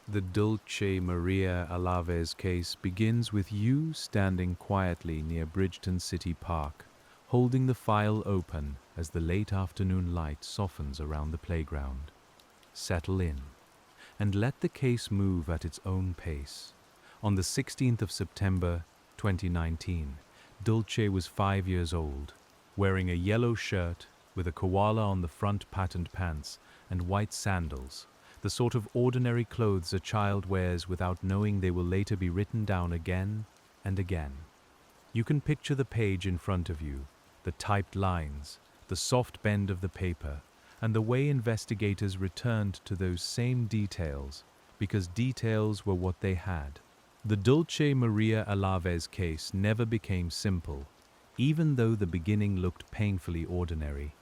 The Dulce Maria Alavez case begins with you standing quietly near Bridgeton City Park, holding the file open as the late afternoon light softens around the playground. Settle in, and let the case move at its own pace. On the 16th of September, 2019, Dulce was 5 years old, wearing a yellow shirt with a koala on the front patterned pants and white sandals, the sort of ordinary clothes a child wears without knowing they will later be written down again and again. You can picture the page in front of you, the typed lines, the soft bend of the paper, and the way investigators returned to those same details, because details were what they had. The Dulce Maria Alavez case never became simple, even though the beginning looked painfully ordinary.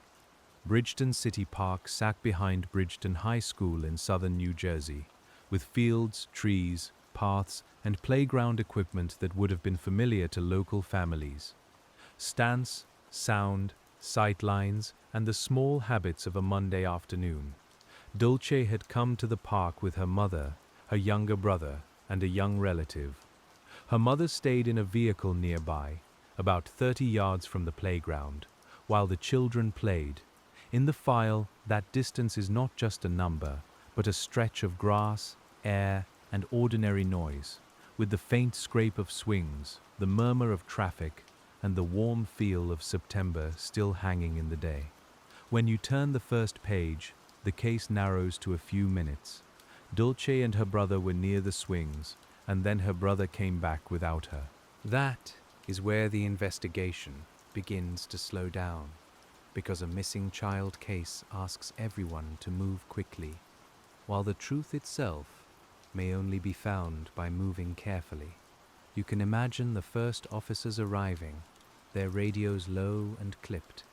Bridgeton City Park sat behind Bridgeton High School in southern New Jersey, with fields, trees, paths, and playground equipment that would have been familiar to local families. Stance, sound, sight lines, and the small habits of a Monday afternoon. Dulce had come to the park with her mother, her younger brother, and a young relative. Her mother stayed in a vehicle nearby, about 30 yards from the playground, while the children played. In the file, that distance is not just a number, but a stretch of grass, air, and ordinary noise, with the faint scrape of swings, the murmur of traffic, and the warm feel of September still hanging in the day. When you turn the first page, the case narrows to a few minutes. Dulce and her brother were near the swings, and then her brother came back without her. That is where the investigation begins to slow down, because a missing child case asks everyone to move quickly, while the truth itself may only be found by moving carefully. You can imagine the first officers arriving, their radios low and clipped,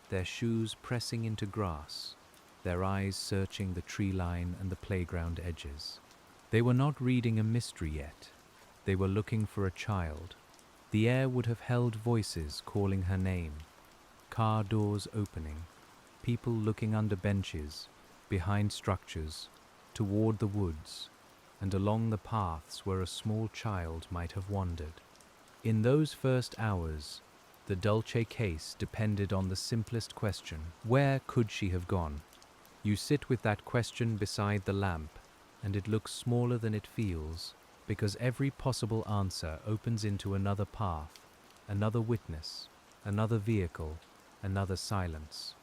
their shoes pressing into grass, their eyes searching the tree line and the playground edges. They were not reading a mystery yet. They were looking for a child. The air would have held voices calling her name, car doors opening, people looking under benches, behind structures, toward the woods, and along the paths where a small child might have wandered. In those first hours, the Dulce case depended on the simplest question: where could she have gone? You sit with that question beside the lamp, and it looks smaller than it feels, because every possible answer opens into another path, another witness, another vehicle, another silence.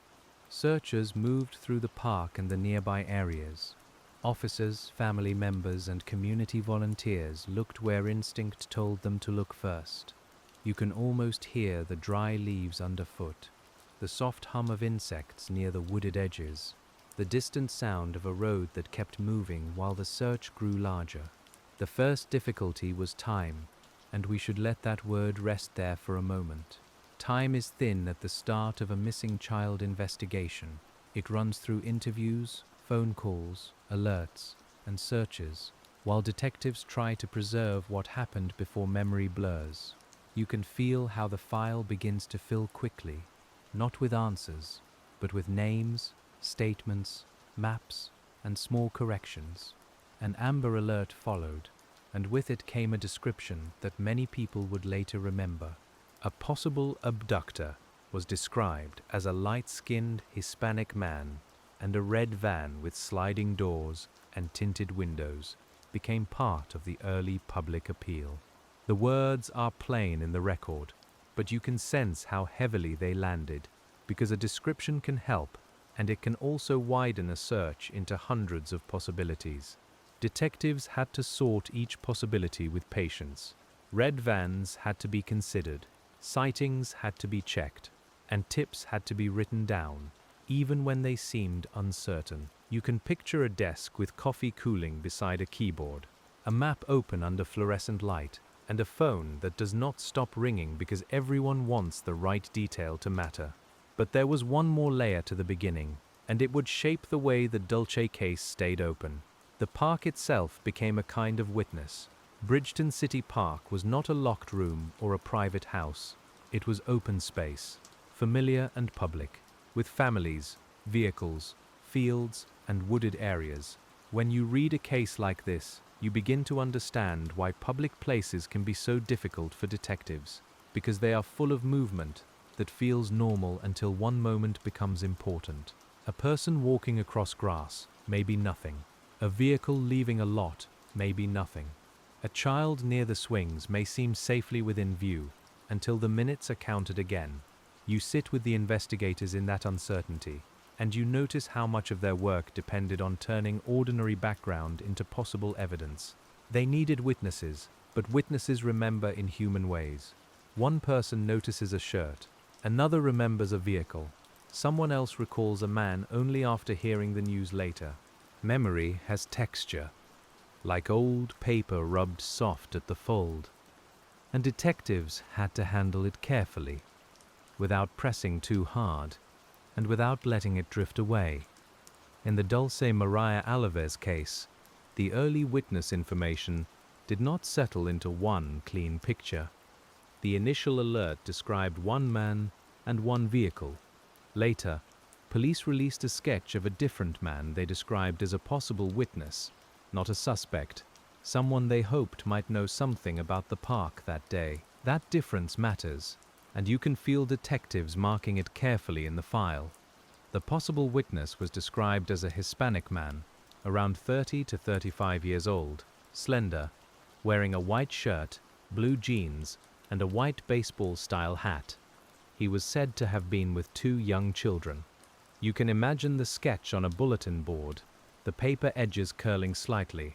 Searchers moved through the park and the nearby areas. Officers, family members, and community volunteers looked where instinct told them to look first. You can almost hear the dry leaves underfoot, the soft hum of insects near the wooded edges, the distant sound of a road that kept moving while the search grew larger. The first difficulty was time, and we should let that word rest there for a moment. Time is thin at the start of a missing child investigation. It runs through interviews, phone calls, alerts, and searches, while detectives try to preserve what happened before memory blurs. You can feel how the file begins to fill quickly, not with answers, but with names, statements, maps, and small corrections. An Amber Alert followed, and with it came a description that many people would later remember. A possible abductor was described as a light-skinned Hispanic man, and a red van with sliding doors and tinted windows became part of the early public appeal. The words are plain in the record, but you can sense how heavily they landed, because a description can help, and it can also widen a search into hundreds of possibilities. Detectives had to sort each possibility with patience. Red vans had to be considered, sightings had to be checked, and tips had to be written down, even when they seemed uncertain. You can picture a desk with coffee cooling beside a keyboard, a map open under fluorescent light, and a phone that does not stop ringing because everyone wants the right detail to matter. But there was one more layer to the beginning, and it would shape the way the Dulce case stayed open. The park itself became a kind of witness. Bridgeton City Park was not a locked room or a private house. It was open space, familiar and public, with families, vehicles, fields, and wooded areas. When you read a case like this, you begin to understand why public places can be so difficult for detectives, because they are full of movement that feels normal until one moment becomes important. A person walking across grass may be nothing. A vehicle leaving a lot may be nothing. A child near the swings may seem safely within view until the minutes are counted again. You sit with the investigators in that uncertainty, and you notice how much of their work depended on turning ordinary background into possible evidence. They needed witnesses, but witnesses remember in human ways. One person notices a shirt, another remembers a vehicle, someone else recalls a man only after hearing the news later. Memory has texture, like old paper rubbed soft at the fold, and detectives had to handle it carefully, without pressing too hard, and without letting it drift away. In the Dulce Maria Alavez case, the early witness information did not settle into one clean picture. The initial alert described one man and one vehicle. Later, police released a sketch of a different man they described as a possible witness, not a suspect, someone they hoped might know something about the park that day. That difference matters, and you can feel detectives marking it carefully in the file. The possible witness was described as a Hispanic man, around 30 to 35 years old, slender, wearing a white shirt, blue jeans, and a white baseball-style hat. He was said to have been with 2 young children. You can imagine the sketch on a bulletin board, the paper edges curling slightly.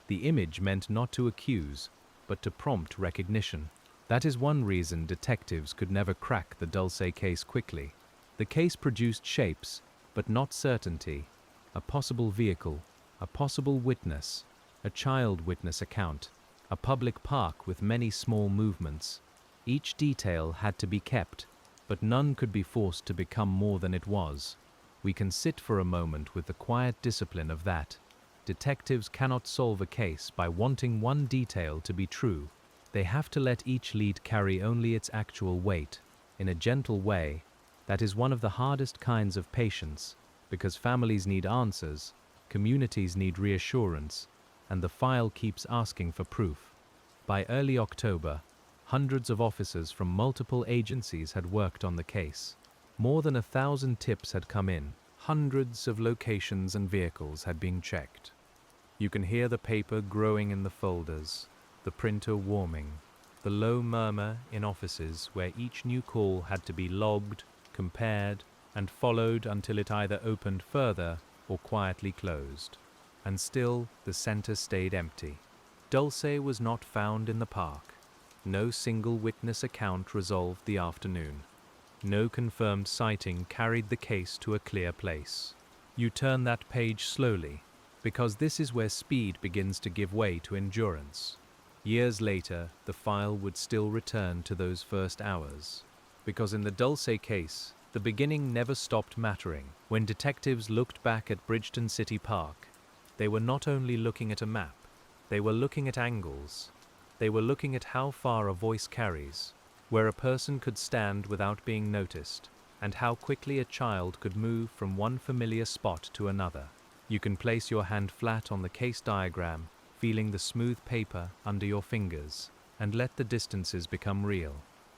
The image meant not to accuse, but to prompt recognition. That is one reason detectives could never crack the Dulce case quickly. The case produced shapes, but not certainty. A possible vehicle, a possible witness, a child witness account, a public park with many small movements. Each detail had to be kept, but none could be forced to become more than it was. We can sit for a moment with the quiet discipline of that. Detectives cannot solve a case by wanting one detail to be true. They have to let each lead carry only its actual weight, in a gentle way. That is one of the hardest kinds of patience, because families need answers, communities need reassurance, and the file keeps asking for proof. By early October, hundreds of officers from multiple agencies had worked on the case. More than 1,000 tips had come in. Hundreds of locations and vehicles had been checked. You can hear the paper growing in the folders, the printer warming, the low murmur in offices where each new call had to be logged, compared, and followed until it either opened further or quietly closed. And still, the center stayed empty. Dulce was not found in the park. No single witness account resolved the afternoon. No confirmed sighting carried the case to a clear place. You turn that page slowly, because this is where speed begins to give way to endurance. Years later, the file would still return to those first hours. Because in the Dulce case, the beginning never stopped mattering. When detectives looked back at Bridgeton City Park, they were not only looking at a map, they were looking at angles. They were looking at how far a voice carries, where a person could stand without being noticed, and how quickly a child could move from one familiar spot to another. You can place your hand flat on the case diagram, feeling the smooth paper under your fingers, and let the distances become real.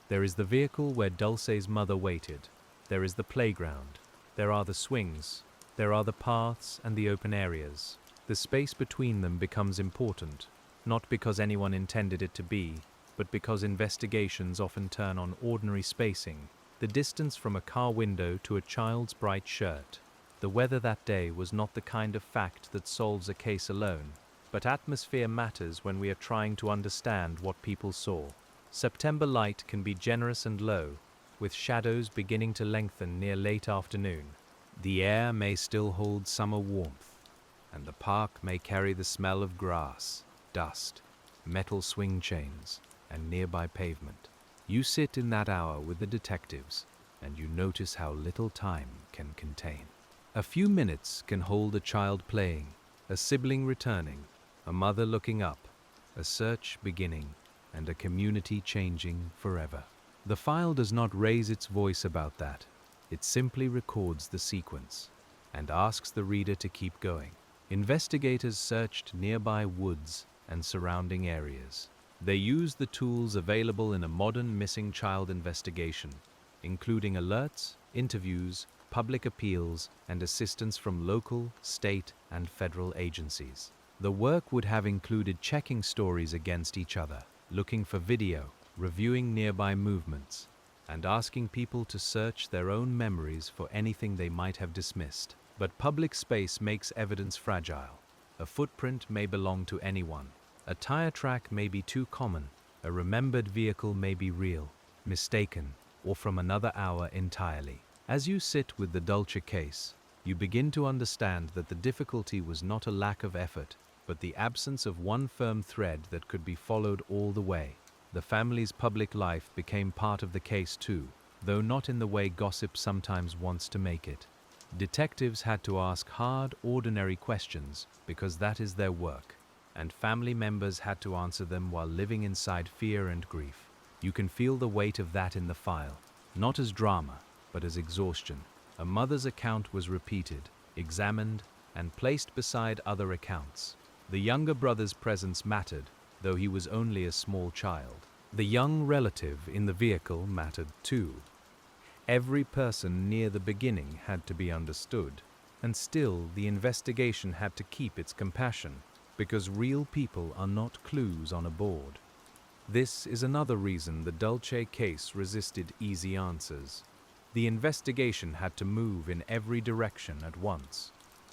There is the vehicle where Dulce's mother waited. There is the playground. There are the swings. There are the paths and the open areas. The space between them becomes important, not because anyone intended it to be, but because investigations often turn on ordinary spacing, the distance from a car window to a child's bright shirt. The weather that day was not the kind of fact that solves a case alone, but atmosphere matters when we are trying to understand what people saw. September light can be generous and low, with shadows beginning to lengthen near late afternoon. The air may still hold summer warmth, and the park may carry the smell of grass, dust, metal swing chains, and nearby pavement. You sit in that hour with the detectives, and you notice how little time can contain. A few minutes can hold a child playing, a sibling returning, a mother looking up, a search beginning, and a community changing forever. The file does not raise its voice about that. It simply records the sequence and asks the reader to keep going. Investigators searched nearby woods and surrounding areas. They used the tools available in a modern missing child investigation, including alerts, interviews, public appeals, and assistance from local, state, and federal agencies. The work would have included checking stories against each other, looking for video, reviewing nearby movements, and asking people to search their own memories for anything they might have dismissed. But public space makes evidence fragile. A footprint may belong to anyone. A tire track may be too common. A remembered vehicle may be real, mistaken, or from another hour entirely. As you sit with the Dulce case, you begin to understand that the difficulty was not a lack of effort, but the absence of one firm thread that could be followed all the way. The family's public life became part of the case too, though not in the way gossip sometimes wants to make it. Detectives had to ask hard, ordinary questions because that is their work, and family members had to answer them while living inside fear and grief. You can feel the weight of that in the file, not as drama, but as exhaustion. A mother's account was repeated, examined, and placed beside other accounts. The younger brother's presence mattered, though he was only a small child. The young relative in the vehicle mattered too. Every person near the beginning had to be understood, and still the investigation had to keep its compassion, because real people are not clues on a board. This is another reason the Dulce case resisted easy answers. The investigation had to move in every direction at once.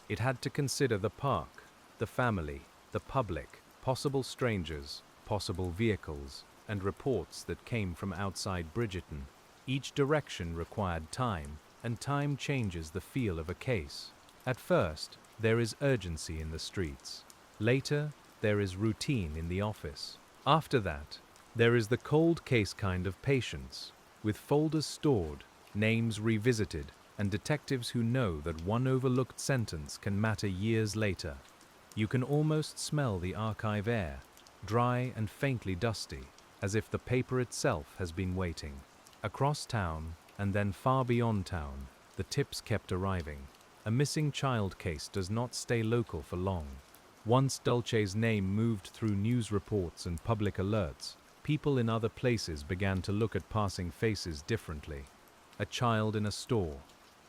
It had to consider the park, the family, the public, possible strangers, possible vehicles, and reports that came from outside Bridgeton. Each direction required time, and time changes the feel of a case. At first, there is urgency in the streets. Later, there is routine in the office. After that, there is the cold case kind of patience, with folders stored, names revisited, and detectives who know that one overlooked sentence can matter years later. You can almost smell the archive air, dry and faintly dusty, as if the paper itself has been waiting. Across town, and then far beyond town, the tips kept arriving. A missing child case does not stay local for long. Once Dulce's name moved through news reports and public alerts, people in other places began to look at passing faces differently. A child in a store,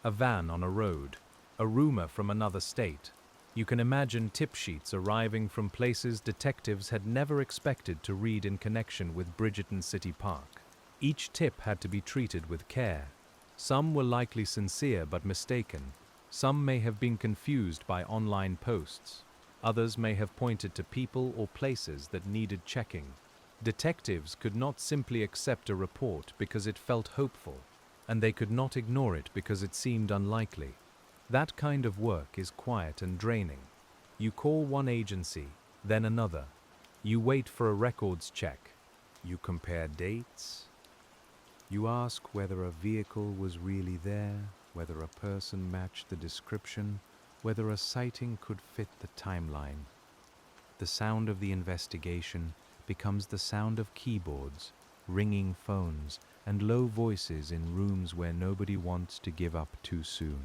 a van on a road, a rumor from another state. You can imagine tip sheets arriving from places detectives had never expected to read in connection with Bridgeton City Park. Each tip had to be treated with care. Some were likely sincere but mistaken. Some may have been confused by online posts. Others may have pointed to people or places that needed checking. Detectives could not simply accept a report because it felt hopeful, and they could not ignore it because it seemed unlikely. That kind of work is quiet and draining. You call one agency, then another. You wait for a records check. You compare dates. You ask whether a vehicle was really there, whether a person matched the description, whether a sighting could fit the timeline. The sound of the investigation becomes the sound of keyboards, ringing phones, and low voices in rooms where nobody wants to give up too soon.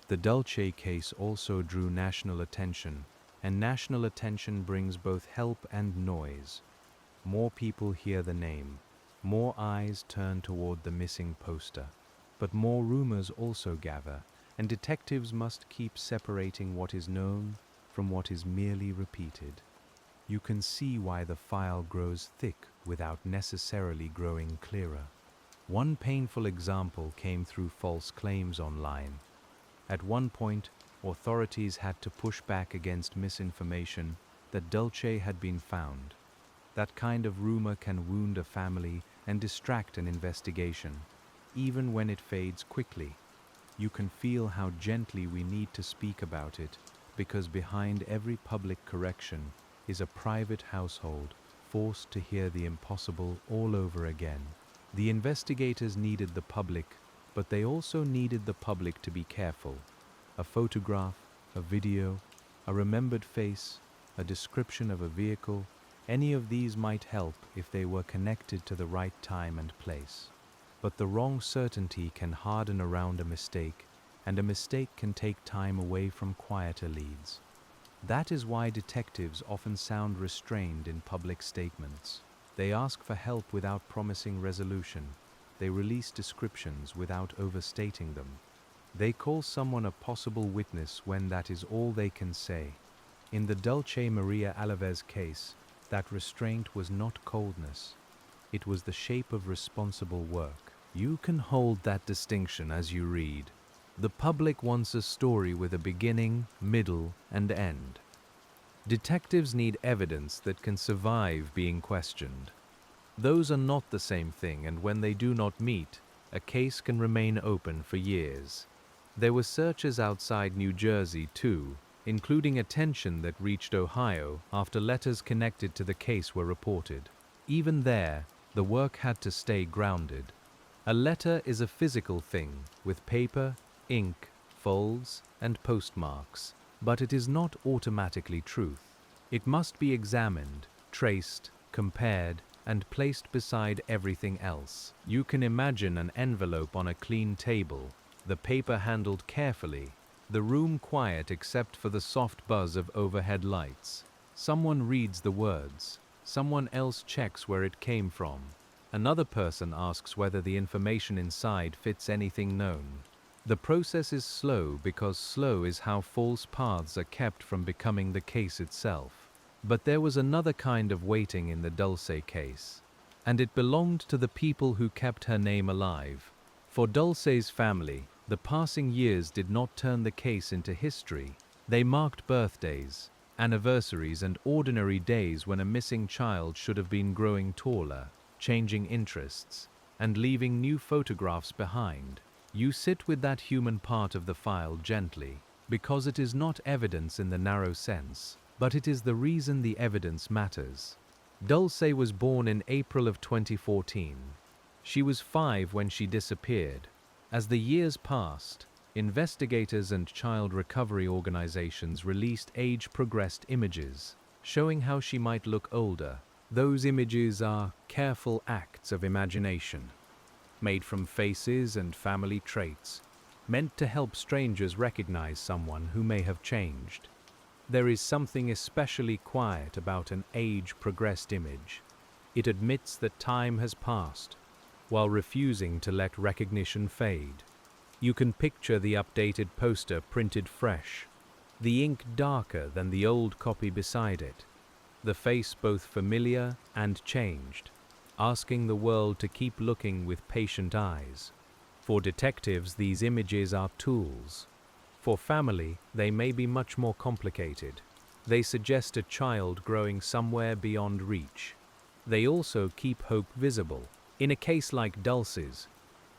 The Dulce case also drew national attention, and national attention brings both help and noise. More people hear the name, more eyes turn toward the missing poster, but more rumors also gather, and detectives must keep separating what is known from what is merely repeated. You can see why the file grows thick without necessarily growing clearer. One painful example came through false claims online. At one point, authorities had to push back against misinformation that Dulce had been found. That kind of rumor can wound a family and distract an investigation, even when it fades quickly. You can feel how gently we need to speak about it, because behind every public correction is a private household forced to hear the impossible all over again. The investigators needed the public, but they also needed the public to be careful. A photograph, a video, a remembered face, a description of a vehicle, any of these might help if they were connected to the right time and place. But the wrong certainty can harden around a mistake, and a mistake can take time away from quieter leads. That is why detectives often sound restrained in public statements. They ask for help without promising resolution. They release descriptions without overstating them. They call someone a possible witness when that is all they can say. In the Dulce Maria Alavez case, that restraint was not coldness. It was the shape of responsible work. You can hold that distinction as you read. The public wants a story with a beginning, middle, and end. Detectives need evidence that can survive being questioned. Those are not the same thing, and when they do not meet, a case can remain open for years. There were searches outside New Jersey too, including attention that reached Ohio after letters connected to the case were reported. Even there, the work had to stay grounded. A letter is a physical thing, with paper, ink, folds, and postmarks, but it is not automatically truth. It must be examined, traced, compared, and placed beside everything else. You can imagine an envelope on a clean table, the paper handled carefully, the room quiet except for the soft buzz of overhead lights. Someone reads the words. Someone else checks where it came from. Another person asks whether the information inside fits anything known. The process is slow because slow is how false paths are kept from becoming the case itself. But there was another kind of waiting in the Dulce case, and it belonged to the people who kept her name alive. For Dulce's family, the passing years did not turn the case into history. They marked birthdays, anniversaries, and ordinary days when a missing child should have been growing taller, changing interests, and leaving new photographs behind. You sit with that human part of the file gently, because it is not evidence in the narrow sense, but it is the reason the evidence matters. Dulce was born in April of 2014. She was 5 when she disappeared. As the years passed, investigators and child recovery organizations released age-progressed images, showing how she might look older. Those images are careful acts of imagination, made from faces and family traits, meant to help strangers recognize someone who may have changed. There is something especially quiet about an age-progressed image. It admits that time has passed, while refusing to let recognition fade. You can picture the updated poster printed fresh, the ink darker than the old copy beside it, the face both familiar and changed, asking the world to keep looking with patient eyes. For detectives, these images are tools. For family, they may be much more complicated. They suggest a child growing somewhere beyond reach. They also keep hope visible. In a case like Dulce's,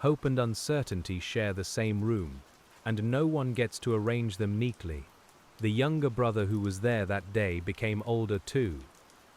hope and uncertainty share the same room, and no one gets to arrange them neatly. The younger brother who was there that day became older too.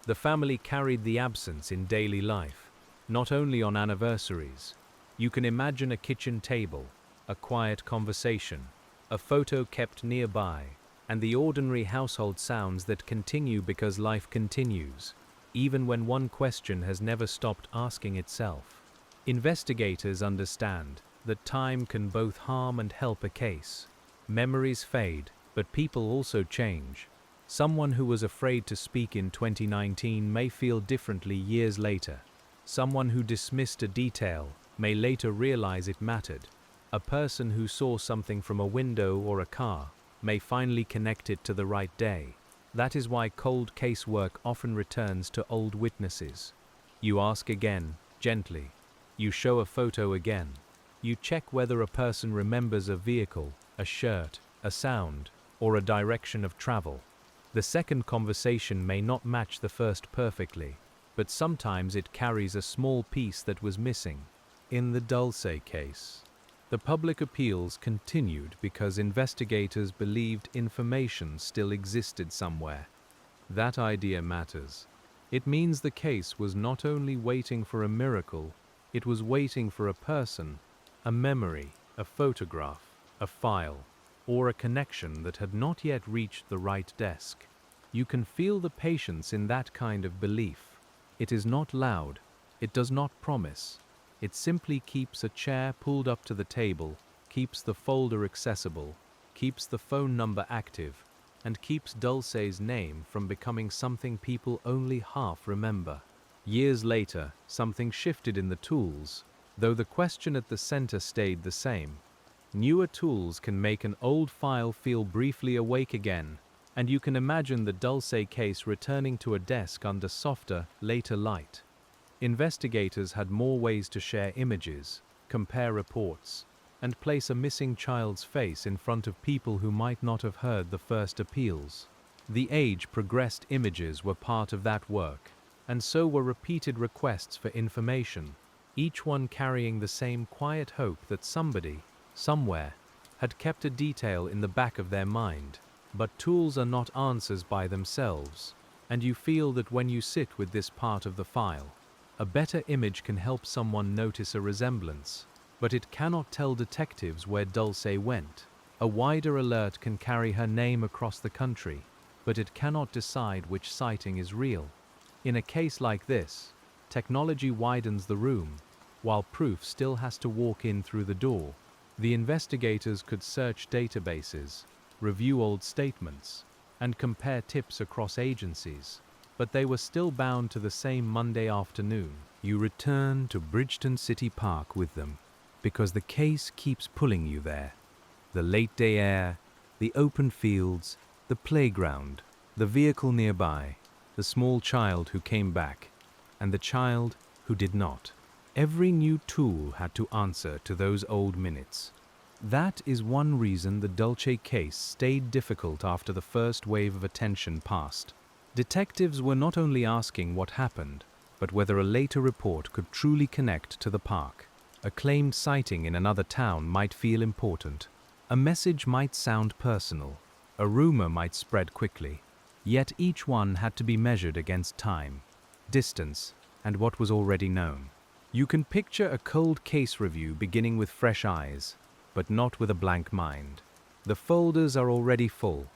The family carried the absence in daily life, not only on anniversaries. You can imagine a kitchen table, a quiet conversation, a photo kept nearby, and the ordinary household sounds that continue because life continues, even when one question has never stopped asking itself. Investigators understand that time can both harm and help a case. Memories fade, but people also change. Someone who was afraid to speak in 2019 may feel differently years later. Someone who dismissed a detail may later realize it mattered. A person who saw something from a window or a car may finally connect it to the right day. That is why cold case work often returns to old witnesses. You ask again, gently. You show a photo again. You check whether a person remembers a vehicle, a shirt, a sound, or a direction of travel. The second conversation may not match the first perfectly, but sometimes it carries a small piece that was missing. In the Dulce case, the public appeals continued because investigators believed information still existed somewhere. That idea matters. It means the case was not only waiting for a miracle, it was waiting for a person, a memory, a photograph, a file, or a connection that had not yet reached the right desk. You can feel the patience in that kind of belief. It is not loud. It does not promise. It simply keeps a chair pulled up to the table, keeps the folder accessible, keeps the phone number active, and keeps Dulce's name from becoming something people only half remember. Years later, something shifted in the tools, though the question at the center stayed the same. Newer tools can make an old file feel briefly awake again, and you can imagine the Dulce case returning to a desk under softer, later light. Investigators had more ways to share images, compare reports, and place a missing child's face in front of people who might not have heard the first appeals. The age-progressed images were part of that work, and so were repeated requests for information, each one carrying the same quiet hope that somebody, somewhere, had kept a detail in the back of their mind. But tools are not answers by themselves, and you feel that when you sit with this part of the file, a better image can help someone notice a resemblance, but it cannot tell detectives where Dulce went. A wider alert can carry her name across the country, but it cannot decide which sighting is real. In a case like this, technology widens the room, while proof still has to walk in through the door. The investigators could search databases, review old statements, and compare tips across agencies, but they were still bound to the same Monday afternoon. You return to Bridgeton City Park with them, because the case keeps pulling you there. The late day air, the open fields, the playground, the vehicle nearby, the small child who came back, and the child who did not. Every new tool had to answer to those old minutes. That is one reason the Dulce case stayed difficult after the first wave of attention passed. Detectives were not only asking what happened, but whether a later report could truly connect to the park. A claimed sighting in another town might feel important. A message might sound personal. A rumor might spread quickly. Yet each one had to be measured against time, distance, and what was already known. You can picture a cold case review beginning with fresh eyes, but not with a blank mind. The folders are already full.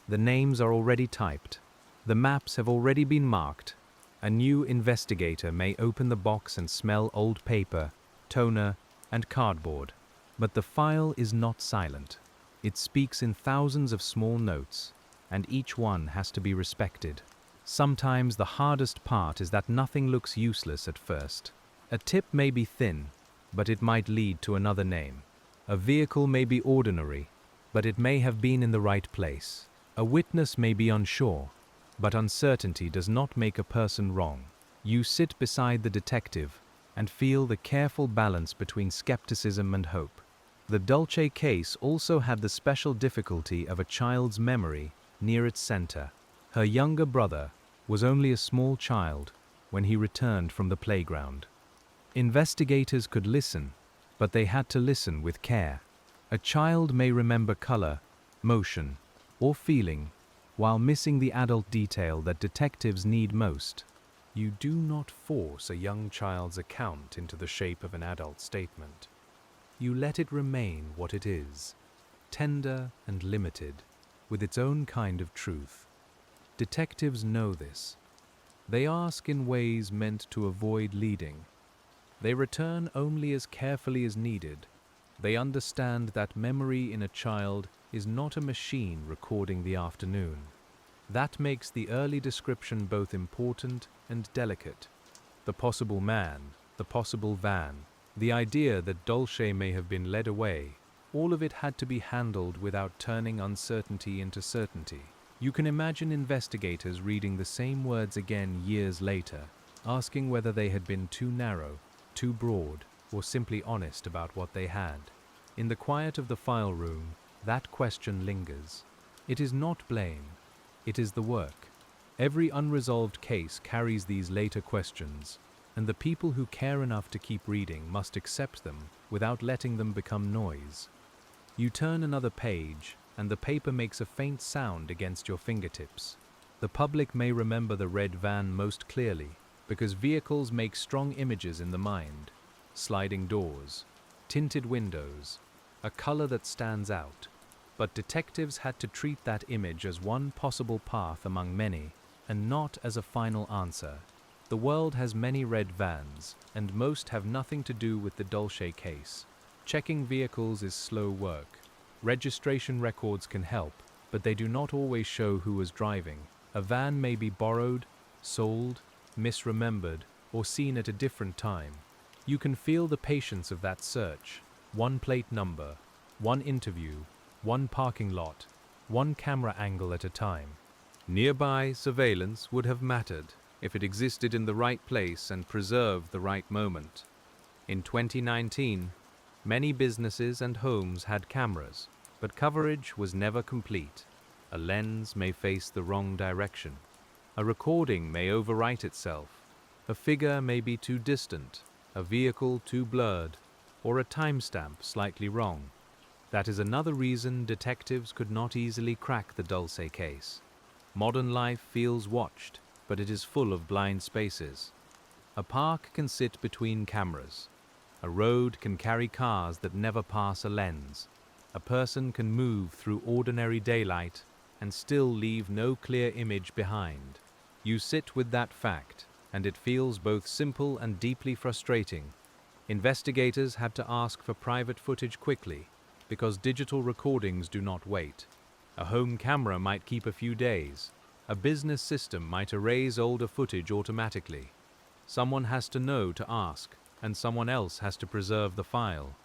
The names are already typed. The maps have already been marked. A new investigator may open the box and smell old paper, toner, and cardboard. But the file is not silent. It speaks in thousands of small notes, and each one has to be respected. Sometimes the hardest part is that nothing looks useless at first. A tip may be thin, but it might lead to another name. A vehicle may be ordinary, but it may have been in the right place. A witness may be unsure, but uncertainty does not make a person wrong. You sit beside the detective and feel the careful balance between skepticism and hope. The Dulce case also had the special difficulty of a child's memory near its center. Her younger brother was only a small child when he returned from the playground. Investigators could listen, but they had to listen with care. A child may remember color, motion, or feeling, while missing the adult detail that detectives need most. You do not force a young child's account into the shape of an adult statement. You let it remain what it is, tender and limited, with its own kind of truth. Detectives know this. They ask in ways meant to avoid leading. They return only as carefully as needed. They understand that memory in a child is not a machine recording the afternoon. That makes the early description both important and delicate. The possible man, the possible van, the idea that Dulce may have been led away, all of it had to be handled without turning uncertainty into certainty. You can imagine investigators reading the same words again years later, asking whether they had been too narrow, too broad, or simply honest about what they had. In the quiet of the file room, that question lingers. It is not blame, it is the work. Every unresolved case carries these later questions, and the people who care enough to keep reading must accept them without letting them become noise. You turn another page, and the paper makes a faint sound against your fingertips. The public may remember the red van most clearly, because vehicles make strong images in the mind. Sliding doors, tinted windows, a color that stands out. But detectives had to treat that image as one possible path among many, and not as a final answer. The world has many red vans, and most have nothing to do with the Dulce case. Checking vehicles is slow work. Registration records can help, but they do not always show who was driving. A van may be borrowed, sold, misremembered, or seen at a different time. You can feel the patience of that search. One plate number, one interview, one parking lot, one camera angle at a time. Nearby surveillance would have mattered if it existed in the right place and preserved the right moment. In 2019, many businesses and homes had cameras, but coverage was never complete. A lens may face the wrong direction. A recording may overwrite itself. A figure may be too distant, a vehicle too blurred, or a timestamp slightly wrong. That is another reason detectives could not easily crack the Dulce case. Modern life feels watched, but it is full of blind spaces. A park can sit between cameras. A road can carry cars that never pass a lens. A person can move through ordinary daylight and still leave no clear image behind. You sit with that fact, and it feels both simple and deeply frustrating. Investigators had to ask for private footage quickly, because digital recordings do not wait. A home camera might keep a few days. A business system might erase older footage automatically. Someone has to know to ask, and someone else has to preserve the file.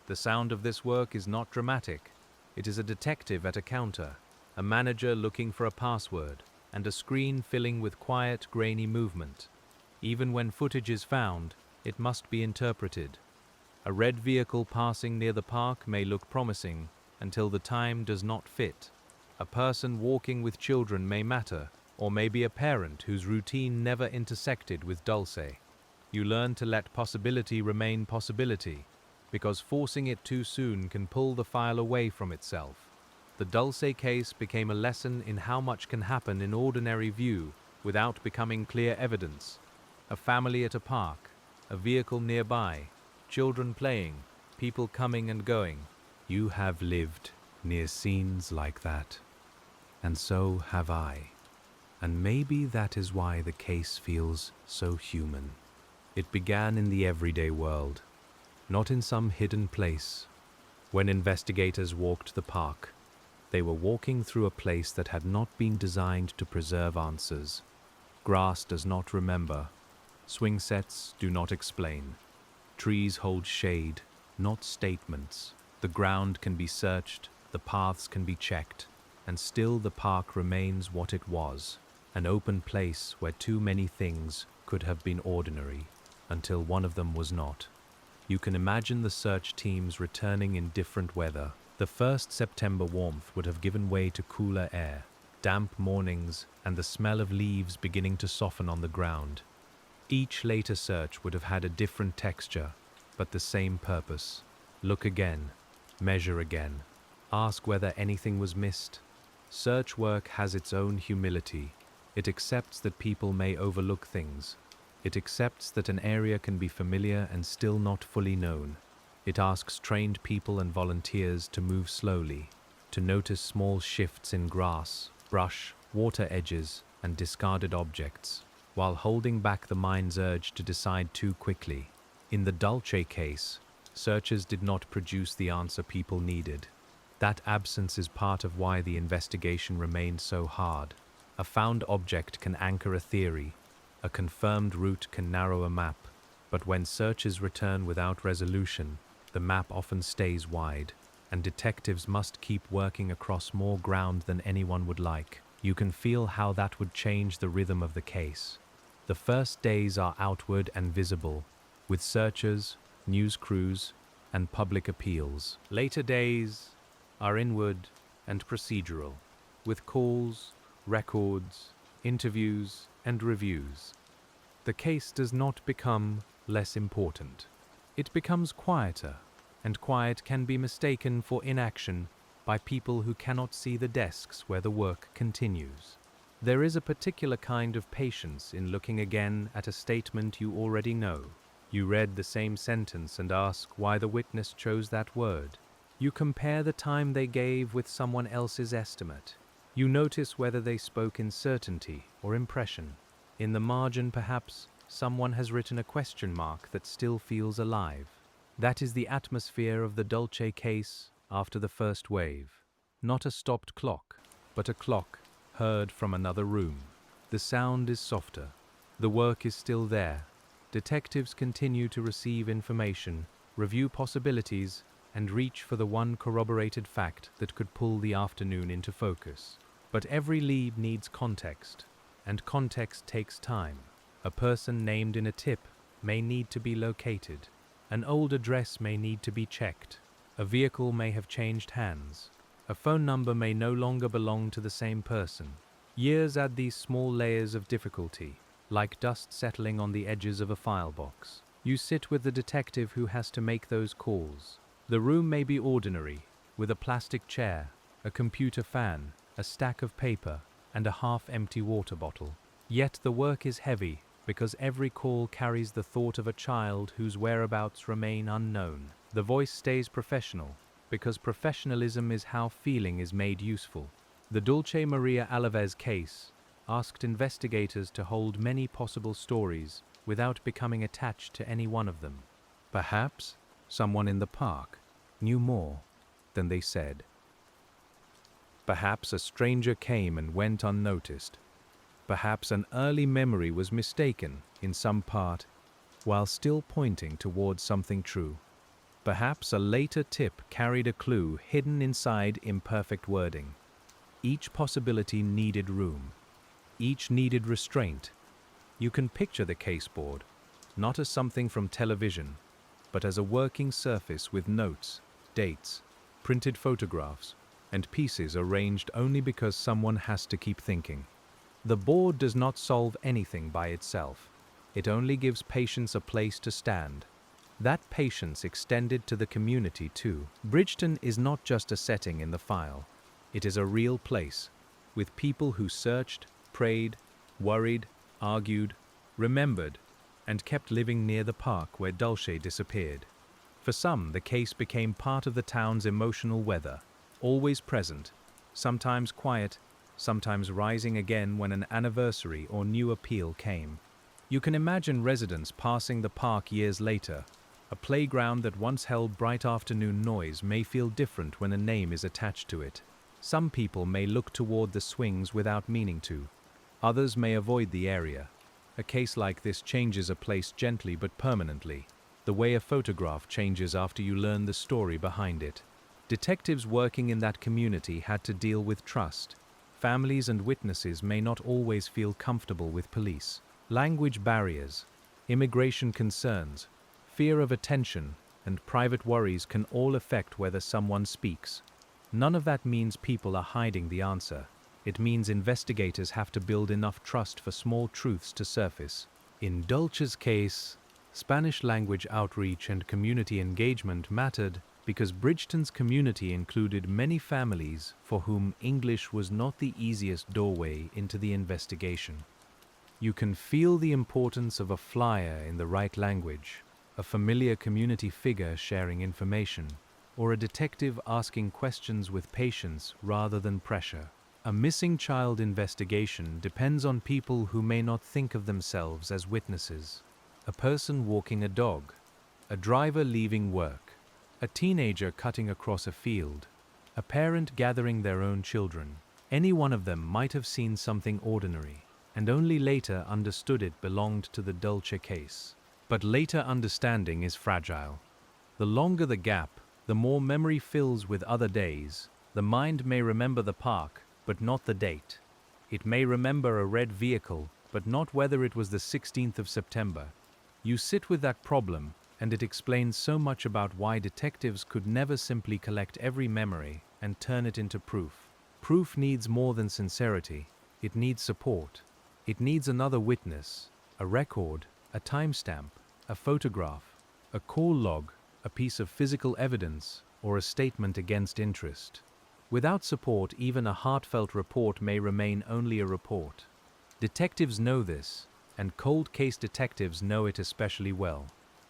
The sound of this work is not dramatic. It is a detective at a counter, a manager looking for a password, and a screen filling with quiet, grainy movement. Even when footage is found, it must be interpreted. A red vehicle passing near the park may look promising until the time does not fit. A person walking with children may matter, or maybe a parent whose routine never intersected with Dulce. You learn to let possibility remain possibility, because forcing it too soon can pull the file away from itself. The Dulce case became a lesson in how much can happen in ordinary view without becoming clear evidence. A family at a park, a vehicle nearby, children playing, people coming and going. You have lived near scenes like that. And so have I. And maybe that is why the case feels so human. It began in the everyday world, not in some hidden place. When investigators walked the park, they were walking through a place that had not been designed to preserve answers. Grass does not remember. Swing sets do not explain. Trees hold shade, not statements. The ground can be searched, the paths can be checked, and still the park remains what it was, an open place where too many things could have been ordinary, until one of them was not. You can imagine the search teams returning in different weather. The first September warmth would have given way to cooler air, damp mornings, and the smell of leaves beginning to soften on the ground. Each later search would have had a different texture, but the same purpose. Look again, measure again, ask whether anything was missed. Search work has its own humility. It accepts that people may overlook things. It accepts that an area can be familiar and still not fully known. It asks trained people and volunteers to move slowly, to notice small shifts in grass, brush, water edges, and discarded objects, while holding back the mind's urge to decide too quickly. In the Dulce case, searchers did not produce the answer people needed. That absence is part of why the investigation remained so hard. A found object can anchor a theory. A confirmed route can narrow a map. But when searches return without resolution, the map often stays wide, and detectives must keep working across more ground than anyone would like. You can feel how that would change the rhythm of the case. The first days are outward and visible, with searchers, news crews, and public appeals. Later days are inward and procedural, with calls, records, interviews, and reviews. The case does not become less important. It becomes quieter, and quiet can be mistaken for inaction by people who cannot see the desks where the work continues. There is a particular kind of patience in looking again at a statement you already know. You read the same sentence and ask why the witness chose that word. You compare the time they gave with someone else's estimate. You notice whether they spoke in certainty or impression. In the margin, perhaps, someone has written a question mark that still feels alive. That is the atmosphere of the Dulce case after the first wave. Not a stopped clock, but a clock heard from another room. The sound is softer. The work is still there. Detectives continue to receive information, review possibilities, and reach for the one corroborated fact that could pull the afternoon into focus. But every lead needs context, and context takes time. A person named in a tip may need to be located. An old address may need to be checked. A vehicle may have changed hands. A phone number may no longer belong to the same person. Years add these small layers of difficulty, like dust settling on the edges of a file box. You sit with the detective who has to make those calls. The room may be ordinary, with a plastic chair, a computer fan, a stack of paper, and a half-empty water bottle. Yet the work is heavy, because every call carries the thought of a child whose whereabouts remain unknown. The voice stays professional, because professionalism is how feeling is made useful. The Dulce Maria Alavez case asked investigators to hold many possible stories without becoming attached to any one of them. Perhaps someone in the park knew more than they said. Perhaps a stranger came and went unnoticed. Perhaps an early memory was mistaken in some part while still pointing towards something true. Perhaps a later tip carried a clue hidden inside imperfect wording. Each possibility needed room. Each needed restraint. You can picture the caseboard, not as something from television, but as a working surface with notes, dates, printed photographs, and pieces arranged only because someone has to keep thinking. The board does not solve anything by itself. It only gives patients a place to stand. That patience extended to the community too. Bridgeton is not just a setting in the file. It is a real place, with people who searched, prayed, worried, argued, remembered, and kept living near the park where Dulce disappeared. For some, the case became part of the town's emotional weather, always present, sometimes quiet, sometimes rising again when an anniversary or new appeal came. You can imagine residents passing the park years later. A playground that once held bright afternoon noise may feel different when a name is attached to it. Some people may look toward the swings without meaning to. Others may avoid the area. A case like this changes a place gently but permanently, the way a photograph changes after you learn the story behind it. Detectives working in that community had to deal with trust. Families and witnesses may not always feel comfortable with police. Language barriers, immigration concerns, fear of attention, and private worries can all affect whether someone speaks. None of that means people are hiding the answer. It means investigators have to build enough trust for small truths to surface. In Dulce's case, Spanish language outreach and community engagement mattered because Bridgeton's community included many families for whom English was not the easiest doorway into the investigation. You can feel the importance of a flyer in the right language, a familiar community figure sharing information, or a detective asking questions with patience rather than pressure. A missing child investigation depends on people who may not think of themselves as witnesses. A person walking a dog, a driver leaving work, a teenager cutting across a field, a parent gathering their own children. Any one of them might have seen something ordinary, and only later understood it belonged to the Dulce case. But later understanding is fragile. The longer the gap, the more memory fills with other days. The mind may remember the park, but not the date. It may remember a red vehicle, but not whether it was the 16th of September. You sit with that problem, and it explains so much about why detectives could never simply collect every memory and turn it into proof. Proof needs more than sincerity. It needs support. It needs another witness, a record, a timestamp, a photograph, a call log, a piece of physical evidence, or a statement against interest. Without support, even a heartfelt report may remain only a report. Detectives know this, and cold case detectives know it especially well.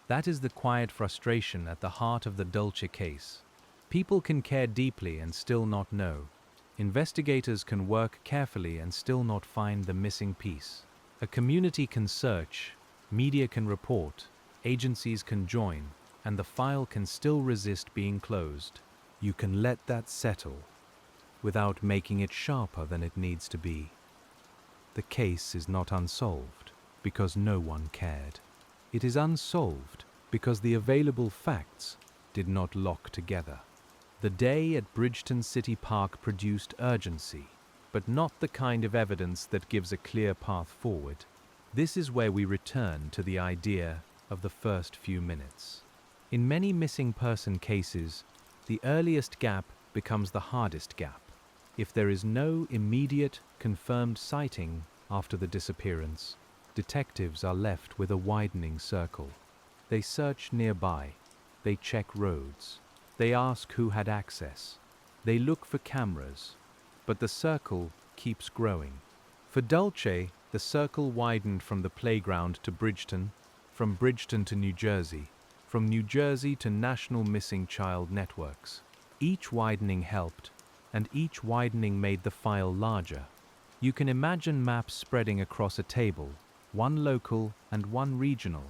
That is the quiet frustration at the heart of the Dulce case. People can care deeply and still not know. Investigators can work carefully and still not find the missing piece. A community can search, media can report, agencies can join, and the file can still resist being closed. You can let that settle. without making it sharper than it needs to be. The case is not unsolved because no one cared. It is unsolved because the available facts did not lock together. The day at Bridgeton City Park produced urgency, but not the kind of evidence that gives a clear path forward. This is where we return to the idea of the first few minutes. In many missing person cases, the earliest gap becomes the hardest gap. If there is no immediate, confirmed sighting after the disappearance, detectives are left with a widening circle. They search nearby, they check roads, they ask who had access, they look for cameras, but the circle keeps growing. For Dulce, the circle widened from the playground to Bridgeton, from Bridgeton to New Jersey, from New Jersey to national missing child networks. Each widening helped, and each widening made the file larger. You can imagine maps spreading across a table, one local and one regional,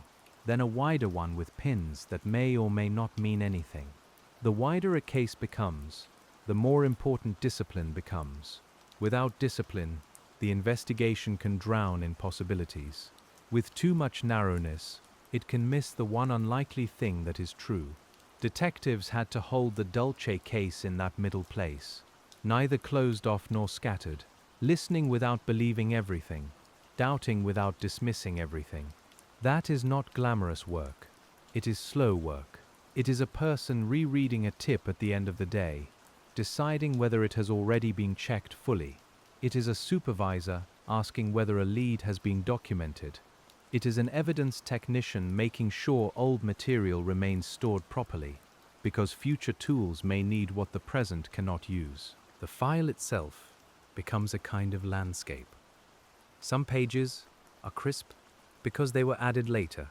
then a wider one with pins that may or may not mean anything. The wider a case becomes, the more important discipline becomes. Without discipline, the investigation can drown in possibilities. With too much narrowness, it can miss the one unlikely thing that is true. Detectives had to hold the Dulce case in that middle place, neither closed off nor scattered, listening without believing everything, doubting without dismissing everything. That is not glamorous work. It is slow work. It is a person rereading a tip at the end of the day, deciding whether it has already been checked fully. It is a supervisor asking whether a lead has been documented. It is an evidence technician making sure old material remains stored properly, because future tools may need what the present cannot use. The file itself becomes a kind of landscape. Some pages are crisp because they were added later.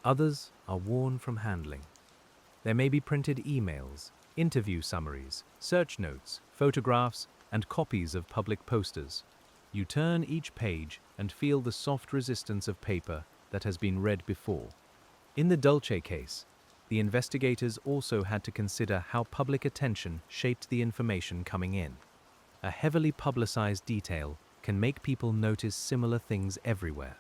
Others are worn from handling. There may be printed emails, interview summaries, search notes, photographs, and copies of public posters. You turn each page and feel the soft resistance of paper that has been read before. In the Dulce case, the investigators also had to consider how public attention shaped the information coming in. A heavily publicized detail can make people notice similar things everywhere.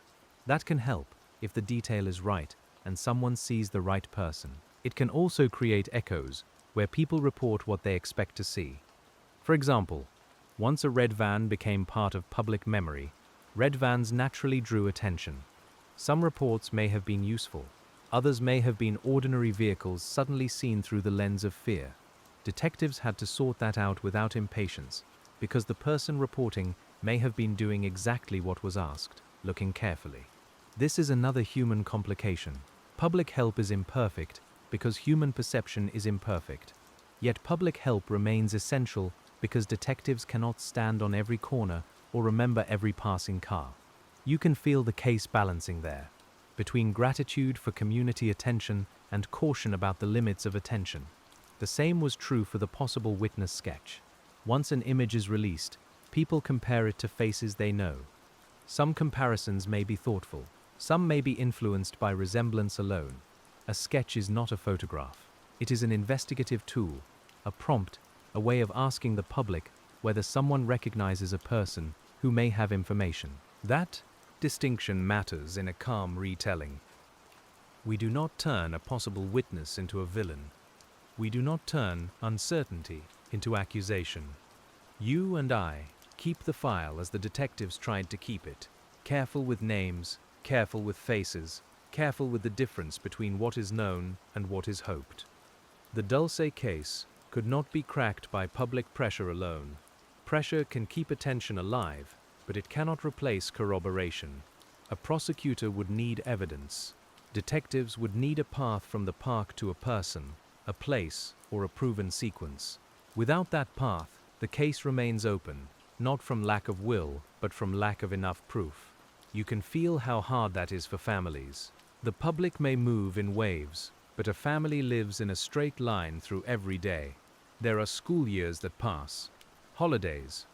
That can help if the detail is right and someone sees the right person. It can also create echoes where people report what they expect to see. For example, once a red van became part of public memory, red vans naturally drew attention. Some reports may have been useful. Others may have been ordinary vehicles suddenly seen through the lens of fear. Detectives had to sort that out without impatience, because the person reporting may have been doing exactly what was asked, looking carefully. This is another human complication. Public help is imperfect because human perception is imperfect. Yet public help remains essential because detectives cannot stand on every corner or remember every passing car. You can feel the case balancing there, between gratitude for community attention and caution about the limits of attention. The same was true for the possible witness sketch. Once an image is released, people compare it to faces they know. Some comparisons may be thoughtful. Some may be influenced by resemblance alone. A sketch is not a photograph. It is an investigative tool, a prompt, a way of asking the public whether someone recognizes a person who may have information. That distinction matters in a calm retelling. We do not turn a possible witness into a villain. We do not turn uncertainty into accusation. You and I keep the file as the detectives tried to keep it, careful with names, careful with faces, careful with the difference between what is known and what is hoped. The Dulce case could not be cracked by public pressure alone. Pressure can keep attention alive, but it cannot replace corroboration. A prosecutor would need evidence. Detectives would need a path from the park to a person, a place, or a proven sequence. Without that path, the case remains open, not from lack of will, but from lack of enough proof. You can feel how hard that is for families. The public may move in waves, but a family lives in a straight line through every day. There are school years that pass, holidays,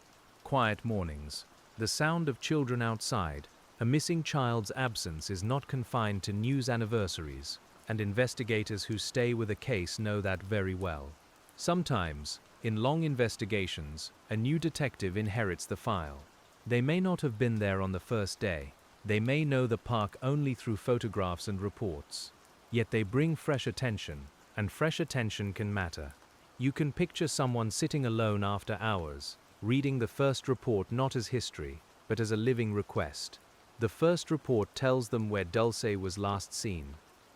quiet mornings, the sound of children outside. A missing child's absence is not confined to news anniversaries, and investigators who stay with a case know that very well. Sometimes, In long investigations, a new detective inherits the file. They may not have been there on the first day. They may know the park only through photographs and reports. Yet they bring fresh attention, and fresh attention can matter. You can picture someone sitting alone after hours, reading the first report not as history, but as a living request. The first report tells them where Dulce was last seen.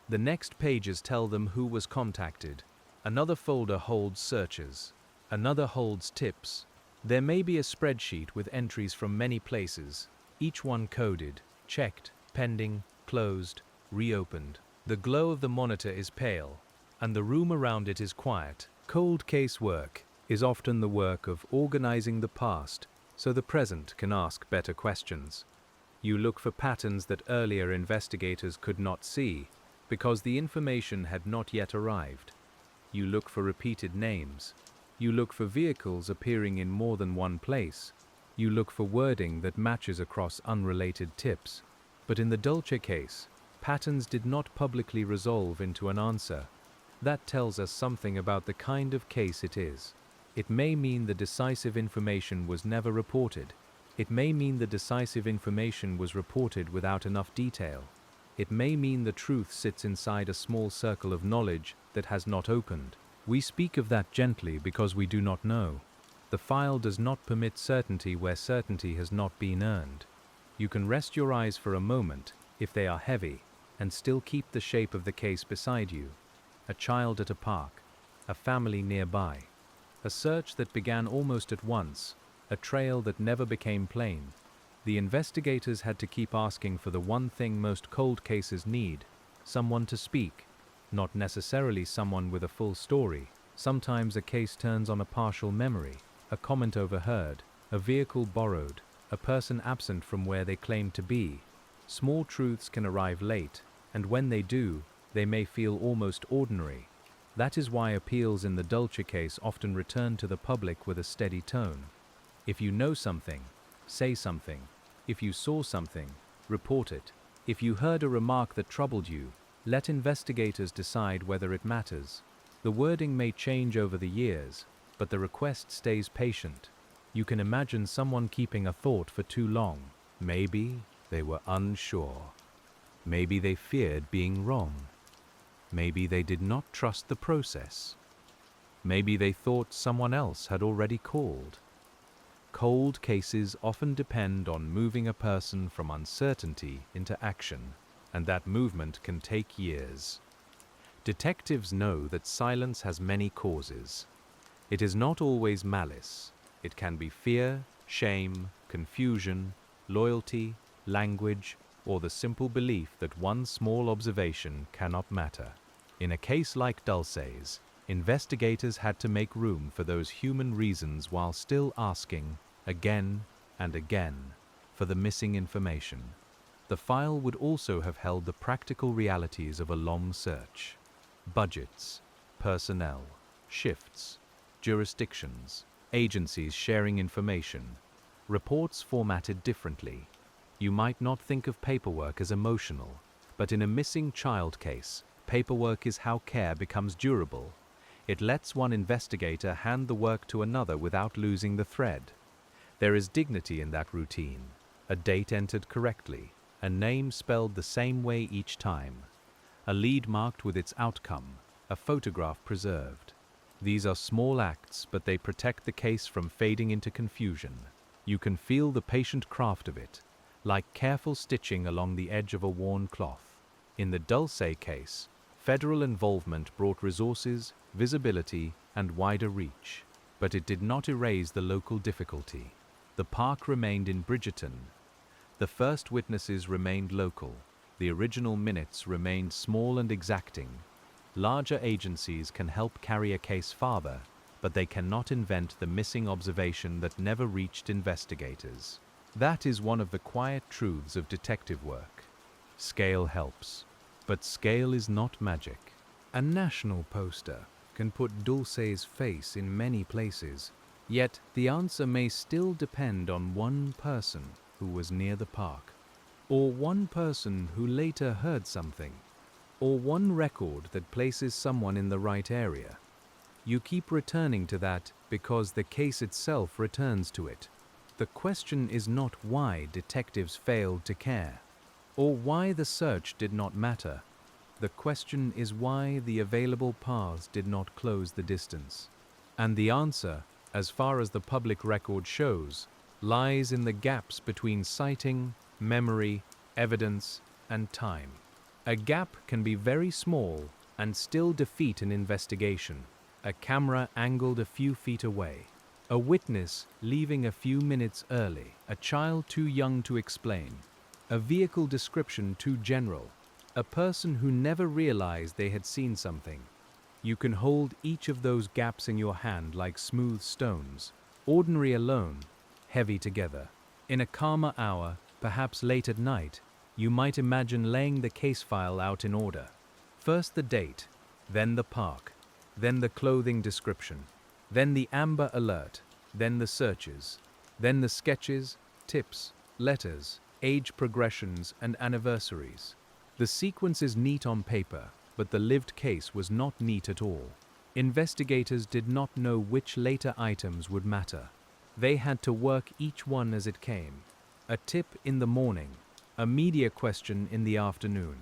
The next pages tell them who was contacted. Another folder holds searches. Another holds tips. There may be a spreadsheet with entries from many places, each one coded, checked, pending, closed, reopened. The glow of the monitor is pale, and the room around it is quiet. Cold case work is often the work of organizing the past so the present can ask better questions. You look for patterns that earlier investigators could not see because the information had not yet arrived. You look for repeated names. You look for vehicles appearing in more than one place. You look for wording that matches across unrelated tips. But in the Dulce case, patterns did not publicly resolve into an answer. That tells us something about the kind of case it is. It may mean the decisive information was never reported. It may mean the decisive information was reported without enough detail. It may mean the truth sits inside a small circle of knowledge that has not opened. We speak of that gently because we do not know. The file does not permit certainty where certainty has not been earned. You can rest your eyes for a moment, if they are heavy, and still keep the shape of the case beside you. A child at a park, a family nearby, a search that began almost at once, a trail that never became plain. The investigators had to keep asking for the one thing most cold cases need: someone to speak. Not necessarily someone with a full story. Sometimes a case turns on a partial memory, a comment overheard, a vehicle borrowed, a person absent from where they claim to be. Small truths can arrive late, and when they do, they may feel almost ordinary. That is why appeals in the Dulce case often return to the public with a steady tone. If you know something, say something. If you saw something, report it. If you heard a remark that troubled you, let investigators decide whether it matters. The wording may change over the years, but the request stays patient. You can imagine someone keeping a thought for too long. Maybe they were unsure. Maybe they feared being wrong. Maybe they did not trust the process. Maybe they thought someone else had already called. Cold cases often depend on moving a person from uncertainty into action, and that movement can take years. Detectives know that silence has many causes. It is not always malice. It can be fear, shame, confusion, loyalty, language, or the simple belief that one small observation cannot matter. In a case like Dulce's, investigators had to make room for those human reasons while still asking, again and again, for the missing information. The file would also have held the practical realities of a long search. Budgets, personnel, shifts, jurisdictions, agencies sharing information, reports formatted differently. You might not think of paperwork as emotional, but in a missing child case, paperwork is how care becomes durable. It lets one investigator hand the work to another without losing the thread. There is dignity in that routine, a date entered correctly, a name spelled the same way each time, a lead marked with its outcome, a photograph preserved. These are small acts, but they protect the case from fading into confusion. You can feel the patient craft of it, like careful stitching along the edge of a worn cloth. In the Dulce case, federal involvement brought resources, visibility, and wider reach, but it did not erase the local difficulty. The park remained in Bridgerton. The first witnesses remained local. The original minutes remained small and exacting. Larger agencies can help carry a case farther, but they cannot invent the missing observation that never reached investigators. That is one of the quiet truths of detective work. Scale helps, but scale is not magic. A national poster can put Dulce's face in many places, yet the answer may still depend on one person who was near the park, or one person who later heard something, or one record that places someone in the right area. You keep returning to that because the case itself returns to it. The question is not why detectives failed to care, or why the search did not matter. The question is why the available paths did not close the distance. And the answer, as far as the public record shows, lies in the gaps between sighting, memory, evidence, and time. A gap can be very small and still defeat an investigation. A camera angled a few feet away, a witness leaving a few minutes early, a child too young to explain, a vehicle description too general, a person who never realized they had seen something. You can hold each of those gaps in your hand like smooth stones, ordinary alone, heavy together. In a calmer hour, perhaps late at night, you might imagine laying the case file out in order. First the date, then the park, then the clothing description, then the Amber Alert, then the searches, then the sketches, tips, letters, age progressions, and anniversaries. The sequence is neat on paper, but the lived case was not neat at all. Investigators did not know which later items would matter. They had to work each one as it came. A tip in the morning, a media question in the afternoon,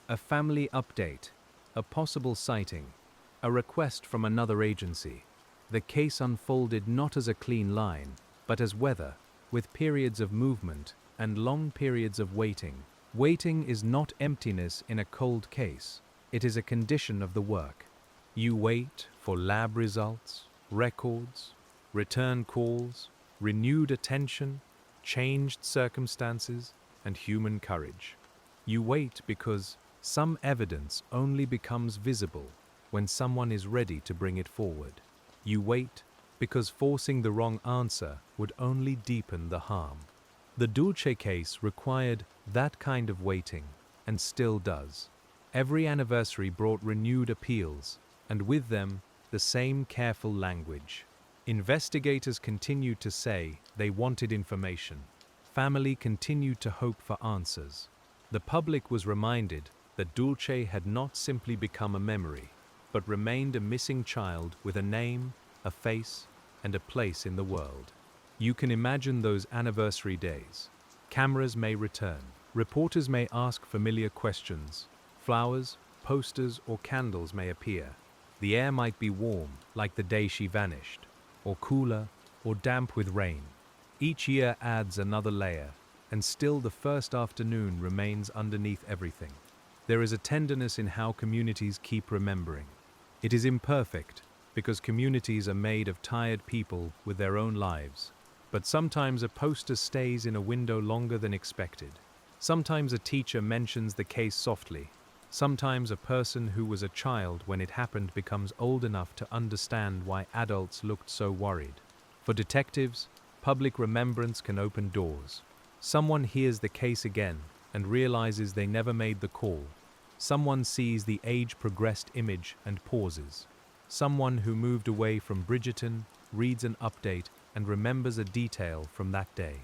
a family update, a possible sighting, a request from another agency. The case unfolded not as a clean line, but as weather, with periods of movement and long periods of waiting. Waiting is not emptiness in a cold case. It is a condition of the work. You wait for lab results, records, return calls, renewed attention, changed circumstances, and human courage. You wait because some evidence only becomes visible when someone is ready to bring it forward. You wait because forcing the wrong answer would only deepen the harm. The Dulce case required that kind of waiting, and still does. Every anniversary brought renewed appeals, and with them, the same careful language. Investigators continued to say they wanted information. Family continued to hope for answers. The public was reminded that Dulce had not simply become a memory, but remained a missing child with a name, a face, and a place in the world. You can imagine those anniversary days. Cameras may return. Reporters may ask familiar questions. Flowers, posters, or candles may appear. The air might be warm, like the day she vanished, or cooler, or damp with rain. Each year adds another layer, and still the first afternoon remains underneath everything. There is a tenderness in how communities keep remembering. It is imperfect, because communities are made of tired people with their own lives. But sometimes a poster stays in a window longer than expected. Sometimes a teacher mentions the case softly. Sometimes a person who was a child when it happened becomes old enough to understand why adults looked so worried. For detectives, public remembrance can open doors. Someone hears the case again and realizes they never made the call. Someone sees the age-progressed image and pauses. Someone who moved away from Bridgerton reads an update and remembers a detail from that day.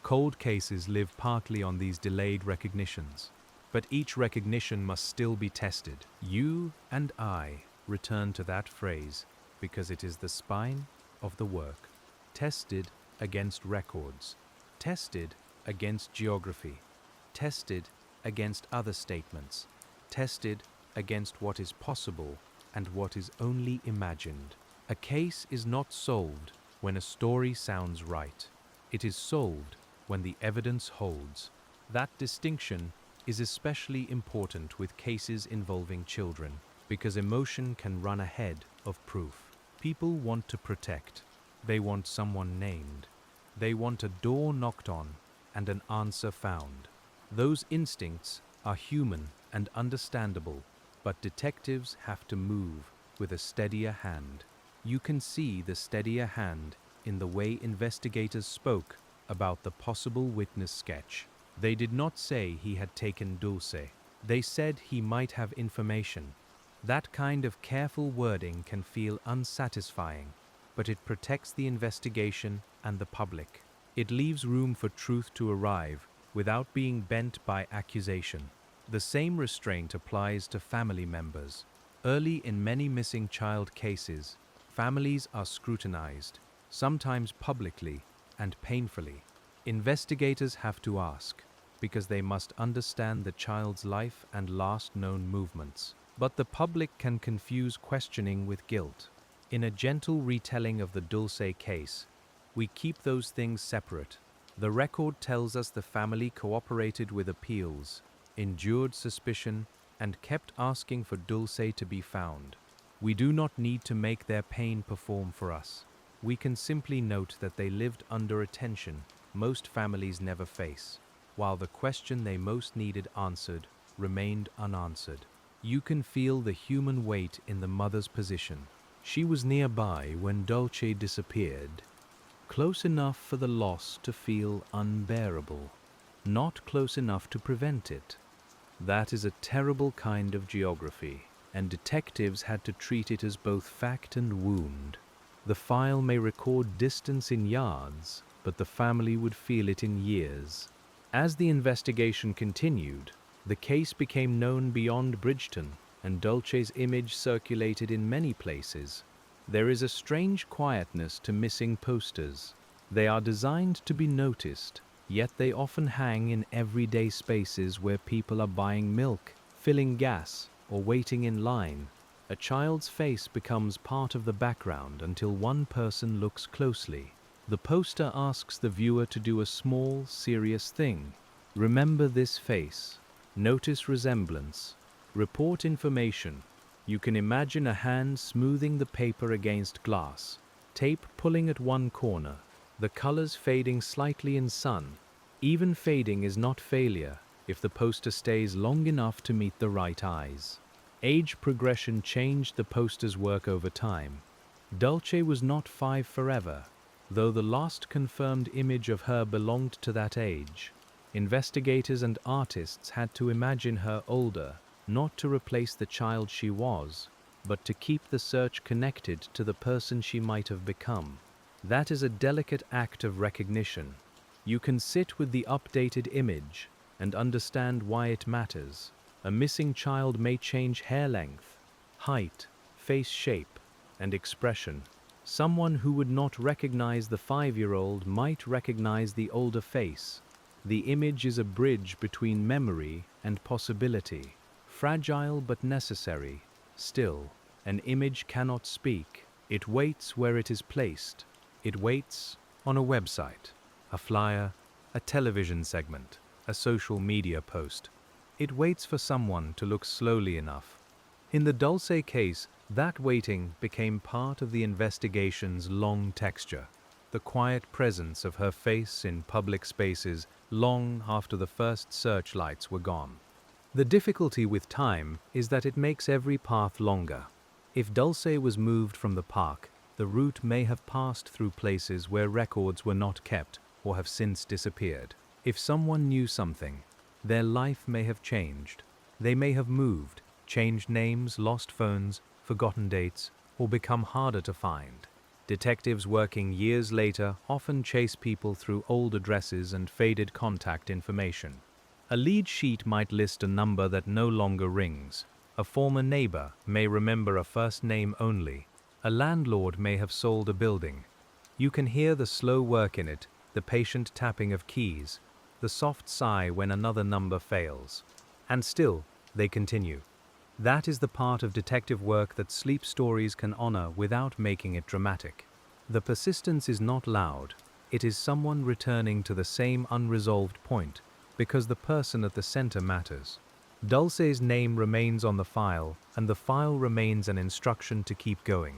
Cold cases live partly on these delayed recognitions, but each recognition must still be tested. You and I return to that phrase because it is the spine of the work. Tested against records, tested against geography, tested against other statements, tested against what is possible and what is only imagined. A case is not solved when a story sounds right. It is solved when the evidence holds. That distinction is especially important with cases involving children, because emotion can run ahead of proof. People want to protect. They want someone named. They want a door knocked on and an answer found. Those instincts are human and understandable, but detectives have to move with a steadier hand. You can see the steadier hand in the way investigators spoke about the possible witness sketch. They did not say he had taken Dulce. They said he might have information. That kind of careful wording can feel unsatisfying, but it protects the investigation and the public. It leaves room for truth to arrive without being bent by accusation. The same restraint applies to family members. Early in many missing child cases, Families are scrutinized, sometimes publicly and painfully. Investigators have to ask, because they must understand the child's life and last known movements. But the public can confuse questioning with guilt. In a gentle retelling of the Dulce case, we keep those things separate. The record tells us the family cooperated with appeals, endured suspicion, and kept asking for Dulce to be found. We do not need to make their pain perform for us. We can simply note that they lived under a tension most families never face, while the question they most needed answered remained unanswered. You can feel the human weight in the mother's position. She was nearby when Dulce disappeared, close enough for the loss to feel unbearable, not close enough to prevent it. That is a terrible kind of geography, and detectives had to treat it as both fact and wound. The file may record distance in yards, but the family would feel it in years. As the investigation continued, the case became known beyond Bridgeton, and Dulce's image circulated in many places. There is a strange quietness to missing posters. They are designed to be noticed, yet they often hang in everyday spaces where people are buying milk, filling gas, or waiting in line. A child's face becomes part of the background until one person looks closely. The poster asks the viewer to do a small, serious thing. Remember this face. Notice resemblance. Report information. You can imagine a hand smoothing the paper against glass, tape pulling at one corner, the colors fading slightly in sun. Even fading is not failure if the poster stays long enough to meet the right eyes. Age progression changed the poster's work over time. Dulce was not 5 forever, though the last confirmed image of her belonged to that age. Investigators and artists had to imagine her older, not to replace the child she was, but to keep the search connected to the person she might have become. That is a delicate act of recognition. You can sit with the updated image and understand why it matters. A missing child may change hair length, height, face shape, and expression. Someone who would not recognize the 5-year-old might recognize the older face. The image is a bridge between memory and possibility. Fragile but necessary. Still, an image cannot speak. It waits where it is placed. It waits on a website, a flyer, a television segment, a social media post. It waits for someone to look slowly enough. In the Dulce case, that waiting became part of the investigation's long texture. The quiet presence of her face in public spaces long after the first searchlights were gone. The difficulty with time is that it makes every path longer. If Dulce was moved from the park, the route may have passed through places where records were not kept or have since disappeared. If someone knew something, their life may have changed. They may have moved, changed names, lost phones, forgotten dates, or become harder to find. Detectives working years later often chase people through old addresses and faded contact information. A lead sheet might list a number that no longer rings. A former neighbor may remember a first name only. A landlord may have sold a building. You can hear the slow work in it, the patient tapping of keys, the soft sigh when another number fails. And still, they continue. That is the part of detective work that sleep stories can honor without making it dramatic. The persistence is not loud. It is someone returning to the same unresolved point, because the person at the center matters. Dulce's name remains on the file, and the file remains an instruction to keep going.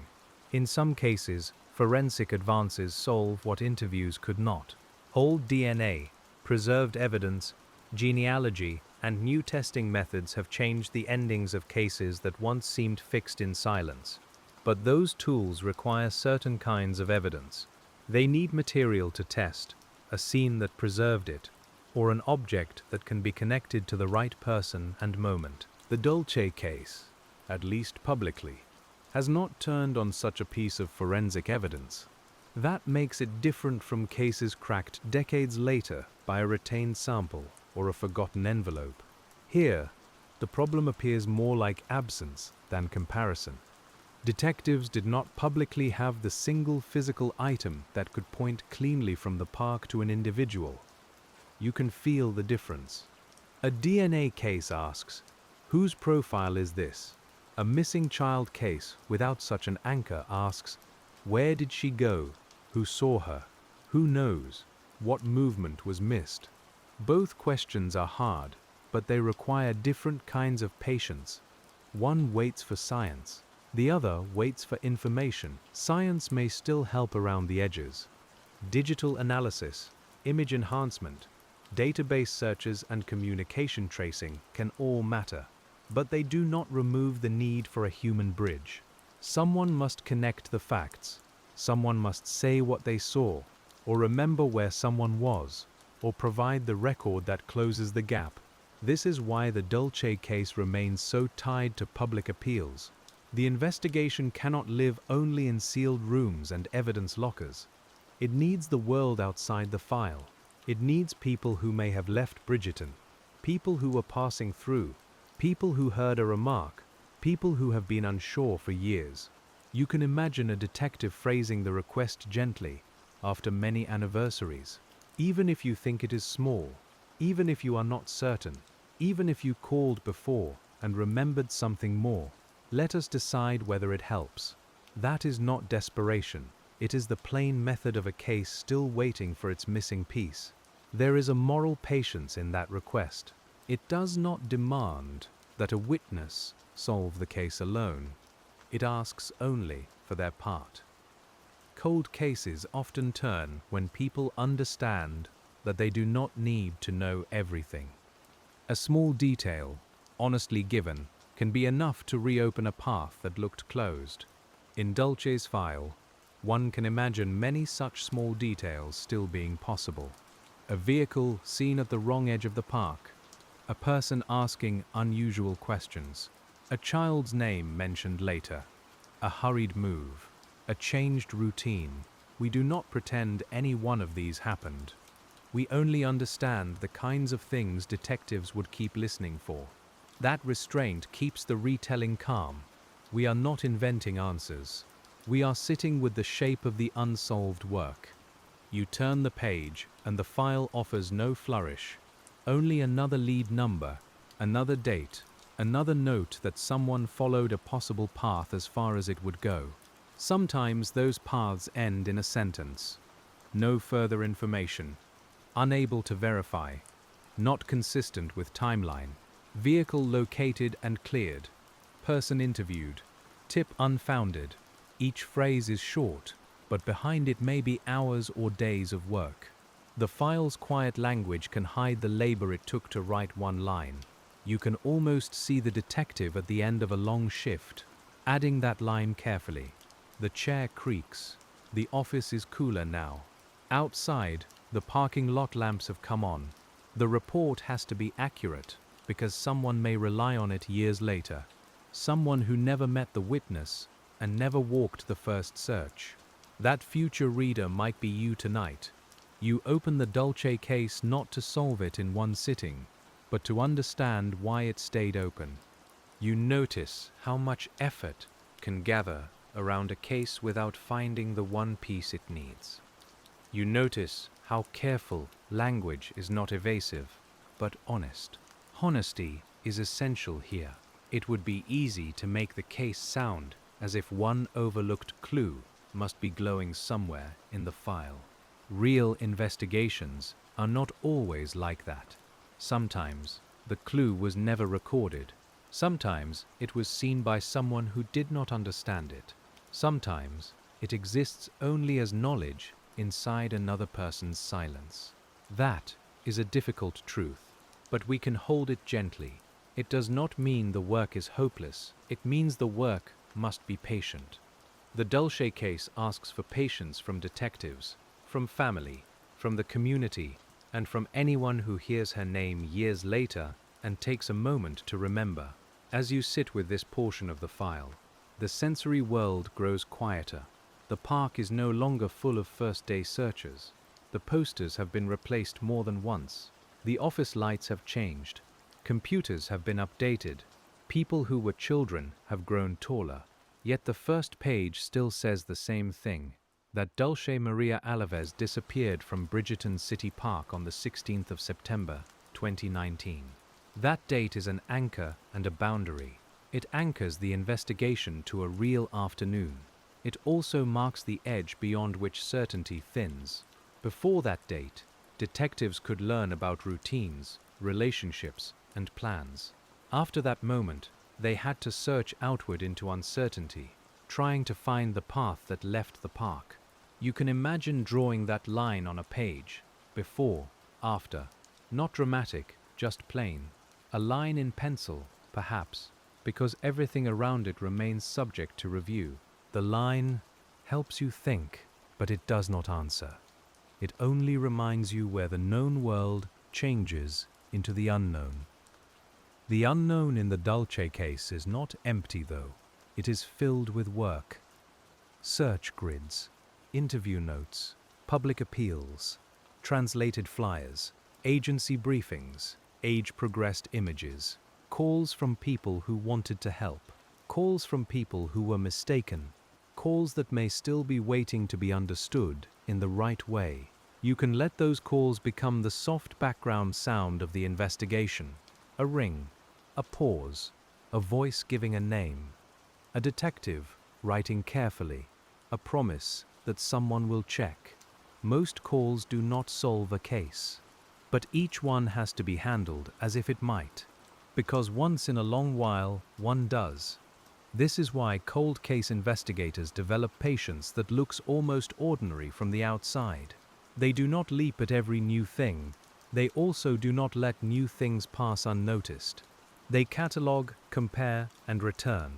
In some cases, forensic advances solve what interviews could not. Old DNA, preserved evidence, genealogy, and new testing methods have changed the endings of cases that once seemed fixed in silence. But those tools require certain kinds of evidence. They need material to test, a scene that preserved it, or an object that can be connected to the right person and moment. The Dulce case, at least publicly, has not turned on such a piece of forensic evidence. That makes it different from cases cracked decades later by a retained sample or a forgotten envelope. Here, the problem appears more like absence than comparison. Detectives did not publicly have the single physical item that could point cleanly from the park to an individual. You can feel the difference. A DNA case asks, whose profile is this? A missing child case without such an anchor asks, where did she go? Who saw her? Who knows? What movement was missed? Both questions are hard, but they require different kinds of patience. One waits for science. The other waits for information. Science may still help around the edges. Digital analysis, image enhancement, database searches and communication tracing can all matter, but they do not remove the need for a human bridge. Someone must connect the facts. Someone must say what they saw, or remember where someone was, or provide the record that closes the gap. This is why the Dulce case remains so tied to public appeals. The investigation cannot live only in sealed rooms and evidence lockers. It needs the world outside the file. It needs people who may have left Bridgerton, people who were passing through, people who heard a remark, people who have been unsure for years. You can imagine a detective phrasing the request gently, after many anniversaries. Even if you think it is small, even if you are not certain, even if you called before and remembered something more, let us decide whether it helps. That is not desperation. It is the plain method of a case still waiting for its missing piece. There is a moral patience in that request. It does not demand that a witness solve the case alone. It asks only for their part. Cold cases often turn when people understand that they do not need to know everything. A small detail, honestly given, can be enough to reopen a path that looked closed. In Dulce's file, one can imagine many such small details still being possible. A vehicle seen at the wrong edge of the park, a person asking unusual questions, a child's name mentioned later, a hurried move, a changed routine. We do not pretend any one of these happened. We only understand the kinds of things detectives would keep listening for. That restraint keeps the retelling calm. We are not inventing answers. We are sitting with the shape of the unsolved work. You turn the page, and the file offers no flourish. Only another lead number, another date, another note that someone followed a possible path as far as it would go. Sometimes those paths end in a sentence. No further information. Unable to verify. Not consistent with timeline. Vehicle located and cleared. Person interviewed. Tip unfounded. Each phrase is short, but behind it may be hours or days of work. The file's quiet language can hide the labor it took to write one line. You can almost see the detective at the end of a long shift, adding that line carefully. The chair creaks. The office is cooler now. Outside, the parking lot lamps have come on. The report has to be accurate, because someone may rely on it years later. Someone who never met the witness and never walked the first search. That future reader might be you tonight. You open the Dulce case not to solve it in one sitting, but to understand why it stayed open. You notice how much effort can gather around a case without finding the one piece it needs. You notice how careful language is not evasive, but honest. Honesty is essential here. It would be easy to make the case sound as if one overlooked clue must be glowing somewhere in the file. Real investigations are not always like that. Sometimes the clue was never recorded. Sometimes it was seen by someone who did not understand it. Sometimes it exists only as knowledge inside another person's silence. That is a difficult truth, but we can hold it gently. It does not mean the work is hopeless. It means the work must be patient. The Dulce case asks for patience from detectives, from family, from the community, and from anyone who hears her name years later and takes a moment to remember. As you sit with this portion of the file, the sensory world grows quieter. The park is no longer full of first-day searchers. The posters have been replaced more than once. The office lights have changed. Computers have been updated. People who were children have grown taller. Yet the first page still says the same thing, that Dulce Maria Alavez disappeared from Bridgerton City Park on the 16th of September, 2019. That date is an anchor and a boundary. It anchors the investigation to a real afternoon. It also marks the edge beyond which certainty thins. Before that date, detectives could learn about routines, relationships, and plans. After that moment, they had to search outward into uncertainty, trying to find the path that left the park. You can imagine drawing that line on a page, before, after. Not dramatic, just plain. A line in pencil, perhaps, because everything around it remains subject to review. The line helps you think, but it does not answer. It only reminds you where the known world changes into the unknown. The unknown in the Dulce case is not empty, though. It is filled with work. Search grids, interview notes, public appeals, translated flyers, agency briefings, age-progressed images, calls from people who wanted to help, calls from people who were mistaken, calls that may still be waiting to be understood in the right way. You can let those calls become the soft background sound of the investigation. A ring, a pause, a voice giving a name, a detective writing carefully, a promise that someone will check. Most calls do not solve a case, but each one has to be handled as if it might, because once in a long while, one does. This is why cold case investigators develop patience that looks almost ordinary from the outside. They do not leap at every new thing. They also do not let new things pass unnoticed. They catalogue, compare, and return.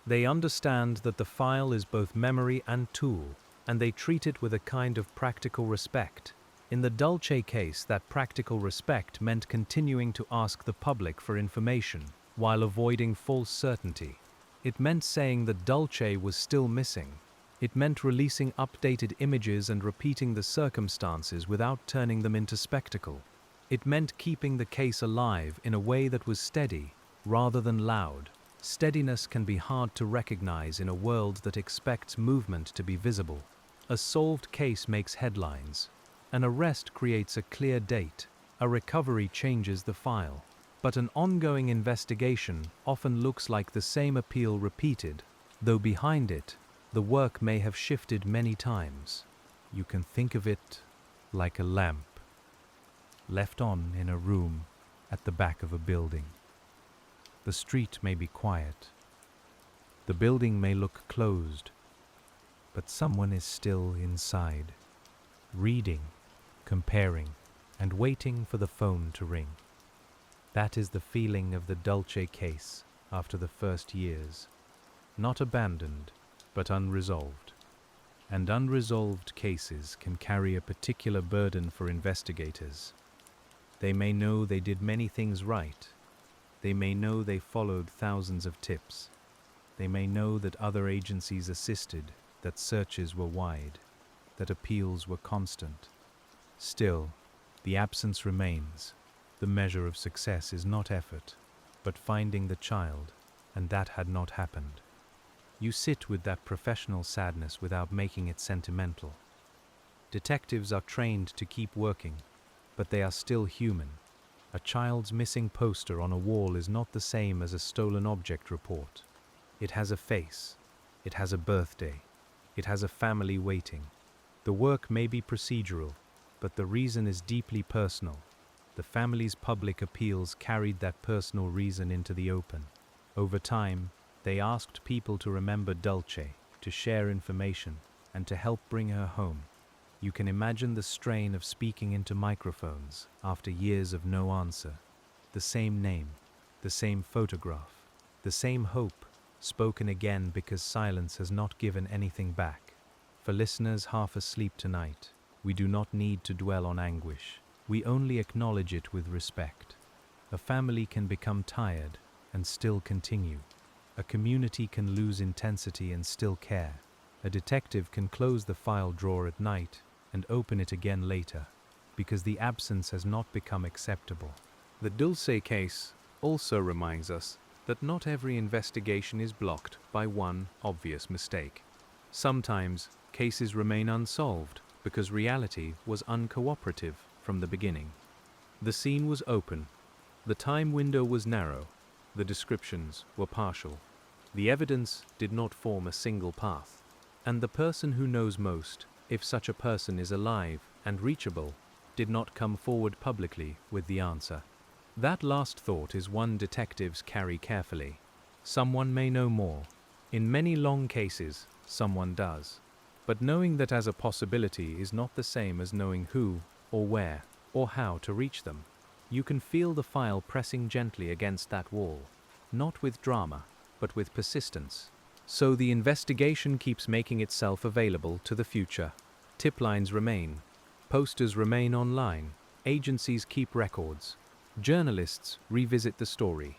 They understand that the file is both memory and tool, and they treat it with a kind of practical respect. In the Dulce case, that practical respect meant continuing to ask the public for information, while avoiding false certainty. It meant saying that Dulce was still missing. It meant releasing updated images and repeating the circumstances without turning them into spectacle. It meant keeping the case alive in a way that was steady, rather than loud. Steadiness can be hard to recognize in a world that expects movement to be visible. A solved case makes headlines. An arrest creates a clear date. A recovery changes the file. But an ongoing investigation often looks like the same appeal repeated, though behind it, the work may have shifted many times. You can think of it like a lamp, left on in a room at the back of a building. The street may be quiet. The building may look closed, but someone is still inside, reading, comparing, and waiting for the phone to ring. That is the feeling of the Dulce case after the first years. Not abandoned, but unresolved. And unresolved cases can carry a particular burden for investigators. They may know they did many things right. They may know they followed thousands of tips. They may know that other agencies assisted, that searches were wide, that appeals were constant. Still, the absence remains. The measure of success is not effort, but finding the child, and that had not happened. You sit with that professional sadness without making it sentimental. Detectives are trained to keep working, but they are still human. A child's missing poster on a wall is not the same as a stolen object report. It has a face. It has a birthday. It has a family waiting. The work may be procedural, but the reason is deeply personal. The family's public appeals carried that personal reason into the open. Over time, they asked people to remember Dulce, to share information, and to help bring her home. You can imagine the strain of speaking into microphones after years of no answer. The same name, the same photograph, the same hope, spoken again because silence has not given anything back. For listeners half asleep tonight, we do not need to dwell on anguish. We only acknowledge it with respect. A family can become tired and still continue. A community can lose intensity and still care. A detective can close the file drawer at night and open it again later, because the absence has not become acceptable. The Dulce case also reminds us that not every investigation is blocked by one obvious mistake. Sometimes, cases remain unsolved because reality was uncooperative from the beginning. The scene was open, the time window was narrow, the descriptions were partial. The evidence did not form a single path, and the person who knows most, if such a person is alive and reachable, did not come forward publicly with the answer. That last thought is one detectives carry carefully. Someone may know more. In many long cases, someone does. But knowing that as a possibility is not the same as knowing who, or where, or how to reach them. You can feel the file pressing gently against that wall, not with drama, but with persistence. So the investigation keeps making itself available to the future. Tip lines remain. Posters remain online. Agencies keep records. Journalists revisit the story.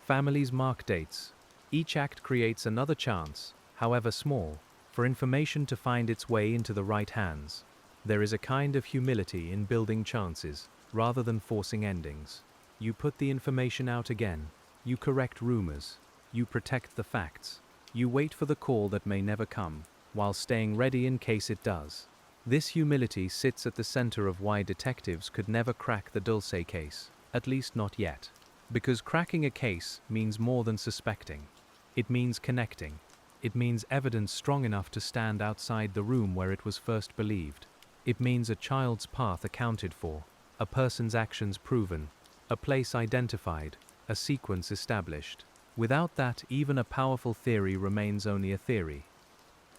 Families mark dates. Each act creates another chance, however small, for information to find its way into the right hands. There is a kind of humility in building chances, rather than forcing endings. You put the information out again. You correct rumors. You protect the facts. You wait for the call that may never come, while staying ready in case it does. This humility sits at the center of why detectives could never crack the Dulce case, at least not yet. Because cracking a case means more than suspecting. It means connecting. It means evidence strong enough to stand outside the room where it was first believed. It means a child's path accounted for, a person's actions proven, a place identified, a sequence established. Without that, even a powerful theory remains only a theory.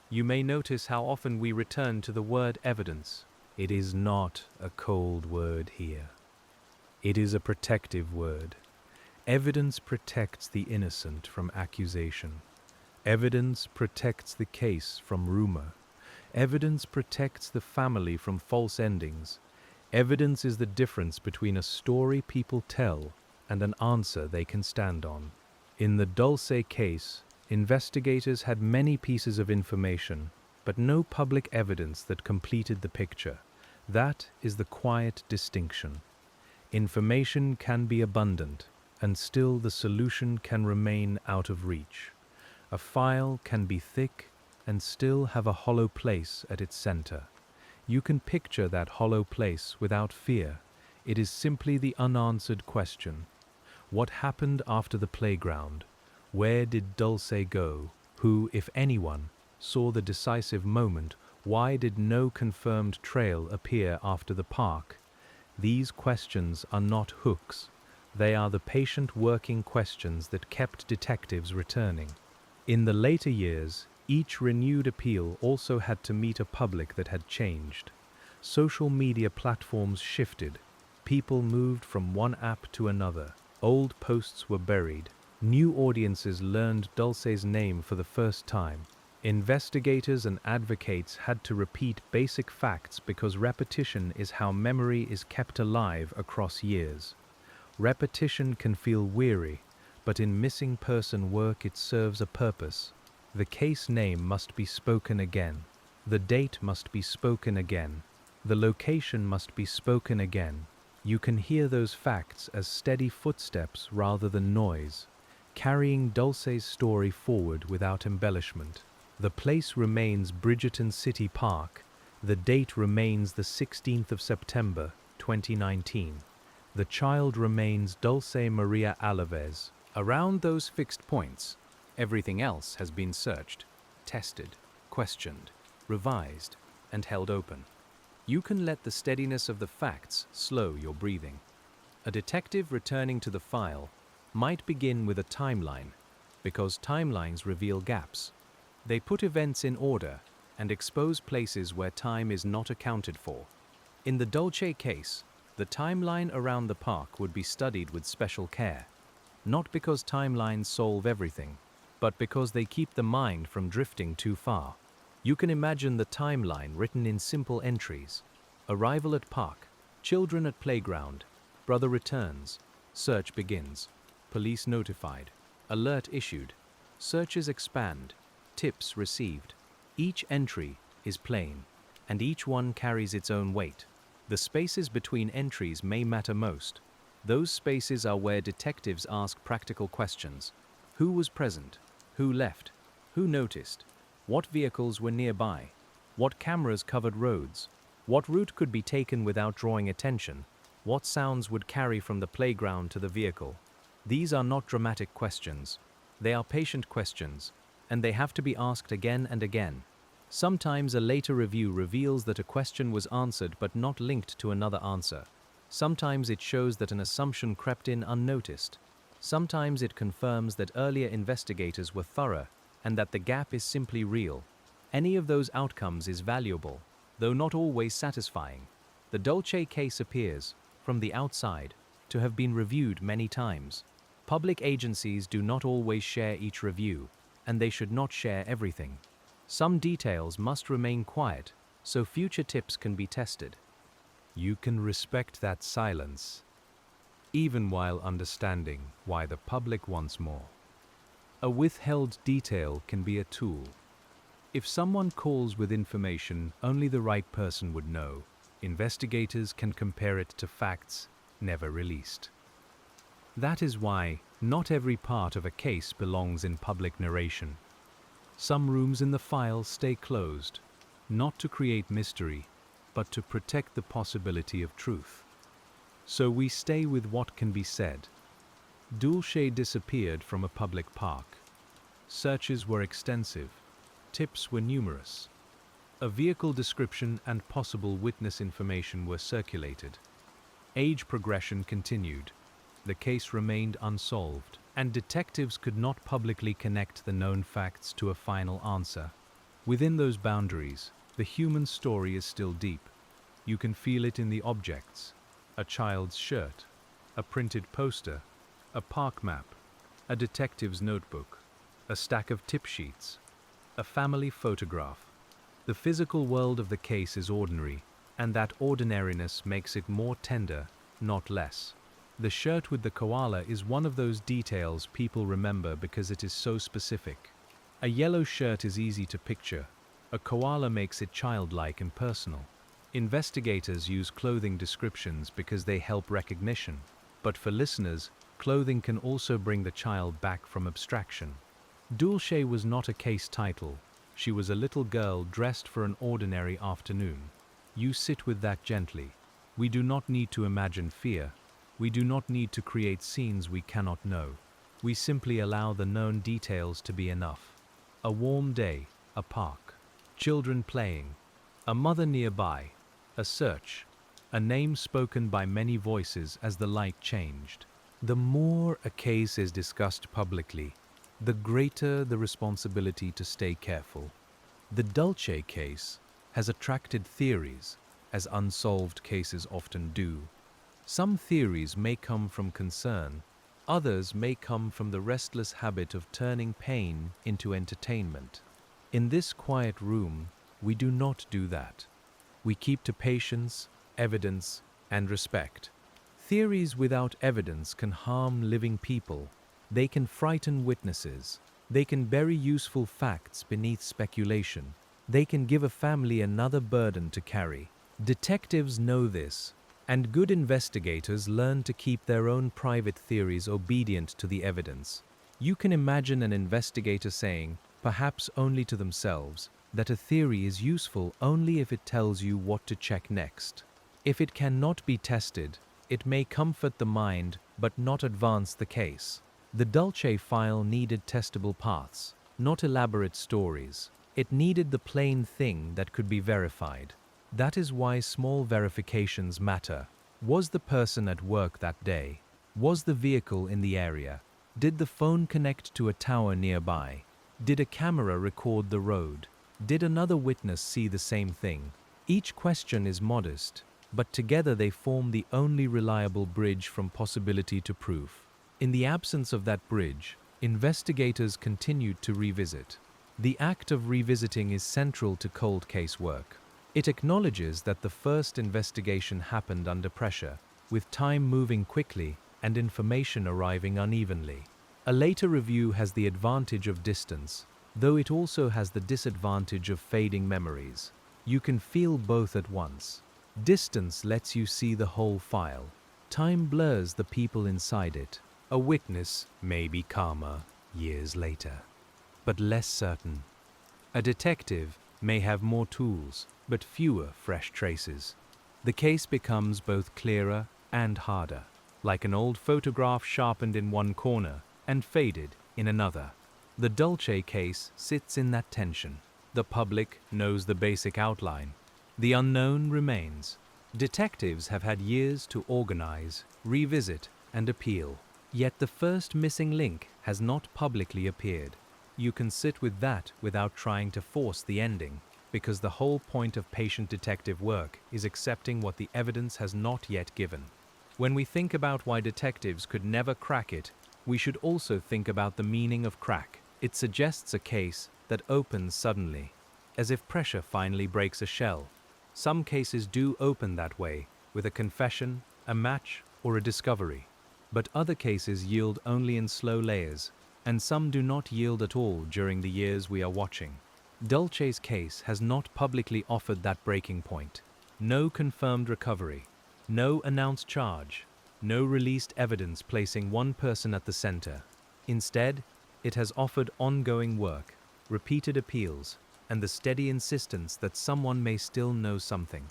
You may notice how often we return to the word evidence. It is not a cold word here. It is a protective word. Evidence protects the innocent from accusation. Evidence protects the case from rumor. Evidence protects the family from false endings. Evidence is the difference between a story people tell and an answer they can stand on. In the Dulce case, investigators had many pieces of information, but no public evidence that completed the picture. That is the quiet distinction. Information can be abundant, and still the solution can remain out of reach. A file can be thick and still have a hollow place at its center. You can picture that hollow place without fear. It is simply the unanswered question. What happened after the playground? Where did Dulce go? Who, if anyone, saw the decisive moment? Why did no confirmed trail appear after the park? These questions are not hooks. They are the patient working questions that kept detectives returning. In the later years, each renewed appeal also had to meet a public that had changed. Social media platforms shifted. People moved from one app to another. Old posts were buried. New audiences learned Dulce's name for the first time. Investigators and advocates had to repeat basic facts because repetition is how memory is kept alive across years. Repetition can feel weary, but in missing person work it serves a purpose. The case name must be spoken again. The date must be spoken again. The location must be spoken again. You can hear those facts as steady footsteps rather than noise, carrying Dulce's story forward without embellishment. The place remains Bridgerton City Park. The date remains the 16th of September, 2019. The child remains Dulce Maria Alavez. Around those fixed points, everything else has been searched, tested, questioned, revised, and held open. You can let the steadiness of the facts slow your breathing. A detective returning to the file might begin with a timeline, because timelines reveal gaps. They put events in order and expose places where time is not accounted for. In the Dulce case, the timeline around the park would be studied with special care, not because timelines solve everything, but because they keep the mind from drifting too far. You can imagine the timeline written in simple entries. Arrival at park, children at playground, brother returns, search begins, police notified, alert issued, searches expand, tips received. Each entry is plain, and each one carries its own weight. The spaces between entries may matter most. Those spaces are where detectives ask practical questions. Who was present? Who left? Who noticed? What vehicles were nearby? What cameras covered roads? What route could be taken without drawing attention? What sounds would carry from the playground to the vehicle? These are not dramatic questions. They are patient questions, and they have to be asked again and again. Sometimes a later review reveals that a question was answered but not linked to another answer. Sometimes it shows that an assumption crept in unnoticed. Sometimes it confirms that earlier investigators were thorough and that the gap is simply real. Any of those outcomes is valuable, though not always satisfying. The Dulce case appears, from the outside, to have been reviewed many times. Public agencies do not always share each review, and they should not share everything. Some details must remain quiet, so future tips can be tested. You can respect that silence, even while understanding why the public wants more. A withheld detail can be a tool. If someone calls with information only the right person would know, investigators can compare it to facts never released. That is why not every part of a case belongs in public narration. Some rooms in the file stay closed, not to create mystery, but to protect the possibility of truth. So we stay with what can be said. Dulce disappeared from a public park. Searches were extensive. Tips were numerous. A vehicle description and possible witness information were circulated. Age progression continued. The case remained unsolved, and detectives could not publicly connect the known facts to a final answer. Within those boundaries, the human story is still deep. You can feel it in the objects: a child's shirt, a printed poster, a park map, a detective's notebook, a stack of tip sheets, a family photograph. The physical world of the case is ordinary, and that ordinariness makes it more tender, not less. The shirt with the koala is one of those details people remember because it is so specific. A yellow shirt is easy to picture. A koala makes it childlike and personal. Investigators use clothing descriptions because they help recognition, but for listeners, clothing can also bring the child back from abstraction. Dulce was not a case title. She was a little girl dressed for an ordinary afternoon. You sit with that gently. We do not need to imagine fear. We do not need to create scenes we cannot know. We simply allow the known details to be enough. A warm day, a park, children playing, a mother nearby, a search, a name spoken by many voices as the light changed. The more a case is discussed publicly, the greater the responsibility to stay careful. The Dulce case has attracted theories, as unsolved cases often do. Some theories may come from concern, others may come from the restless habit of turning pain into entertainment. In this quiet room, we do not do that. We keep to patience, evidence, and respect. Theories without evidence can harm living people. They can frighten witnesses. They can bury useful facts beneath speculation. They can give a family another burden to carry. Detectives know this, and good investigators learn to keep their own private theories obedient to the evidence. You can imagine an investigator saying, perhaps only to themselves, that a theory is useful only if it tells you what to check next. If it cannot be tested, it may comfort the mind but not advance the case. The Dulce file needed testable paths, not elaborate stories. It needed the plain thing that could be verified. That is why small verifications matter. Was the person at work that day? Was the vehicle in the area? Did the phone connect to a tower nearby? Did a camera record the road? Did another witness see the same thing? Each question is modest, but together they form the only reliable bridge from possibility to proof. In the absence of that bridge, investigators continued to revisit. The act of revisiting is central to cold case work. It acknowledges that the first investigation happened under pressure, with time moving quickly and information arriving unevenly. A later review has the advantage of distance, though it also has the disadvantage of fading memories. You can feel both at once. Distance lets you see the whole file. Time blurs the people inside it. A witness may be calmer, years later. But less certain. A detective may have more tools, but fewer fresh traces. The case becomes both clearer and harder, like an old photograph sharpened in one corner and faded in another. The Dulce case sits in that tension. The public knows the basic outline. The unknown remains. Detectives have had years to organize, revisit, and appeal. Yet the first missing link has not publicly appeared. You can sit with that without trying to force the ending, because the whole point of patient detective work is accepting what the evidence has not yet given. When we think about why detectives could never crack it, we should also think about the meaning of crack. It suggests a case that opens suddenly, as if pressure finally breaks a shell. Some cases do open that way, with a confession, a match, or a discovery. But other cases yield only in slow layers, and some do not yield at all during the years we are watching. Dulce's case has not publicly offered that breaking point. No confirmed recovery, no announced charge, no released evidence placing one person at the center. Instead, it has offered ongoing work, repeated appeals, and the steady insistence that someone may still know something.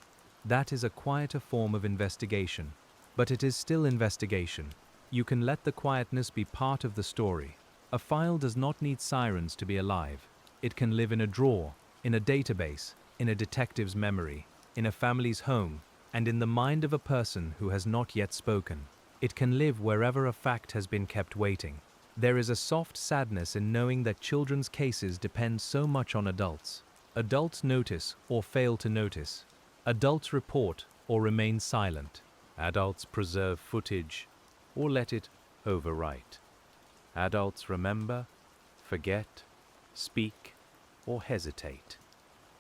That is a quieter form of investigation, but it is still investigation. You can let the quietness be part of the story. A file does not need sirens to be alive. It can live in a drawer, in a database, in a detective's memory, in a family's home, and in the mind of a person who has not yet spoken. It can live wherever a fact has been kept waiting. There is a soft sadness in knowing that children's cases depend so much on adults. Adults notice or fail to notice. Adults report or remain silent. Adults preserve footage or let it overwrite. Adults remember, forget, speak, or hesitate.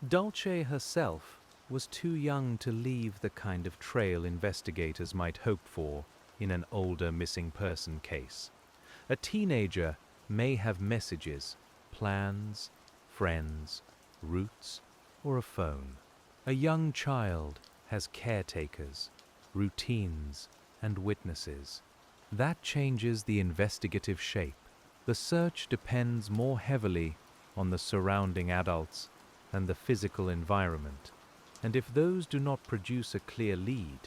Dulce herself was too young to leave the kind of trail investigators might hope for in an older missing person case. A teenager may have messages, plans, friends, routes, or a phone. A young child has caretakers, routines, and witnesses. That changes the investigative shape. The search depends more heavily on the surrounding adults than the physical environment. And if those do not produce a clear lead,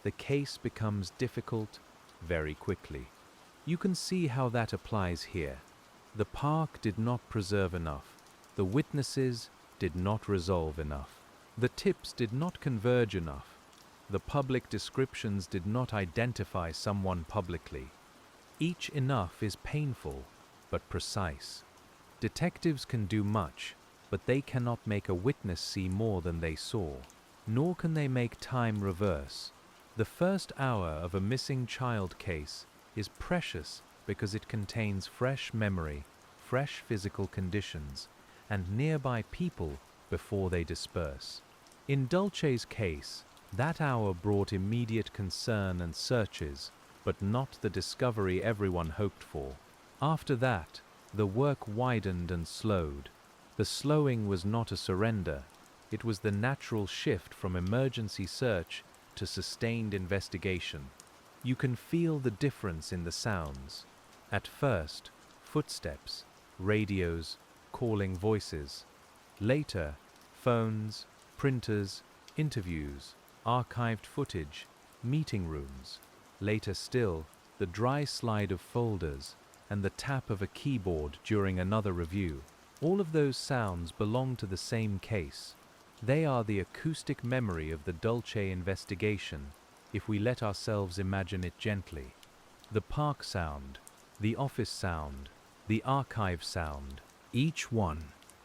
the case becomes difficult very quickly. You can see how that applies here. The park did not preserve enough. The witnesses did not resolve enough. The tips did not converge enough. The public descriptions did not identify someone publicly. Each enough is painful, but precise. Detectives can do much, but they cannot make a witness see more than they saw, nor can they make time reverse. The first hour of a missing child case is precious because it contains fresh memory, fresh physical conditions, and nearby people before they disperse. In Dulce's case, that hour brought immediate concern and searches, but not the discovery everyone hoped for. After that, the work widened and slowed. The slowing was not a surrender. It was the natural shift from emergency search to sustained investigation. You can feel the difference in the sounds. At first, footsteps, radios, calling voices. Later, phones, printers, interviews, archived footage, meeting rooms. Later still, the dry slide of folders and the tap of a keyboard during another review. All of those sounds belong to the same case. They are the acoustic memory of the Dulce investigation, if we let ourselves imagine it gently. The park sound, the office sound, the archive sound, each one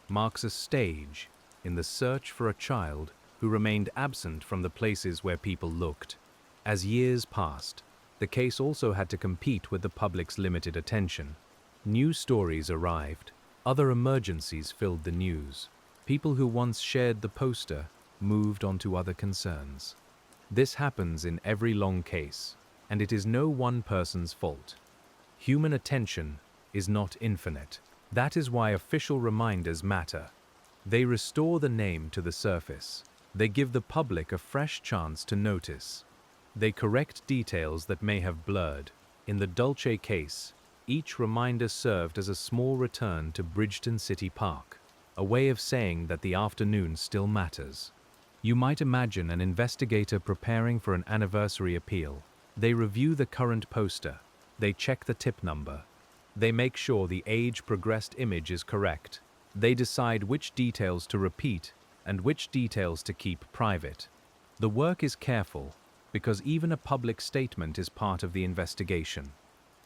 marks a stage in the search for a child who remained absent from the places where people looked. As years passed, the case also had to compete with the public's limited attention. New stories arrived, other emergencies filled the news. People who once shared the poster moved on to other concerns. This happens in every long case, and it is no one person's fault. Human attention is not infinite. That is why official reminders matter. They restore the name to the surface. They give the public a fresh chance to notice. They correct details that may have blurred. In the Dulce case, Each reminder served as a small return to Bridgeton City Park, a way of saying that the afternoon still matters. You might imagine an investigator preparing for an anniversary appeal. They review the current poster. They check the tip number. They make sure the age-progressed image is correct. They decide which details to repeat and which details to keep private. The work is careful because even a public statement is part of the investigation.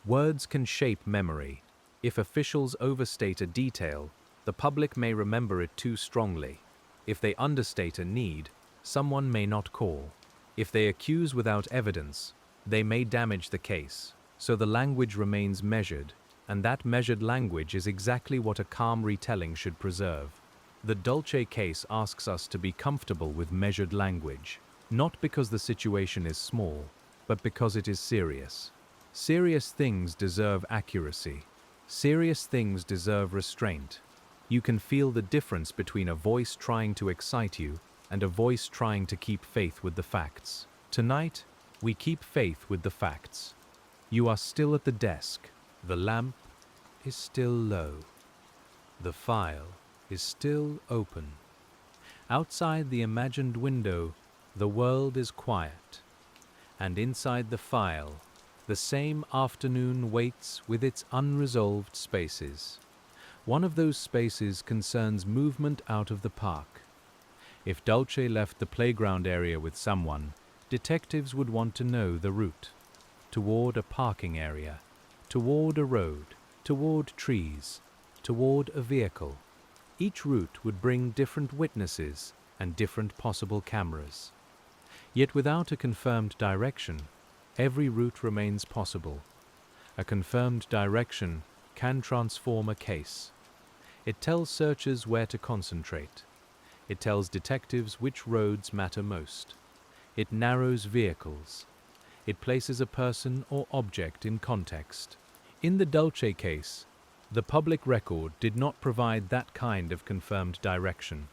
Words can shape memory. If officials overstate a detail, the public may remember it too strongly. If they understate a need, someone may not call. If they accuse without evidence, they may damage the case. So the language remains measured, and that measured language is exactly what a calm retelling should preserve. The Dulce case asks us to be comfortable with measured language, not because the situation is small, but because it is serious. Serious things deserve accuracy. Serious things deserve restraint. You can feel the difference between a voice trying to excite you and a voice trying to keep faith with the facts. Tonight, we keep faith with the facts. You are still at the desk. The lamp is still low. The file is still open. Outside the imagined window, the world is quiet. And inside the file, the same afternoon waits with its unresolved spaces. One of those spaces concerns movement out of the park. If Dulce left the playground area with someone, detectives would want to know the route. Toward a parking area, toward a road, toward trees, toward a vehicle. Each route would bring different witnesses and different possible cameras. Yet without a confirmed direction, every route remains possible. A confirmed direction can transform a case. It tells searchers where to concentrate. It tells detectives which roads matter most. It narrows vehicles. It places a person or object in context. In the Dulce case, the public record did not provide that kind of confirmed direction,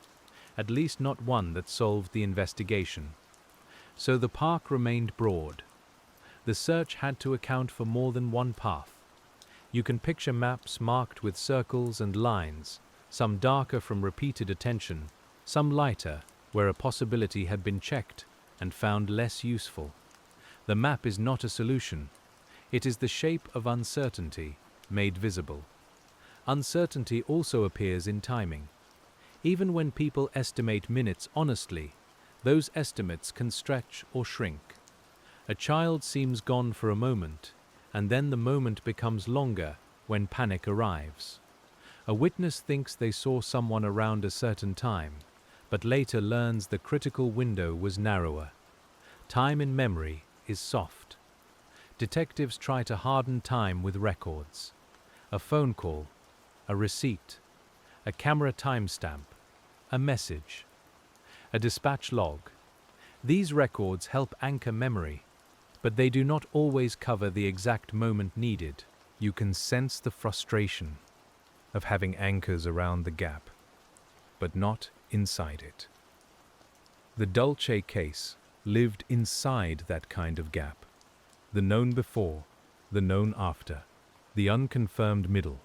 at least not one that solved the investigation. So the park remained broad. The search had to account for more than one path. You can picture maps marked with circles and lines, some darker from repeated attention, some lighter where a possibility had been checked and found less useful. The map is not a solution. It is the shape of uncertainty made visible. Uncertainty also appears in timing. Even when people estimate minutes honestly, those estimates can stretch or shrink. A child seems gone for a moment, and then the moment becomes longer when panic arrives. A witness thinks they saw someone around a certain time, but later learns the critical window was narrower. Time in memory is soft. Detectives try to harden time with records. A phone call, a receipt, a camera timestamp, a message, a dispatch log. These records help anchor memory, but they do not always cover the exact moment needed. You can sense the frustration of having anchors around the gap, but not inside it. The Dulce case lived inside that kind of gap. The known before, the known after, the unconfirmed middle.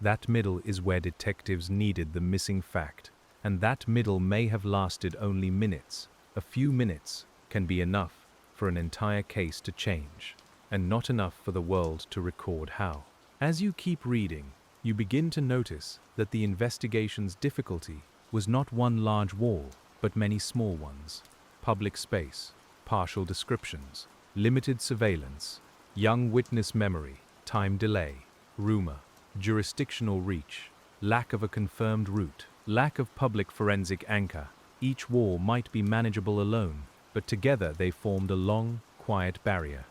That middle is where detectives needed the missing fact, and that middle may have lasted only minutes. A few minutes can be enough for an entire case to change, and not enough for the world to record how. As you keep reading, you begin to notice that the investigation's difficulty was not one large wall, but many small ones. Public space, partial descriptions, limited surveillance, young witness memory, time delay, rumor, jurisdictional reach, lack of a confirmed route, lack of public forensic anchor. Each wall might be manageable alone, but together they formed a long, quiet barrier.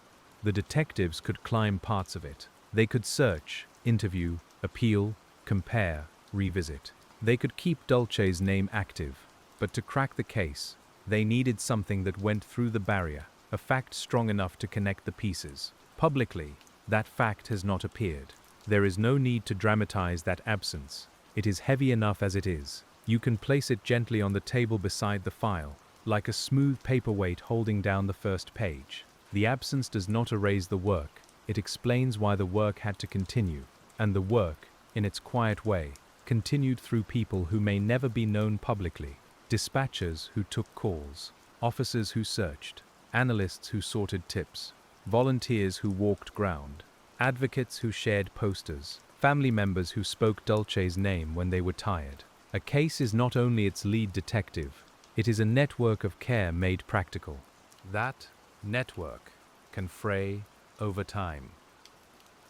The detectives could climb parts of it. They could search, interview, appeal, compare, revisit. They could keep Dulce's name active, but to crack the case, they needed something that went through the barrier, a fact strong enough to connect the pieces. Publicly, that fact has not appeared. There is no need to dramatize that absence. It is heavy enough as it is. You can place it gently on the table beside the file, like a smooth paperweight holding down the first page. The absence does not erase the work. It explains why the work had to continue, and the work, in its quiet way, continued through people who may never be known publicly, dispatchers who took calls, officers who searched, analysts who sorted tips, volunteers who walked ground, advocates who shared posters, family members who spoke Dulce's name when they were tired. A case is not only its lead detective, it is a network of care made practical. That network can fray over time,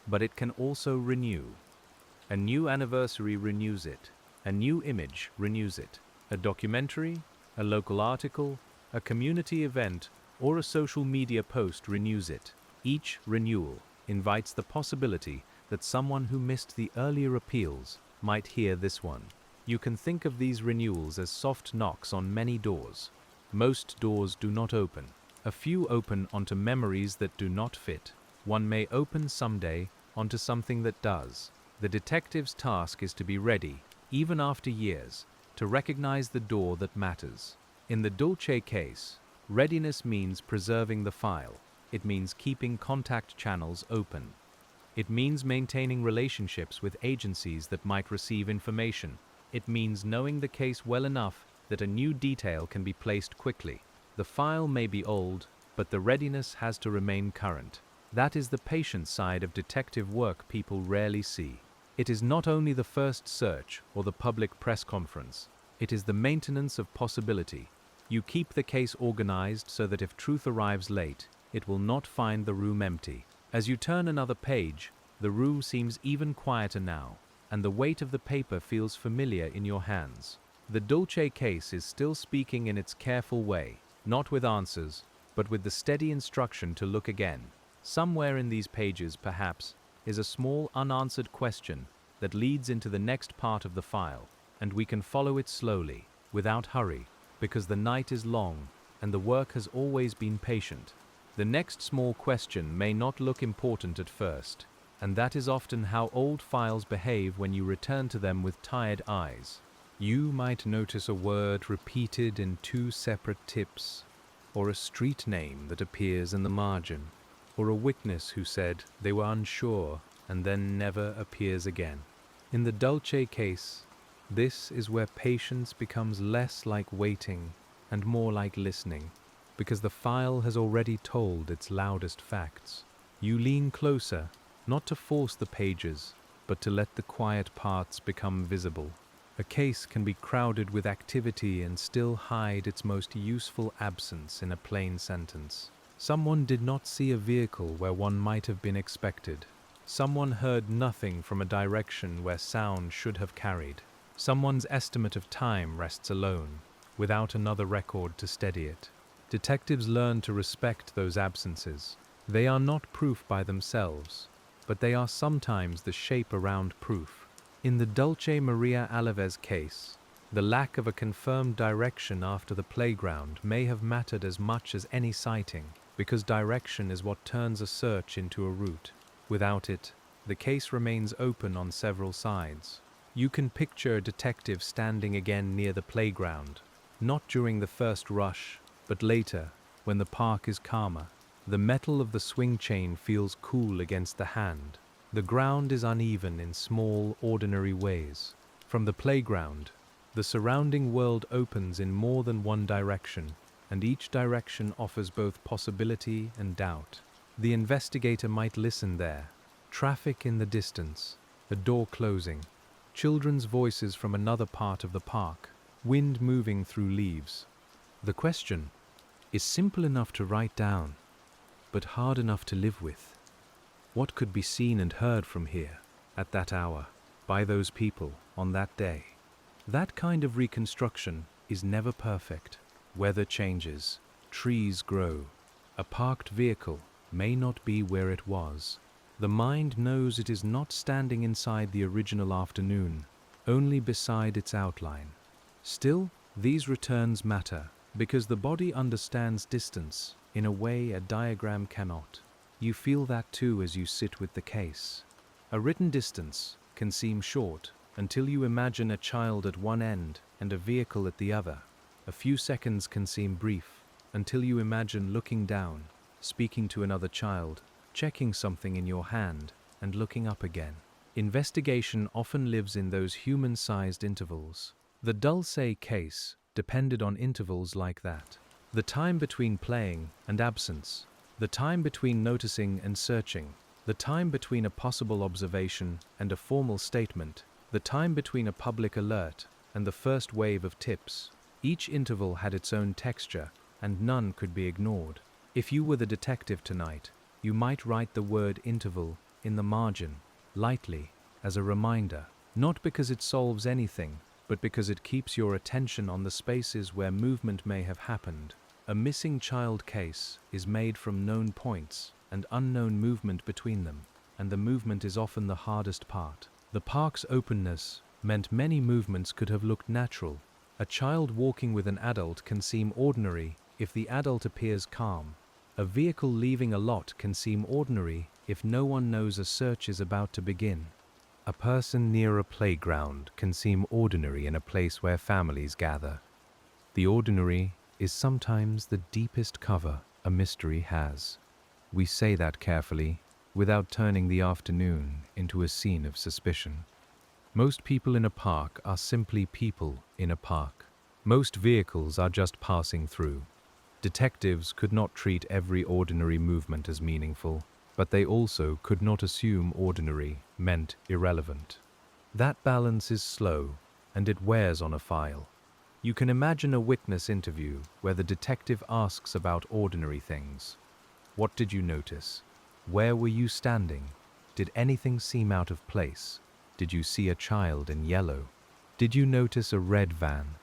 but it can also renew. A new anniversary renews it, a new image renews it, a documentary, a local article, a community event, or a social media post renews it. Each renewal invites the possibility that someone who missed the earlier appeals might hear this one. You can think of these renewals as soft knocks on many doors. Most doors do not open. A few open onto memories that do not fit. One may open someday onto something that does. The detective's task is to be ready, even after years, to recognize the door that matters. In the Dulce case, readiness means preserving the file. It means keeping contact channels open. It means maintaining relationships with agencies that might receive information. It means knowing the case well enough that a new detail can be placed quickly. The file may be old, but the readiness has to remain current. That is the patient side of detective work people rarely see. It is not only the first search or the public press conference. It is the maintenance of possibility. You keep the case organized so that if truth arrives late, it will not find the room empty. As you turn another page, the room seems even quieter now, and the weight of the paper feels familiar in your hands. The Dulce case is still speaking in its careful way, not with answers, but with the steady instruction to look again. Somewhere in these pages, perhaps, is a small unanswered question that leads into the next part of the file, and we can follow it slowly, without hurry, because the night is long and the work has always been patient. The next small question may not look important at first, and that is often how old files behave when you return to them with tired eyes. You might notice a word repeated in two separate tips, or a street name that appears in the margin, or a witness who said they were unsure and then never appears again. In the Dulce case, this is where patience becomes less like waiting and more like listening, because the file has already told its loudest facts. You lean closer, not to force the pages, but to let the quiet parts become visible. A case can be crowded with activity and still hide its most useful absence in a plain sentence. Someone did not see a vehicle where one might have been expected. Someone heard nothing from a direction where sound should have carried. Someone's estimate of time rests alone, without another record to steady it. Detectives learn to respect those absences. They are not proof by themselves, but they are sometimes the shape around proof. In the Dulce Maria Alavez case, the lack of a confirmed direction after the playground may have mattered as much as any sighting, because direction is what turns a search into a route. Without it, the case remains open on several sides. You can picture a detective standing again near the playground, not during the first rush, but later, when the park is calmer. The metal of the swing chain feels cool against the hand. The ground is uneven in small, ordinary ways. From the playground, the surrounding world opens in more than one direction, and each direction offers both possibility and doubt. The investigator might listen there. Traffic in the distance, a door closing, children's voices from another part of the park, wind moving through leaves. The question is simple enough to write down, but hard enough to live with. What could be seen and heard from here, at that hour, by those people, on that day? That kind of reconstruction is never perfect. Weather changes, trees grow. A parked vehicle may not be where it was. The mind knows it is not standing inside the original afternoon, only beside its outline. Still, these returns matter, because the body understands distance in a way a diagram cannot. You feel that too as you sit with the case. A written distance can seem short until you imagine a child at one end and a vehicle at the other. A few seconds can seem brief until you imagine looking down, speaking to another child, checking something in your hand, and looking up again. Investigation often lives in those human-sized intervals. The Dulce case depended on intervals like that. The time between playing and absence, the time between noticing and searching, the time between a possible observation and a formal statement, the time between a public alert and the first wave of tips. Each interval had its own texture, and none could be ignored. If you were the detective tonight, you might write the word interval in the margin, lightly, as a reminder, not because it solves anything, but because it keeps your attention on the spaces where movement may have happened. A missing child case is made from known points and unknown movement between them, and the movement is often the hardest part. The park's openness meant many movements could have looked natural. A child walking with an adult can seem ordinary if the adult appears calm. A vehicle leaving a lot can seem ordinary if no one knows a search is about to begin. A person near a playground can seem ordinary in a place where families gather. The ordinary is sometimes the deepest cover a mystery has. We say that carefully, without turning the afternoon into a scene of suspicion. Most people in a park are simply people in a park. Most vehicles are just passing through. Detectives could not treat every ordinary movement as meaningful, but they also could not assume ordinary meant irrelevant. That balance is slow, and it wears on a file. You can imagine a witness interview where the detective asks about ordinary things. What did you notice? Where were you standing? Did anything seem out of place? Did you see a child in yellow? Did you notice a red van?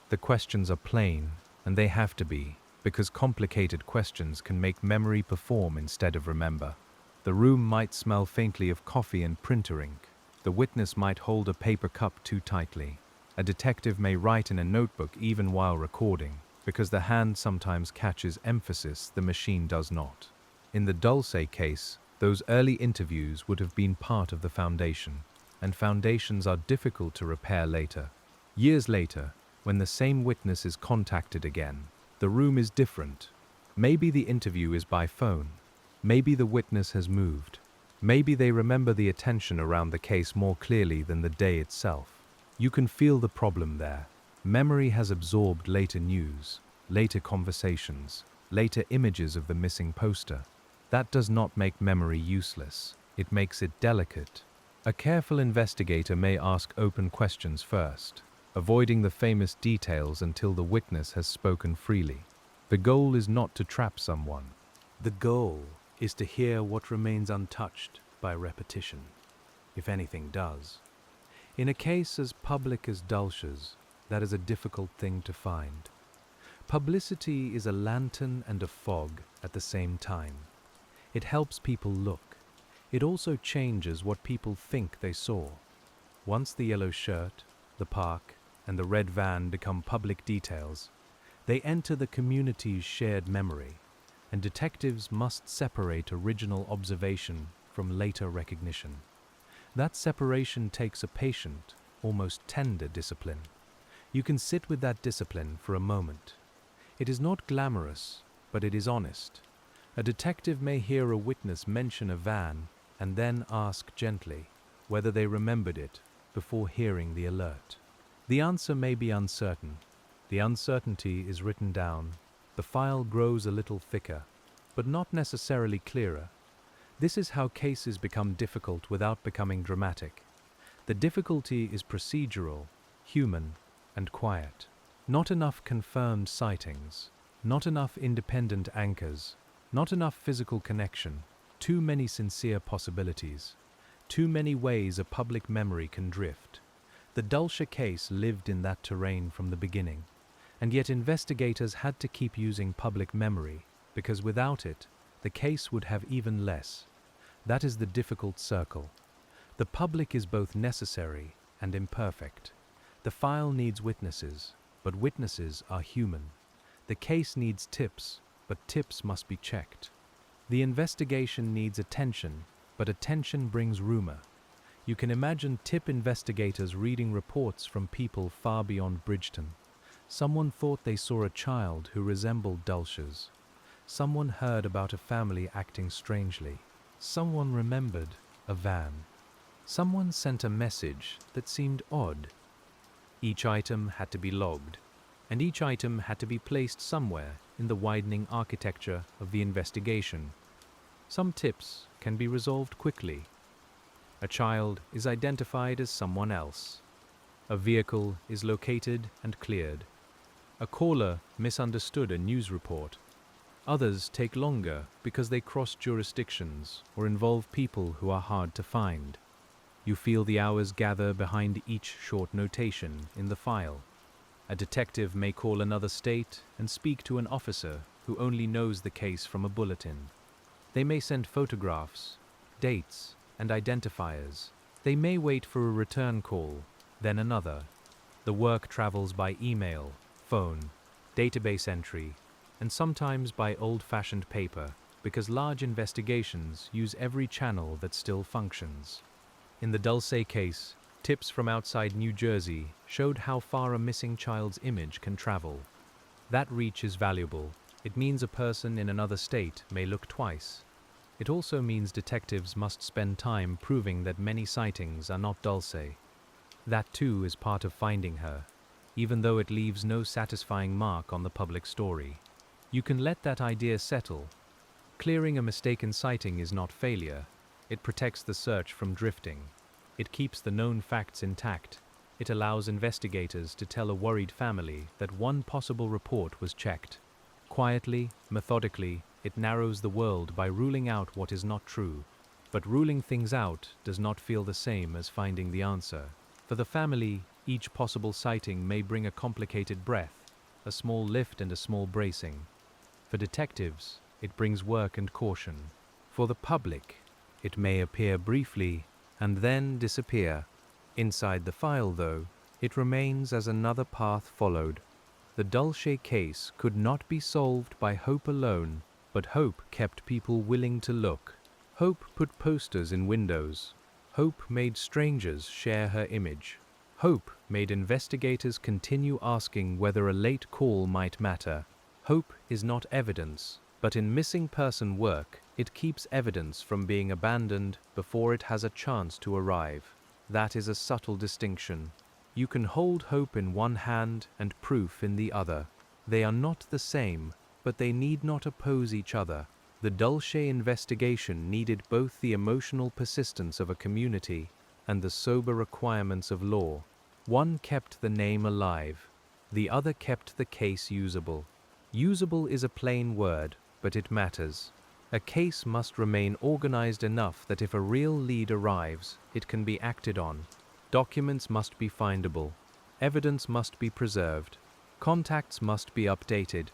The questions are plain, and they have to be, because complicated questions can make memory perform instead of remember. The room might smell faintly of coffee and printer ink. The witness might hold a paper cup too tightly. A detective may write in a notebook even while recording, because the hand sometimes catches emphasis the machine does not. In the Dulce case, those early interviews would have been part of the foundation, and foundations are difficult to repair later. Years later, when the same witness is contacted again, the room is different. Maybe the interview is by phone. Maybe the witness has moved. Maybe they remember the attention around the case more clearly than the day itself. You can feel the problem there. Memory has absorbed later news, later conversations, later images of the missing poster. That does not make memory useless. It makes it delicate. A careful investigator may ask open questions first, avoiding the famous details until the witness has spoken freely. The goal is not to trap someone. The goal is to hear what remains untouched by repetition, if anything does. In a case as public as Dulce's, that is a difficult thing to find. Publicity is a lantern and a fog at the same time. It helps people look. It also changes what people think they saw. Once the yellow shirt, the park, and the red van become public details, they enter the community's shared memory, and detectives must separate original observation from later recognition. That separation takes a patient, almost tender discipline. You can sit with that discipline for a moment. It is not glamorous, but it is honest. A detective may hear a witness mention a van and then ask gently whether they remembered it before hearing the alert. The answer may be uncertain. The uncertainty is written down. The file grows a little thicker, but not necessarily clearer. This is how cases become difficult without becoming dramatic. The difficulty is procedural, human, and quiet. Not enough confirmed sightings, not enough independent anchors, not enough physical connection, too many sincere possibilities, too many ways a public memory can drift. The Dulce case lived in that terrain from the beginning, and yet investigators had to keep using public memory, because without it, the case would have even less. That is the difficult circle. The public is both necessary and imperfect. The file needs witnesses, but witnesses are human. The case needs tips, but tips must be checked. The investigation needs attention, but attention brings rumor. You can imagine tip investigators reading reports from people far beyond Bridgeton. Someone thought they saw a child who resembled Dulce's. Someone heard about a family acting strangely. Someone remembered a van. Someone sent a message that seemed odd. Each item had to be logged, and each item had to be placed somewhere in the widening architecture of the investigation. Some tips can be resolved quickly. A child is identified as someone else. A vehicle is located and cleared. A caller misunderstood a news report. Others take longer because they cross jurisdictions or involve people who are hard to find. You feel the hours gather behind each short notation in the file. A detective may call another state and speak to an officer who only knows the case from a bulletin. They may send photographs, dates, and identifiers. They may wait for a return call, then another. The work travels by email, phone, database entry, and sometimes by old-fashioned paper, because large investigations use every channel that still functions. In the Dulce case, tips from outside New Jersey showed how far a missing child's image can travel. That reach is valuable. It means a person in another state may look twice. It also means detectives must spend time proving that many sightings are not Dulce. That too is part of finding her, even though it leaves no satisfying mark on the public story. You can let that idea settle. Clearing a mistaken sighting is not failure. It protects the search from drifting. It keeps the known facts intact. It allows investigators to tell a worried family that one possible report was checked. Quietly, methodically, it narrows the world by ruling out what is not true. But ruling things out does not feel the same as finding the answer. For the family, each possible sighting may bring a complicated breath, a small lift and a small bracing. For detectives, it brings work and caution. For the public, it may appear briefly and then disappear. Inside the file, though, it remains as another path followed. The Dulce case could not be solved by hope alone, but hope kept people willing to look. Hope put posters in windows. Hope made strangers share her image. Hope made investigators continue asking whether a late call might matter. Hope is not evidence, but in missing person work, it keeps evidence from being abandoned before it has a chance to arrive. That is a subtle distinction. You can hold hope in one hand and proof in the other. They are not the same, but they need not oppose each other. The Dulce investigation needed both the emotional persistence of a community and the sober requirements of law. One kept the name alive. The other kept the case usable. Usable is a plain word, but it matters. A case must remain organized enough that if a real lead arrives, it can be acted on. Documents must be findable. Evidence must be preserved. Contacts must be updated.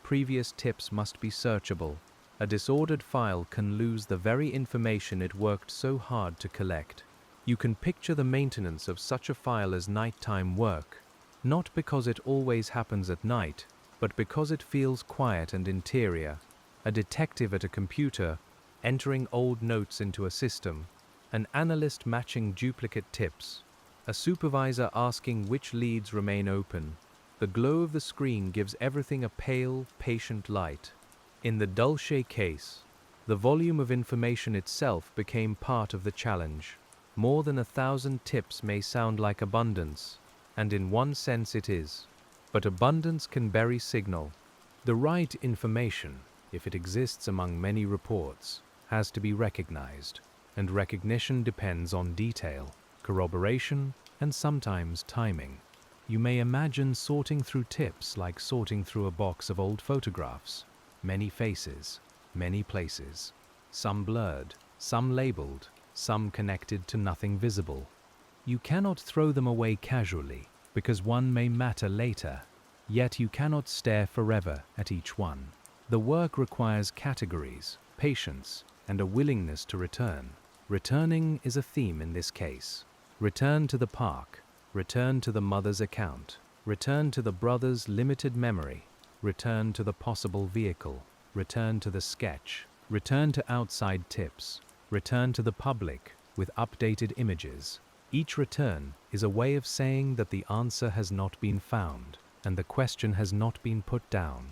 Previous tips must be searchable. A disordered file can lose the very information it worked so hard to collect. You can picture the maintenance of such a file as nighttime work, not because it always happens at night, but because it feels quiet and interior. A detective at a computer, entering old notes into a system, an analyst matching duplicate tips, a supervisor asking which leads remain open. The glow of the screen gives everything a pale, patient light. In the Dulce case, the volume of information itself became part of the challenge. More than 1,000 tips may sound like abundance, and in one sense it is. But abundance can bury signal. The right information, if it exists among many reports, has to be recognized, and recognition depends on detail, corroboration, and sometimes timing. You may imagine sorting through tips like sorting through a box of old photographs. Many faces, many places, some blurred, some labeled, some connected to nothing visible. You cannot throw them away casually, because one may matter later, yet you cannot stare forever at each one. The work requires categories, patience, and a willingness to return. Returning is a theme in this case. Return to the park, return to the mother's account, return to the brother's limited memory, return to the possible vehicle, return to the sketch, return to outside tips, return to the public with updated images. Each return is a way of saying that the answer has not been found and the question has not been put down.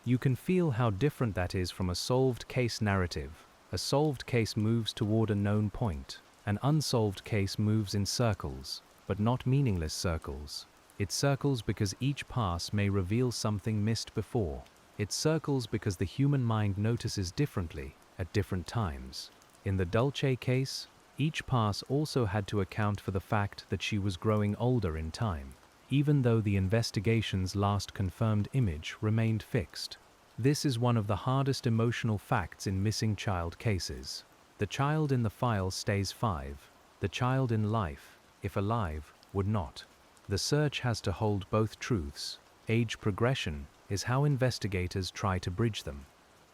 You can feel how different that is from a solved case narrative. A solved case moves toward a known point. An unsolved case moves in circles, but not meaningless circles. It circles because each pass may reveal something missed before. It circles because the human mind notices differently at different times. In the Dulce case, each pass also had to account for the fact that she was growing older in time, even though the investigation's last confirmed image remained fixed. This is one of the hardest emotional facts in missing child cases. The child in the file stays 5. The child in life, if alive, would not. The search has to hold both truths. Age progression is how investigators try to bridge them.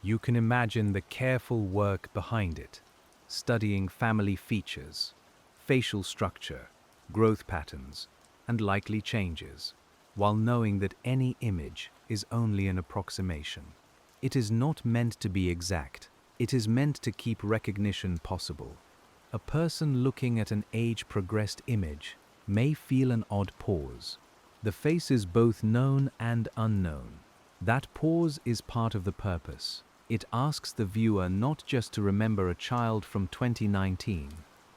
You can imagine the careful work behind it, studying family features, facial structure, growth patterns, and likely changes, while knowing that any image is only an approximation. It is not meant to be exact. It is meant to keep recognition possible. A person looking at an age-progressed image may feel an odd pause. The face is both known and unknown. That pause is part of the purpose. It asks the viewer not just to remember a child from 2019,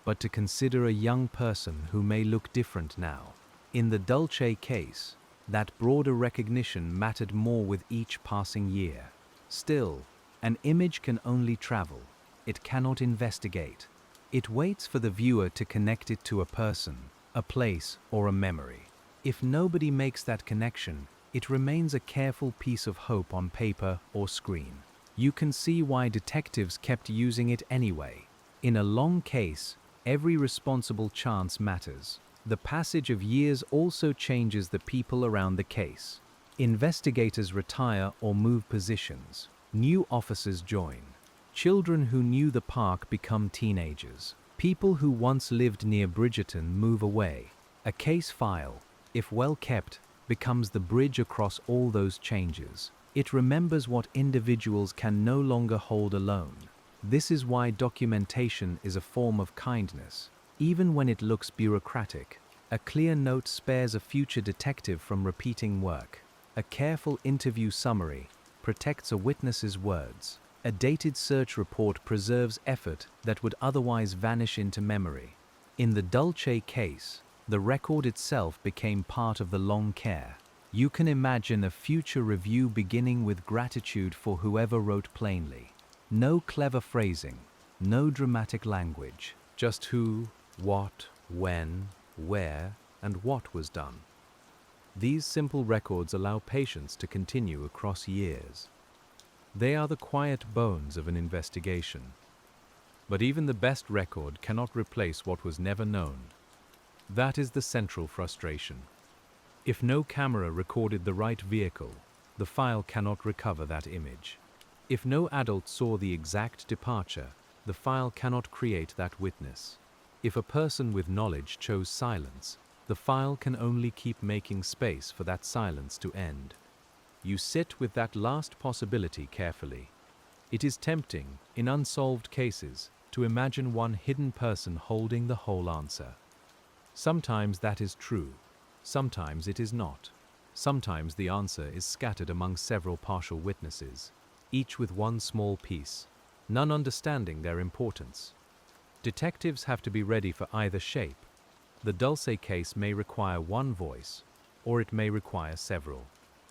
but to consider a young person who may look different now. In the Dulce case, that broader recognition mattered more with each passing year. Still, an image can only travel. It cannot investigate. It waits for the viewer to connect it to a person, a place, or a memory. If nobody makes that connection, it remains a careful piece of hope on paper or screen. You can see why detectives kept using it anyway. In a long case, every responsible chance matters. The passage of years also changes the people around the case. Investigators retire or move positions. New officers join. Children who knew the park become teenagers. People who once lived near Bridgerton move away. A case file, if well kept, becomes the bridge across all those changes. It remembers what individuals can no longer hold alone. This is why documentation is a form of kindness. Even when it looks bureaucratic, a clear note spares a future detective from repeating work. A careful interview summary protects a witness's words. A dated search report preserves effort that would otherwise vanish into memory. In the Dulce case, the record itself became part of the long care. You can imagine a future review beginning with gratitude for whoever wrote plainly. No clever phrasing, no dramatic language, just who, what, when, where, and what was done. These simple records allow patience to continue across years. They are the quiet bones of an investigation. But even the best record cannot replace what was never known. That is the central frustration. If no camera recorded the right vehicle, the file cannot recover that image. If no adult saw the exact departure, the file cannot create that witness. If a person with knowledge chose silence, the file can only keep making space for that silence to end. You sit with that last possibility carefully. It is tempting, in unsolved cases, to imagine one hidden person holding the whole answer. Sometimes that is true. Sometimes it is not. Sometimes the answer is scattered among several partial witnesses, each with one small piece, none understanding their importance. Detectives have to be ready for either shape. The Dulce case may require one voice, or it may require several.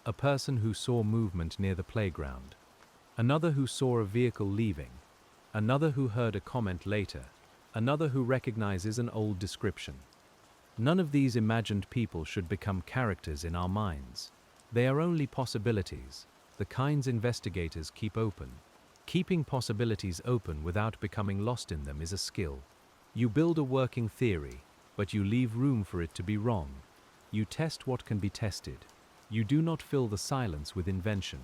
A person who saw movement near the playground, another who saw a vehicle leaving, another who heard a comment later, another who recognizes an old description. None of these imagined people should become characters in our minds. They are only possibilities, the kinds investigators keep open. Keeping possibilities open without becoming lost in them is a skill. You build a working theory, but you leave room for it to be wrong. You test what can be tested. You do not fill the silence with invention.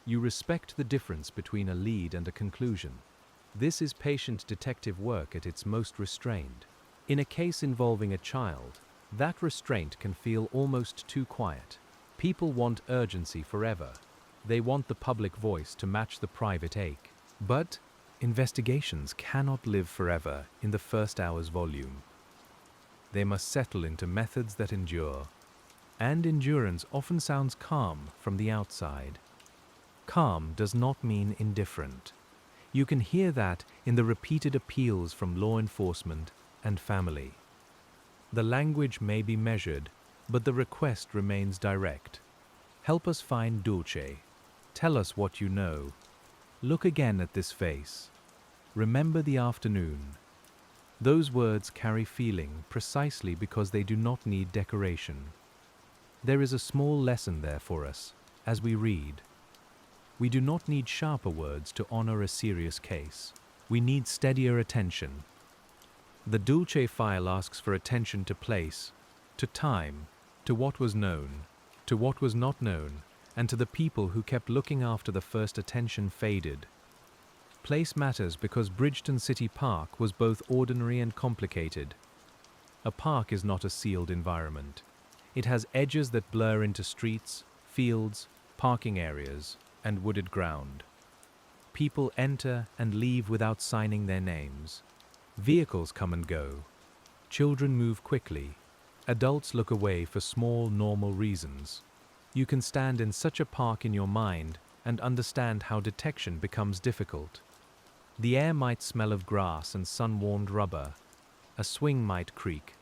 You respect the difference between a lead and a conclusion. This is patient detective work at its most restrained. In a case involving a child, that restraint can feel almost too quiet. People want urgency forever. They want the public voice to match the private ache. But investigations cannot live forever in the first hour's volume. They must settle into methods that endure. And endurance often sounds calm from the outside. Calm does not mean indifferent. You can hear that in the repeated appeals from law enforcement and family. The language may be measured, but the request remains direct. Help us find Dulce. Tell us what you know. Look again at this face. Remember the afternoon. Those words carry feeling precisely because they do not need decoration. There is a small lesson there for us as we read. We do not need sharper words to honor a serious case. We need steadier attention. The Dulce file asks for attention to place, to time, to what was known, to what was not known, and to the people who kept looking after the first attention faded. Place matters because Bridgeton City Park was both ordinary and complicated. A park is not a sealed environment. It has edges that blur into streets, fields, parking areas, and wooded ground. People enter and leave without signing their names. Vehicles come and go. Children move quickly. Adults look away for small, normal reasons. You can stand in such a park in your mind and understand how detection becomes difficult. The air might smell of grass and sun-warmed rubber. A swing might creak.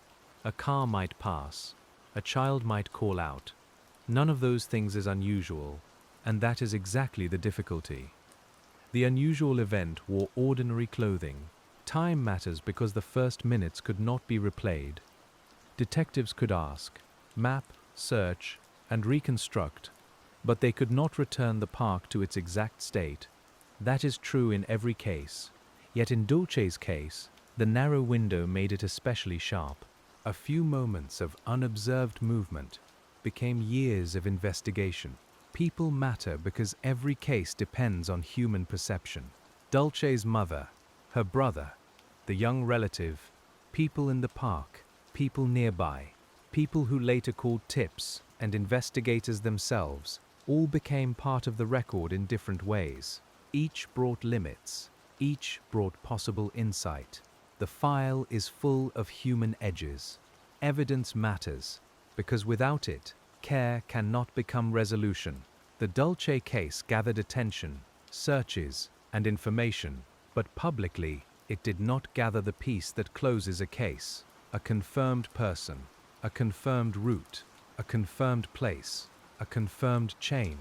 A car might pass. A child might call out. None of those things is unusual, and that is exactly the difficulty. The unusual event wore ordinary clothing. Time matters because the first minutes could not be replayed. Detectives could ask, map, search, and reconstruct, but they could not return the park to its exact state. That is true in every case, yet in Dulce's case, the narrow window made it especially sharp. A few moments of unobserved movement became years of investigation. People matter because every case depends on human perception. Dulce's mother, her brother, the young relative, people in the park, people nearby, people who later called tips, and investigators themselves, all became part of the record in different ways. Each brought limits, each brought possible insight. The file is full of human edges. Evidence matters, because without it, care cannot become resolution. The Dulce case gathered attention, searches, and information, but publicly, it did not gather the piece that closes a case. A confirmed person, a confirmed route, a confirmed place, a confirmed chain.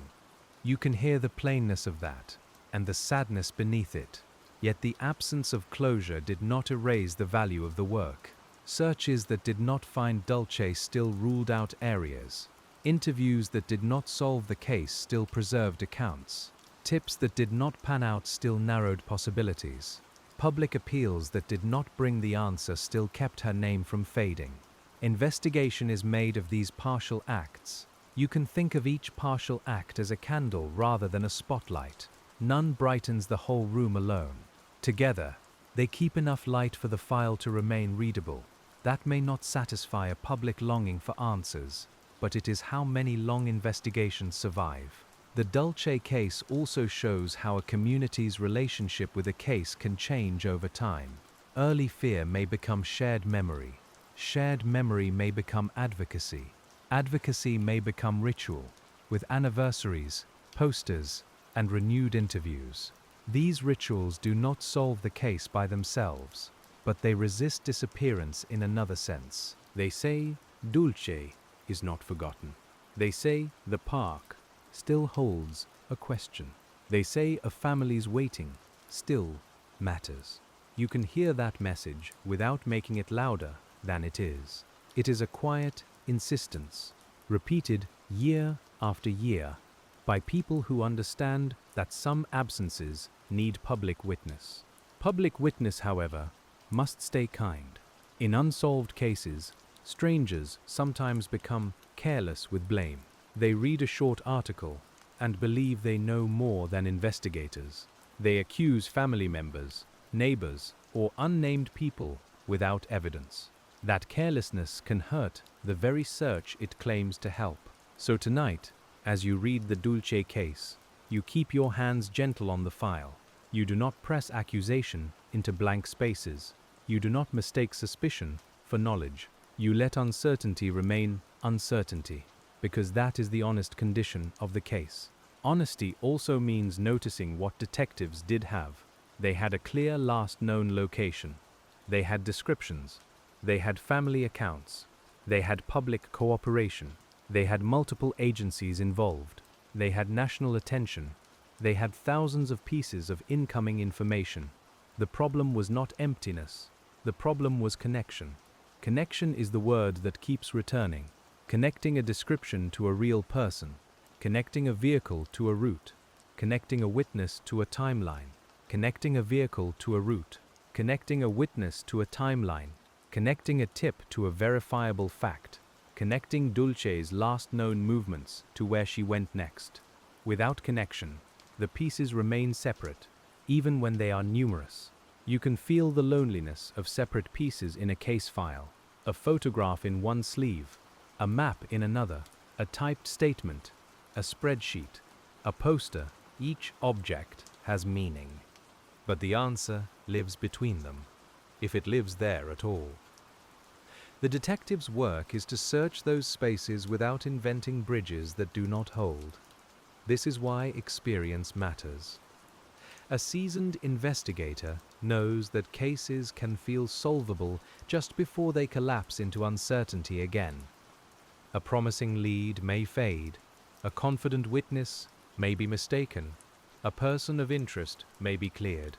You can hear the plainness of that, and the sadness beneath it. Yet the absence of closure did not erase the value of the work. Searches that did not find Dulce still ruled out areas. Interviews that did not solve the case still preserved accounts. Tips that did not pan out still narrowed possibilities. Public appeals that did not bring the answer still kept her name from fading. Investigation is made of these partial acts. You can think of each partial act as a candle rather than a spotlight. None brightens the whole room alone. Together, they keep enough light for the file to remain readable. That may not satisfy a public longing for answers, but it is how many long investigations survive. The Dulce case also shows how a community's relationship with a case can change over time. Early fear may become shared memory. Shared memory may become advocacy. Advocacy may become ritual, with anniversaries, posters, and renewed interviews. These rituals do not solve the case by themselves, but they resist disappearance in another sense. They say Dulce is not forgotten. They say the park still holds a question. They say a family's waiting still matters. You can hear that message without making it louder than it is. It is a quiet insistence, repeated year after year, by people who understand that some absences need public witness. Public witness, however, must stay kind. In unsolved cases, strangers sometimes become careless with blame. They read a short article and believe they know more than investigators. They accuse family members, neighbors, or unnamed people without evidence. That carelessness can hurt the very search it claims to help. So tonight, as you read the Dulce case, you keep your hands gentle on the file. You do not press accusation into blank spaces. You do not mistake suspicion for knowledge. You let uncertainty remain uncertainty, because that is the honest condition of the case. Honesty also means noticing what detectives did have. They had a clear last known location. They had descriptions. They had family accounts. They had public cooperation. They had multiple agencies involved. They had national attention. They had thousands of pieces of incoming information. The problem was not emptiness. The problem was connection. Connection is the word that keeps returning. Connecting a description to a real person. Connecting a vehicle to a route. Connecting a witness to a timeline. Connecting a vehicle to a route. Connecting a witness to a timeline. Connecting a tip to a verifiable fact. Connecting Dulce's last known movements to where she went next. Without connection, the pieces remain separate, even when they are numerous. You can feel the loneliness of separate pieces in a case file, a photograph in one sleeve, a map in another, a typed statement, a spreadsheet, a poster. Each object has meaning. But the answer lives between them, if it lives there at all. The detective's work is to search those spaces without inventing bridges that do not hold. This is why experience matters. A seasoned investigator knows that cases can feel solvable just before they collapse into uncertainty again. A promising lead may fade, a confident witness may be mistaken, a person of interest may be cleared.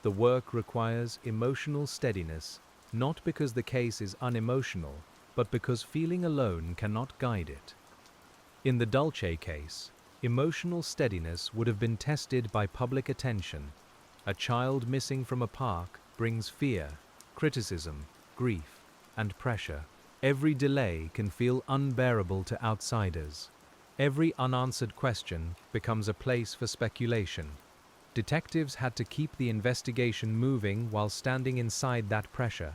The work requires emotional steadiness, not because the case is unemotional, but because feeling alone cannot guide it. In the Dulce case, emotional steadiness would have been tested by public attention. A child missing from a park brings fear, criticism, grief, and pressure. Every delay can feel unbearable to outsiders. Every unanswered question becomes a place for speculation. Detectives had to keep the investigation moving while standing inside that pressure.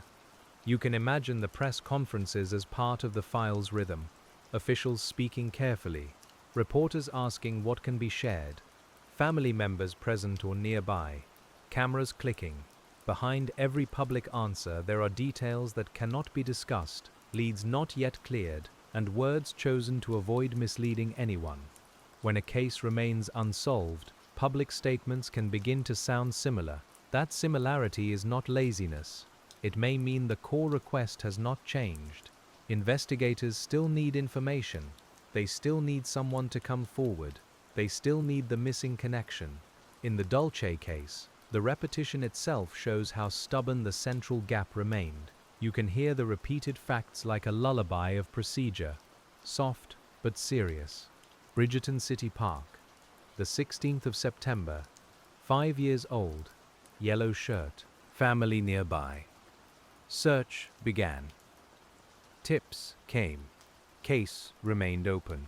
You can imagine the press conferences as part of the file's rhythm, officials speaking carefully, reporters asking what can be shared, family members present or nearby, cameras clicking. Behind every public answer there are details that cannot be discussed, leads not yet cleared, and words chosen to avoid misleading anyone. When a case remains unsolved, public statements can begin to sound similar. That similarity is not laziness. It may mean the core request has not changed. Investigators still need information. They still need someone to come forward. They still need the missing connection. In the Dulce case, the repetition itself shows how stubborn the central gap remained. You can hear the repeated facts like a lullaby of procedure, soft but serious. Bridgeton City Park, the 16th of September, 5 years old, yellow shirt, family nearby. Search began. Tips came. Case remained open.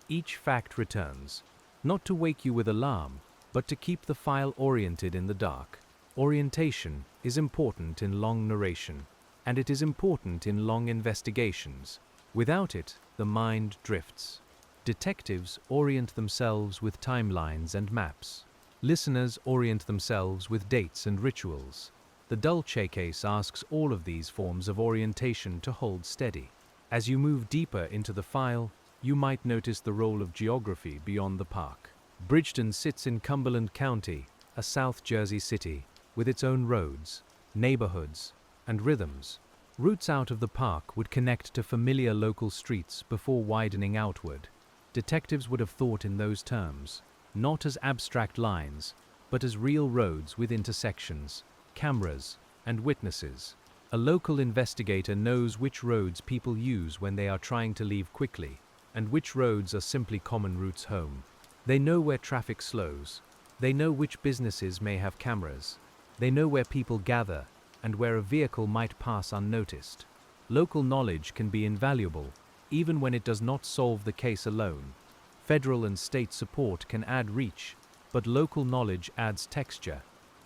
Each fact returns, not to wake you with alarm, but to keep the file oriented in the dark. Orientation is important in long narration, and it is important in long investigations. Without it, the mind drifts. Detectives orient themselves with timelines and maps. Listeners orient themselves with dates and rituals. The Dulce case asks all of these forms of orientation to hold steady. As you move deeper into the file, you might notice the role of geography beyond the park. Bridgeton sits in Cumberland County, a South Jersey city, with its own roads, neighborhoods, and rhythms. Routes out of the park would connect to familiar local streets before widening outward. Detectives would have thought in those terms, not as abstract lines, but as real roads with intersections, cameras, and witnesses. A local investigator knows which roads people use when they are trying to leave quickly, and which roads are simply common routes home. They know where traffic slows. They know which businesses may have cameras. They know where people gather, and where a vehicle might pass unnoticed. Local knowledge can be invaluable, even when it does not solve the case alone. Federal and state support can add reach, but local knowledge adds texture.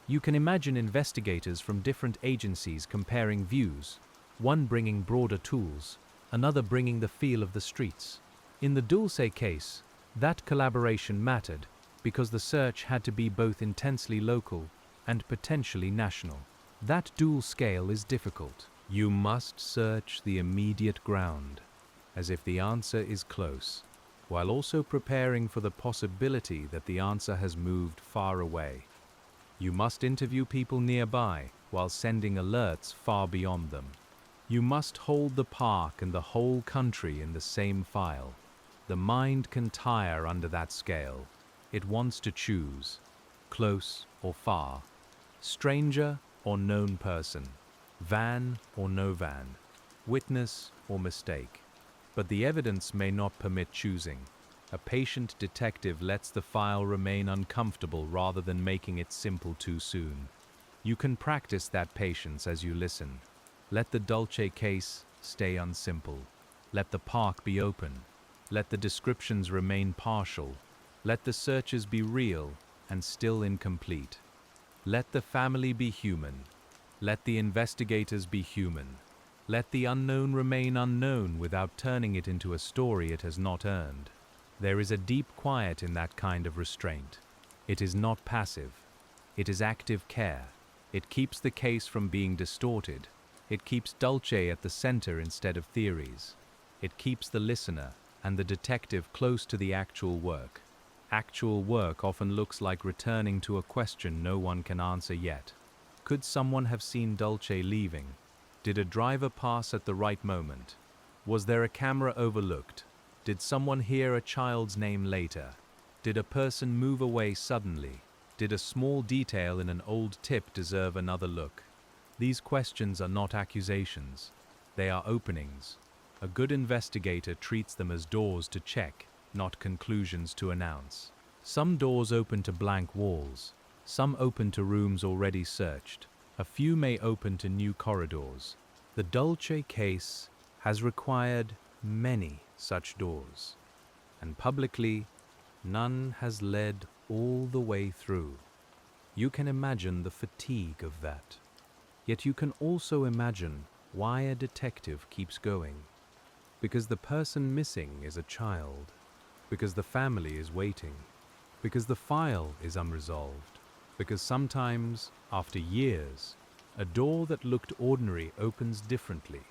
You can imagine investigators from different agencies comparing views, one bringing broader tools, another bringing the feel of the streets. In the Dulce case, that collaboration mattered because the search had to be both intensely local and potentially national. That dual scale is difficult. You must search the immediate ground, as if the answer is close, while also preparing for the possibility that the answer has moved far away. You must interview people nearby while sending alerts far beyond them. You must hold the park and the whole country in the same file. The mind can tire under that scale. It wants to choose, close or far, stranger or known person, van or no van, witness or mistake. But the evidence may not permit choosing. A patient detective lets the file remain uncomfortable rather than making it simple too soon. You can practice that patience as you listen. Let the Dulce case stay unsimple. Let the park be open. Let the descriptions remain partial. Let the searches be real and still incomplete. Let the family be human. Let the investigators be human. Let the unknown remain unknown without turning it into a story it has not earned. There is a deep quiet in that kind of restraint. It is not passive. It is active care. It keeps the case from being distorted. It keeps Dulce at the center instead of theories. It keeps the listener and the detective close to the actual work. Actual work often looks like returning to a question no one can answer yet. Could someone have seen Dulce leaving? Did a driver pass at the right moment? Was there a camera overlooked? Did someone hear a child's name later? Did a person move away suddenly? Did a small detail in an old tip deserve another look? These questions are not accusations. They are openings. A good investigator treats them as doors to check, not conclusions to announce. Some doors open to blank walls. Some open to rooms already searched. A few may open to new corridors. The Dulce case has required many such doors, and publicly, none has led all the way through. You can imagine the fatigue of that. Yet you can also imagine why a detective keeps going. Because the person missing is a child. Because the family is waiting. Because the file is unresolved. Because sometimes, after years, a door that looked ordinary opens differently.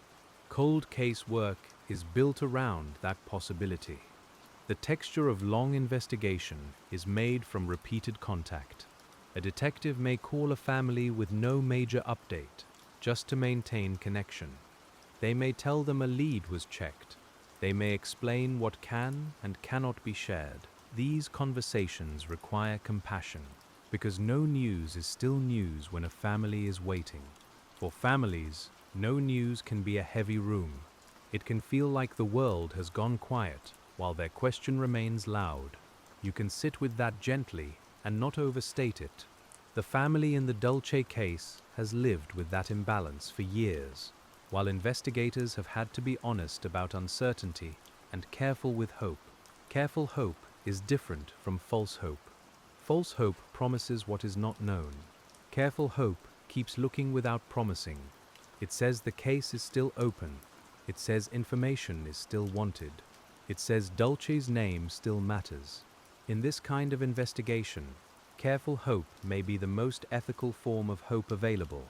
Cold case work is built around that possibility. The texture of long investigation is made from repeated contact. A detective may call a family with no major update, just to maintain connection. They may tell them a lead was checked. They may explain what can and cannot be shared. These conversations require compassion, because no news is still news when a family is waiting. For families, no news can be a heavy room. It can feel like the world has gone quiet while their question remains loud. You can sit with that gently and not overstate it. The family in the Dulce case has lived with that imbalance for years, while investigators have had to be honest about uncertainty and careful with hope. Careful hope is different from false hope. False hope promises what is not known. Careful hope keeps looking without promising. It says the case is still open. It says information is still wanted. It says Dulce's name still matters. In this kind of investigation, careful hope may be the most ethical form of hope available.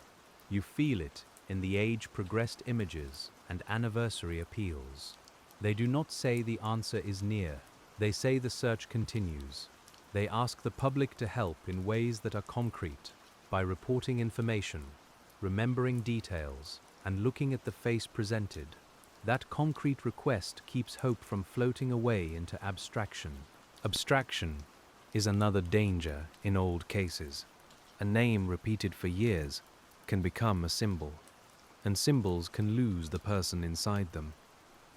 You feel it in the age-progressed images and anniversary appeals. They do not say the answer is near. They say the search continues. They ask the public to help in ways that are concrete, by reporting information, remembering details, and looking at the face presented. That concrete request keeps hope from floating away into abstraction. Abstraction is another danger in old cases. A name repeated for years can become a symbol, and symbols can lose the person inside them.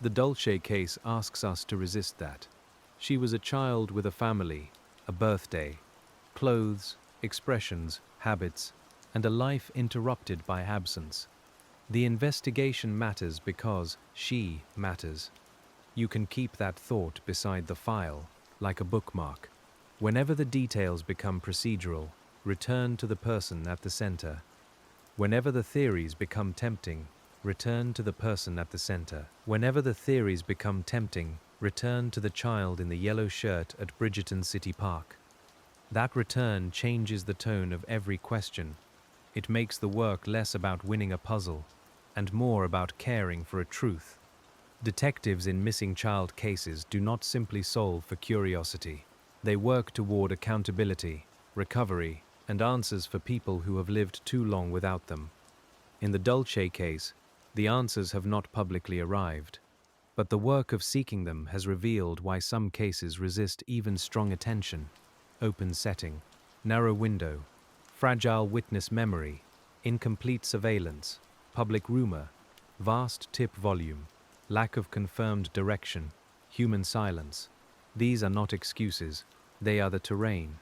The Dulce case asks us to resist that. She was a child with a family, a birthday, clothes, expressions, habits, and a life interrupted by absence. The investigation matters because she matters. You can keep that thought beside the file, like a bookmark. Whenever the details become procedural, return to the person at the center. Whenever the theories become tempting, return to the person at the center. Whenever the theories become tempting, return to the child in the yellow shirt at Bridgerton City Park. That return changes the tone of every question. It makes the work less about winning a puzzle and more about caring for a truth. Detectives in missing child cases do not simply solve for curiosity. They work toward accountability, recovery, and answers for people who have lived too long without them. In the Dulce case, the answers have not publicly arrived, but the work of seeking them has revealed why some cases resist even strong attention: open setting, narrow window, fragile witness memory, incomplete surveillance, public rumor, vast tip volume, lack of confirmed direction, human silence. These are not excuses, they are the terrain.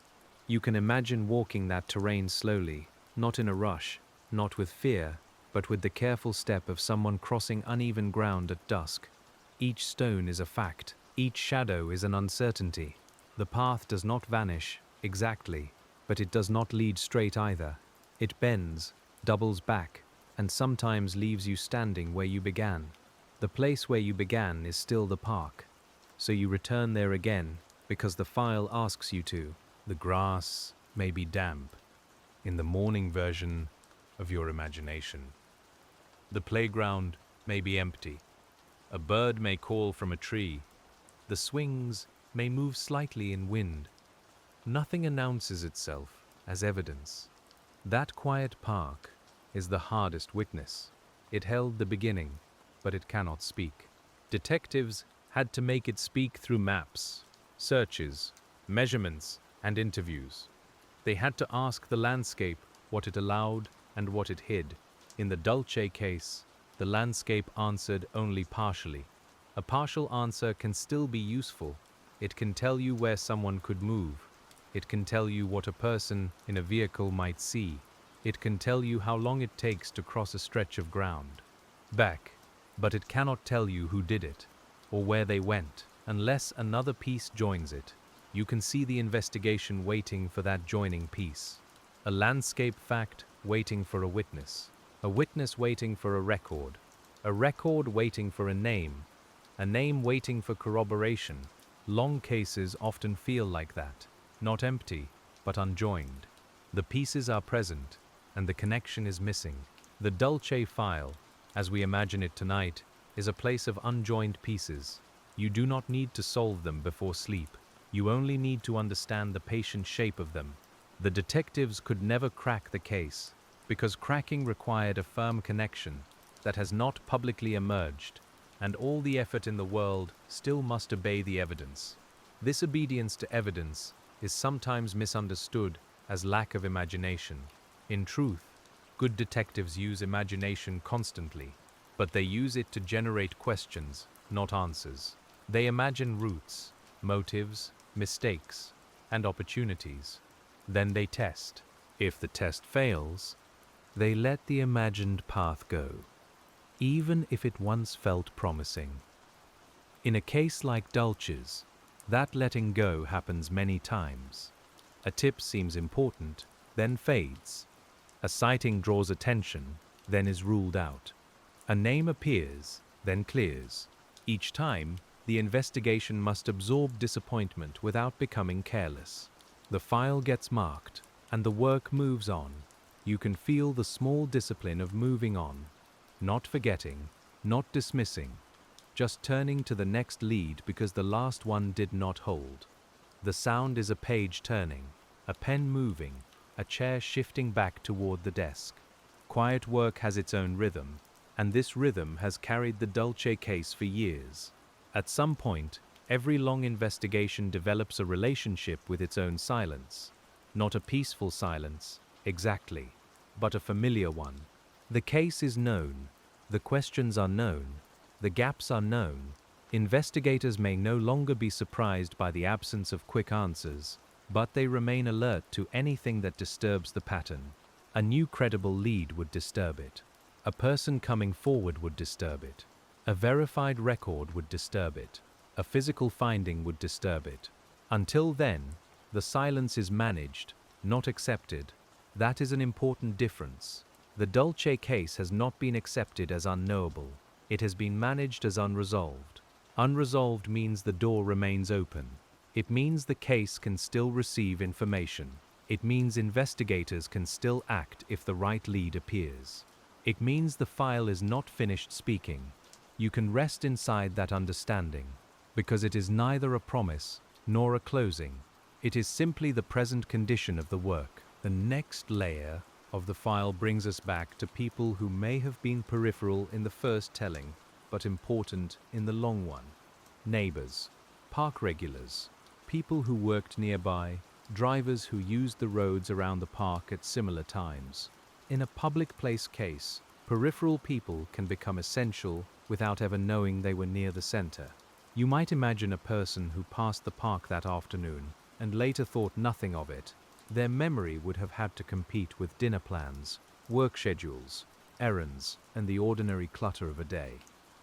You can imagine walking that terrain slowly, not in a rush, not with fear, but with the careful step of someone crossing uneven ground at dusk. Each stone is a fact, each shadow is an uncertainty. The path does not vanish, exactly, but it does not lead straight either. It bends, doubles back, and sometimes leaves you standing where you began. The place where you began is still the park, so you return there again because the file asks you to. The grass may be damp in the morning version of your imagination. The playground may be empty. A bird may call from a tree. The swings may move slightly in wind. Nothing announces itself as evidence. That quiet park is the hardest witness. It held the beginning, but it cannot speak. Detectives had to make it speak through maps, searches, measurements, and interviews. They had to ask the landscape what it allowed and what it hid. In the Dulce case, the landscape answered only partially. A partial answer can still be useful. It can tell you where someone could move. It can tell you what a person in a vehicle might see. It can tell you how long it takes to cross a stretch of ground. Back, but it cannot tell you who did it, or where they went, unless another piece joins it. You can see the investigation waiting for that joining piece. A landscape fact waiting for a witness waiting for a record waiting for a name waiting for corroboration. Long cases often feel like that, not empty, but unjoined. The pieces are present, and the connection is missing. The Dulce file, as we imagine it tonight, is a place of unjoined pieces. You do not need to solve them before sleep. You only need to understand the patient shape of them. The detectives could never crack the case, because cracking required a firm connection that has not publicly emerged, and all the effort in the world still must obey the evidence. This obedience to evidence is sometimes misunderstood as lack of imagination. In truth, good detectives use imagination constantly, but they use it to generate questions, not answers. They imagine routes, motives, mistakes, and opportunities. Then they test. If the test fails, they let the imagined path go, even if it once felt promising. In a case like Dulce's, that letting go happens many times. A tip seems important, then fades. A sighting draws attention, then is ruled out. A name appears, then clears. Each time, the investigation must absorb disappointment without becoming careless. The file gets marked, and the work moves on. You can feel the small discipline of moving on, not forgetting, not dismissing, just turning to the next lead because the last one did not hold. The sound is a page turning, a pen moving, a chair shifting back toward the desk. Quiet work has its own rhythm, and this rhythm has carried the Dulce case for years. At some point, every long investigation develops a relationship with its own silence. Not a peaceful silence, exactly, but a familiar one. The case is known, the questions are known, the gaps are known. Investigators may no longer be surprised by the absence of quick answers, but they remain alert to anything that disturbs the pattern. A new credible lead would disturb it. A person coming forward would disturb it. A verified record would disturb it. A physical finding would disturb it. Until then, the silence is managed, not accepted. That is an important difference. The Dulce case has not been accepted as unknowable. It has been managed as unresolved. Unresolved means the door remains open. It means the case can still receive information. It means investigators can still act if the right lead appears. It means the file is not finished speaking. You can rest inside that understanding, because it is neither a promise nor a closing. It is simply the present condition of the work. The next layer of the file brings us back to people who may have been peripheral in the first telling, but important in the long one. Neighbors, park regulars, people who worked nearby, drivers who used the roads around the park at similar times. In a public place case, peripheral people can become essential without ever knowing they were near the center. You might imagine a person who passed the park that afternoon and later thought nothing of it. Their memory would have had to compete with dinner plans, work schedules, errands, and the ordinary clutter of a day.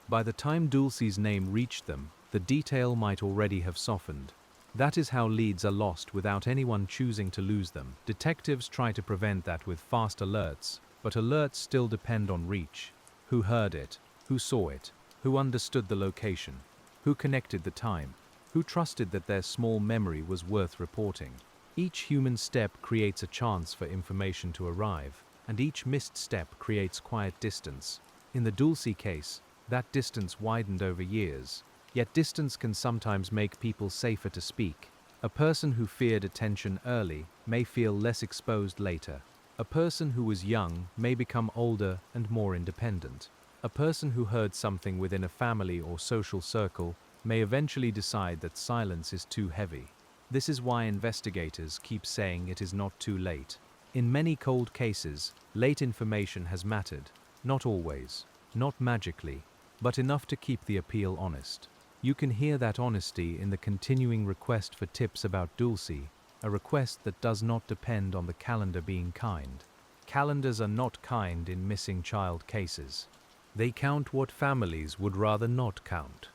By the time Dulce's name reached them, the detail might already have softened. That is how leads are lost without anyone choosing to lose them. Detectives try to prevent that with fast alerts, but alerts still depend on reach. Who heard it? Who saw it? Who understood the location? Who connected the time? Who trusted that their small memory was worth reporting? Each human step creates a chance for information to arrive, and each missed step creates quiet distance. In the Dulce case, that distance widened over years. Yet distance can sometimes make people safer to speak. A person who feared attention early may feel less exposed later. A person who was young may become older and more independent. A person who heard something within a family or social circle may eventually decide that silence is too heavy. This is why investigators keep saying it is not too late. In many cold cases, late information has mattered. Not always, not magically, but enough to keep the appeal honest. You can hear that honesty in the continuing request for tips about Dulce, a request that does not depend on the calendar being kind. Calendars are not kind in missing child cases. They count what families would rather not count.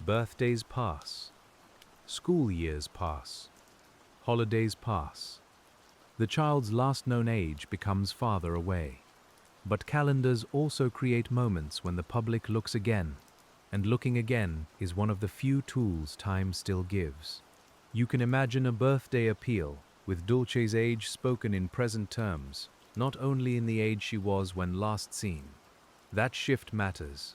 Birthdays pass. School years pass. Holidays pass. The child's last known age becomes farther away. But calendars also create moments when the public looks again, and looking again is one of the few tools time still gives. You can imagine a birthday appeal, with Dulce's age spoken in present terms, not only in the age she was when last seen. That shift matters.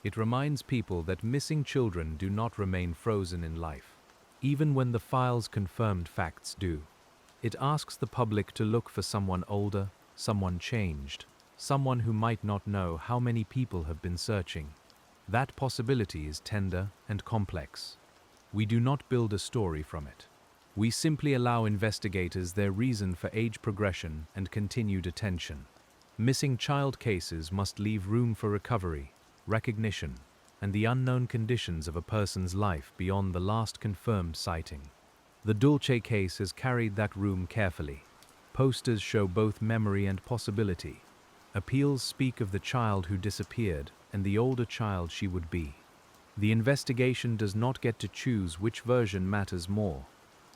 It reminds people that missing children do not remain frozen in life, even when the file's confirmed facts do. It asks the public to look for someone older, someone changed, someone who might not know how many people have been searching. That possibility is tender and complex. We do not build a story from it. We simply allow investigators their reason for age progression and continued attention. Missing child cases must leave room for recovery, recognition, and the unknown conditions of a person's life beyond the last confirmed sighting. The Dulce case has carried that room carefully. Posters show both memory and possibility. Appeals speak of the child who disappeared and the older child she would be. The investigation does not get to choose which version matters more.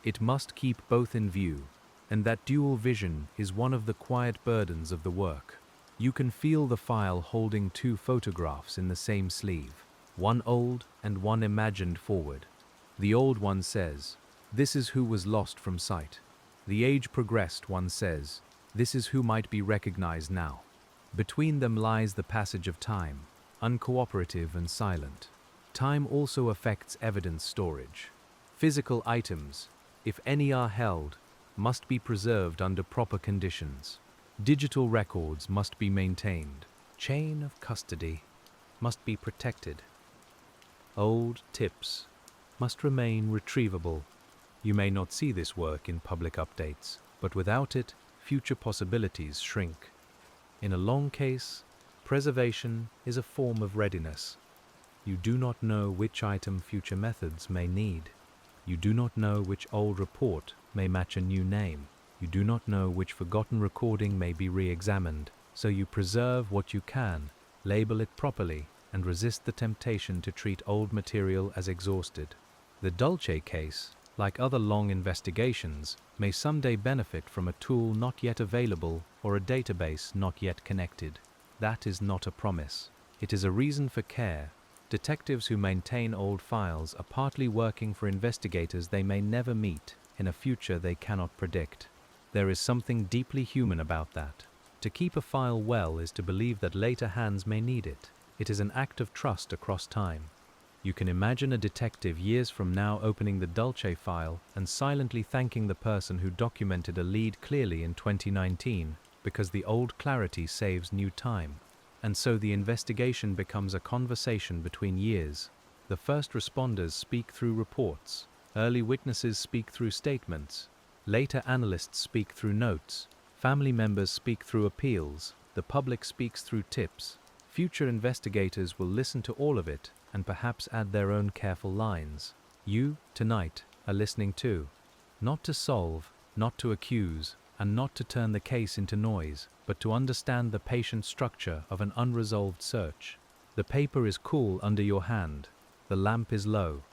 It must keep both in view, and that dual vision is one of the quiet burdens of the work. You can feel the file holding two photographs in the same sleeve, one old and one imagined forward. The old one says, "This is who was lost from sight." The age-progressed one says, "This is who might be recognized now." Between them lies the passage of time, uncooperative and silent. Time also affects evidence storage. Physical items, if any are held, must be preserved under proper conditions. Digital records must be maintained. Chain of custody must be protected. Old tips must remain retrievable. You may not see this work in public updates, but without it, future possibilities shrink. In a long case, preservation is a form of readiness. You do not know which item future methods may need. You do not know which old report may match a new name. You do not know which forgotten recording may be re-examined, so you preserve what you can, label it properly, and resist the temptation to treat old material as exhausted. The Dulce case, like other long investigations, may someday benefit from a tool not yet available or a database not yet connected. That is not a promise. It is a reason for care. Detectives who maintain old files are partly working for investigators they may never meet in a future they cannot predict. There is something deeply human about that. To keep a file well is to believe that later hands may need it. It is an act of trust across time. You can imagine a detective years from now opening the Dulce file and silently thanking the person who documented a lead clearly in 2019 because the old clarity saves new time. And so the investigation becomes a conversation between years. The first responders speak through reports, early witnesses speak through statements, later analysts speak through notes, family members speak through appeals, the public speaks through tips. Future investigators will listen to all of it and perhaps add their own careful lines. You, tonight, are listening too. Not to solve, not to accuse, and not to turn the case into noise, but to understand the patient structure of an unresolved search. The paper is cool under your hand. The lamp is low.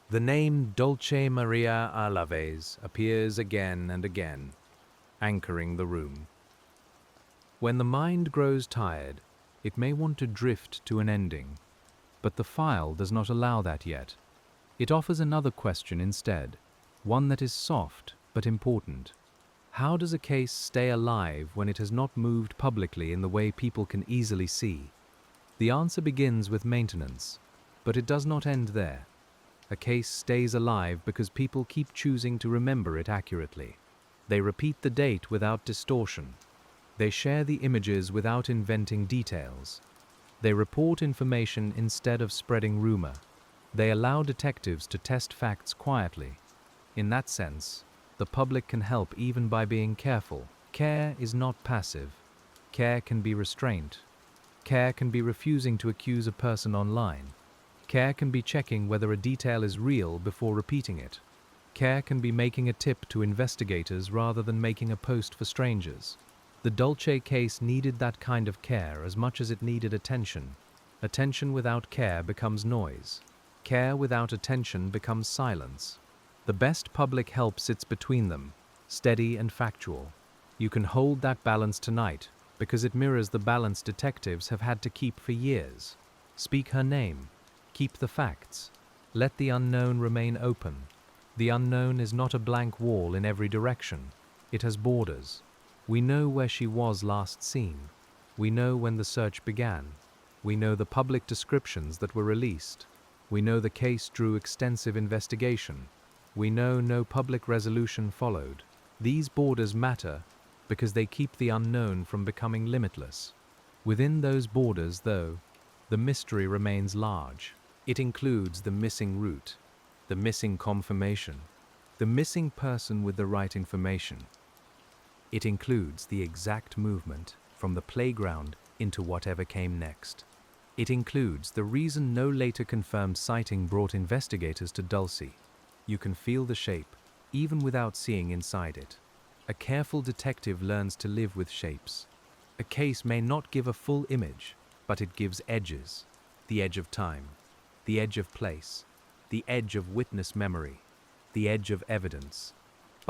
The name Dulce Maria Alavez appears again and again, anchoring the room. When the mind grows tired, it may want to drift to an ending, but the file does not allow that yet. It offers another question instead, one that is soft but important. How does a case stay alive when it has not moved publicly in the way people can easily see? The answer begins with maintenance, but it does not end there. A case stays alive because people keep choosing to remember it accurately. They repeat the date without distortion. They share the images without inventing details. They report information instead of spreading rumor. They allow detectives to test facts quietly. In that sense, the public can help even by being careful. Care is not passive. Care can be restraint. Care can be refusing to accuse a person online. Care can be checking whether a detail is real before repeating it. Care can be making a tip to investigators rather than making a post for strangers. The Dulce case needed that kind of care as much as it needed attention. Attention without care becomes noise. Care without attention becomes silence. The best public help sits between them, steady and factual. You can hold that balance tonight because it mirrors the balance detectives have had to keep for years. Speak her name. Keep the facts. Let the unknown remain open. The unknown is not a blank wall in every direction. It has borders. We know where she was last seen. We know when the search began. We know the public descriptions that were released. We know the case drew extensive investigation. We know no public resolution followed. These borders matter because they keep the unknown from becoming limitless. Within those borders, though, the mystery remains large. It includes the missing route, the missing confirmation, the missing person with the right information. It includes the exact movement from the playground into whatever came next. It includes the reason no later confirmed sighting brought investigators to Dulce. You can feel the shape, even without seeing inside it. A careful detective learns to live with shapes. A case may not give a full image, but it gives edges. The edge of time, the edge of place, the edge of witness memory, the edge of evidence.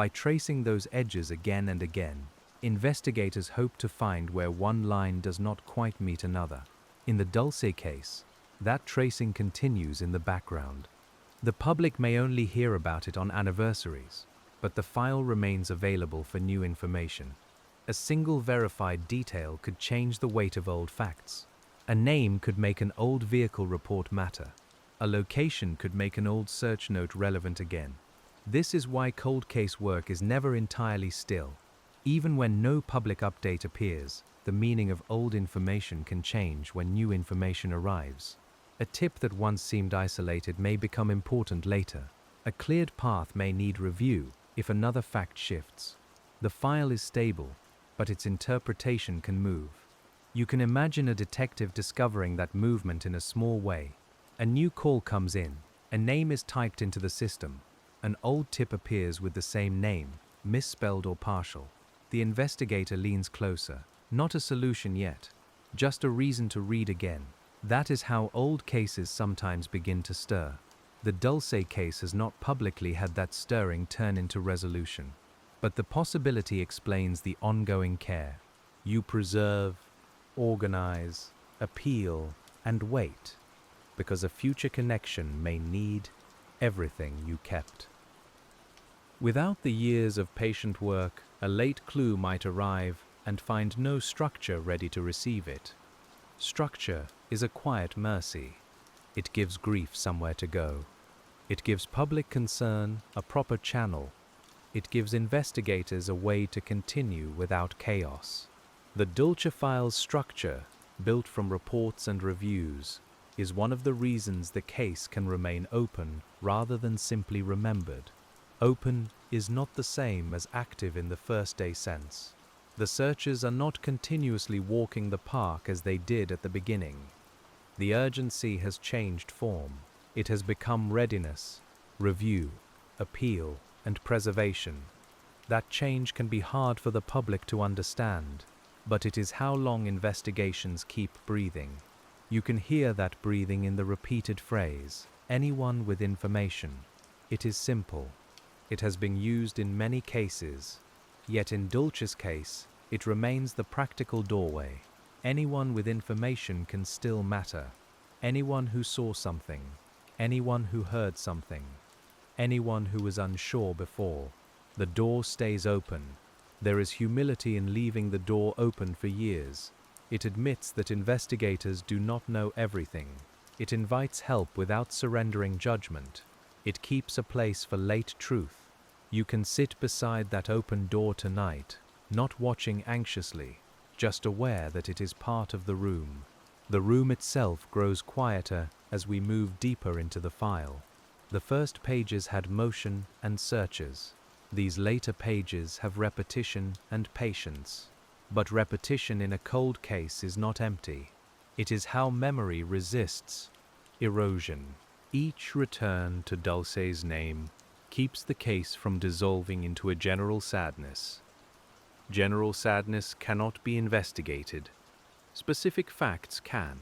By tracing those edges again and again, investigators hope to find where one line does not quite meet another. In the Dulce case, that tracing continues in the background. The public may only hear about it on anniversaries, but the file remains available for new information. A single verified detail could change the weight of old facts. A name could make an old vehicle report matter. A location could make an old search note relevant again. This is why cold case work is never entirely still. Even when no public update appears, the meaning of old information can change when new information arrives. A tip that once seemed isolated may become important later. A cleared path may need review if another fact shifts. The file is stable, but its interpretation can move. You can imagine a detective discovering that movement in a small way. A new call comes in, a name is typed into the system. An old tip appears with the same name, misspelled or partial. The investigator leans closer. Not a solution yet, just a reason to read again. That is how old cases sometimes begin to stir. The Dulce case has not publicly had that stirring turn into resolution. But the possibility explains the ongoing care. You preserve, organize, appeal, and wait, because a future connection may need everything you kept. Without the years of patient work, a late clue might arrive and find no structure ready to receive it. Structure is a quiet mercy. It gives grief somewhere to go. It gives public concern a proper channel. It gives investigators a way to continue without chaos. The Dulce file's structure, built from reports and reviews, is one of the reasons the case can remain open rather than simply remembered. Open is not the same as active in the first-day sense. The searchers are not continuously walking the park as they did at the beginning. The urgency has changed form. It has become readiness, review, appeal, and preservation. That change can be hard for the public to understand, but it is how long investigations keep breathing. You can hear that breathing in the repeated phrase, anyone with information. It is simple. It has been used in many cases, yet in Dulce's case, it remains the practical doorway. Anyone with information can still matter. Anyone who saw something, anyone who heard something, anyone who was unsure before. The door stays open. There is humility in leaving the door open for years. It admits that investigators do not know everything. It invites help without surrendering judgment. It keeps a place for late truth. You can sit beside that open door tonight, not watching anxiously, just aware that it is part of the room. The room itself grows quieter as we move deeper into the file. The first pages had motion and searches. These later pages have repetition and patience. But repetition in a cold case is not empty. It is how memory resists erosion. Each return to Dulce's name keeps the case from dissolving into a general sadness. General sadness cannot be investigated. Specific facts can.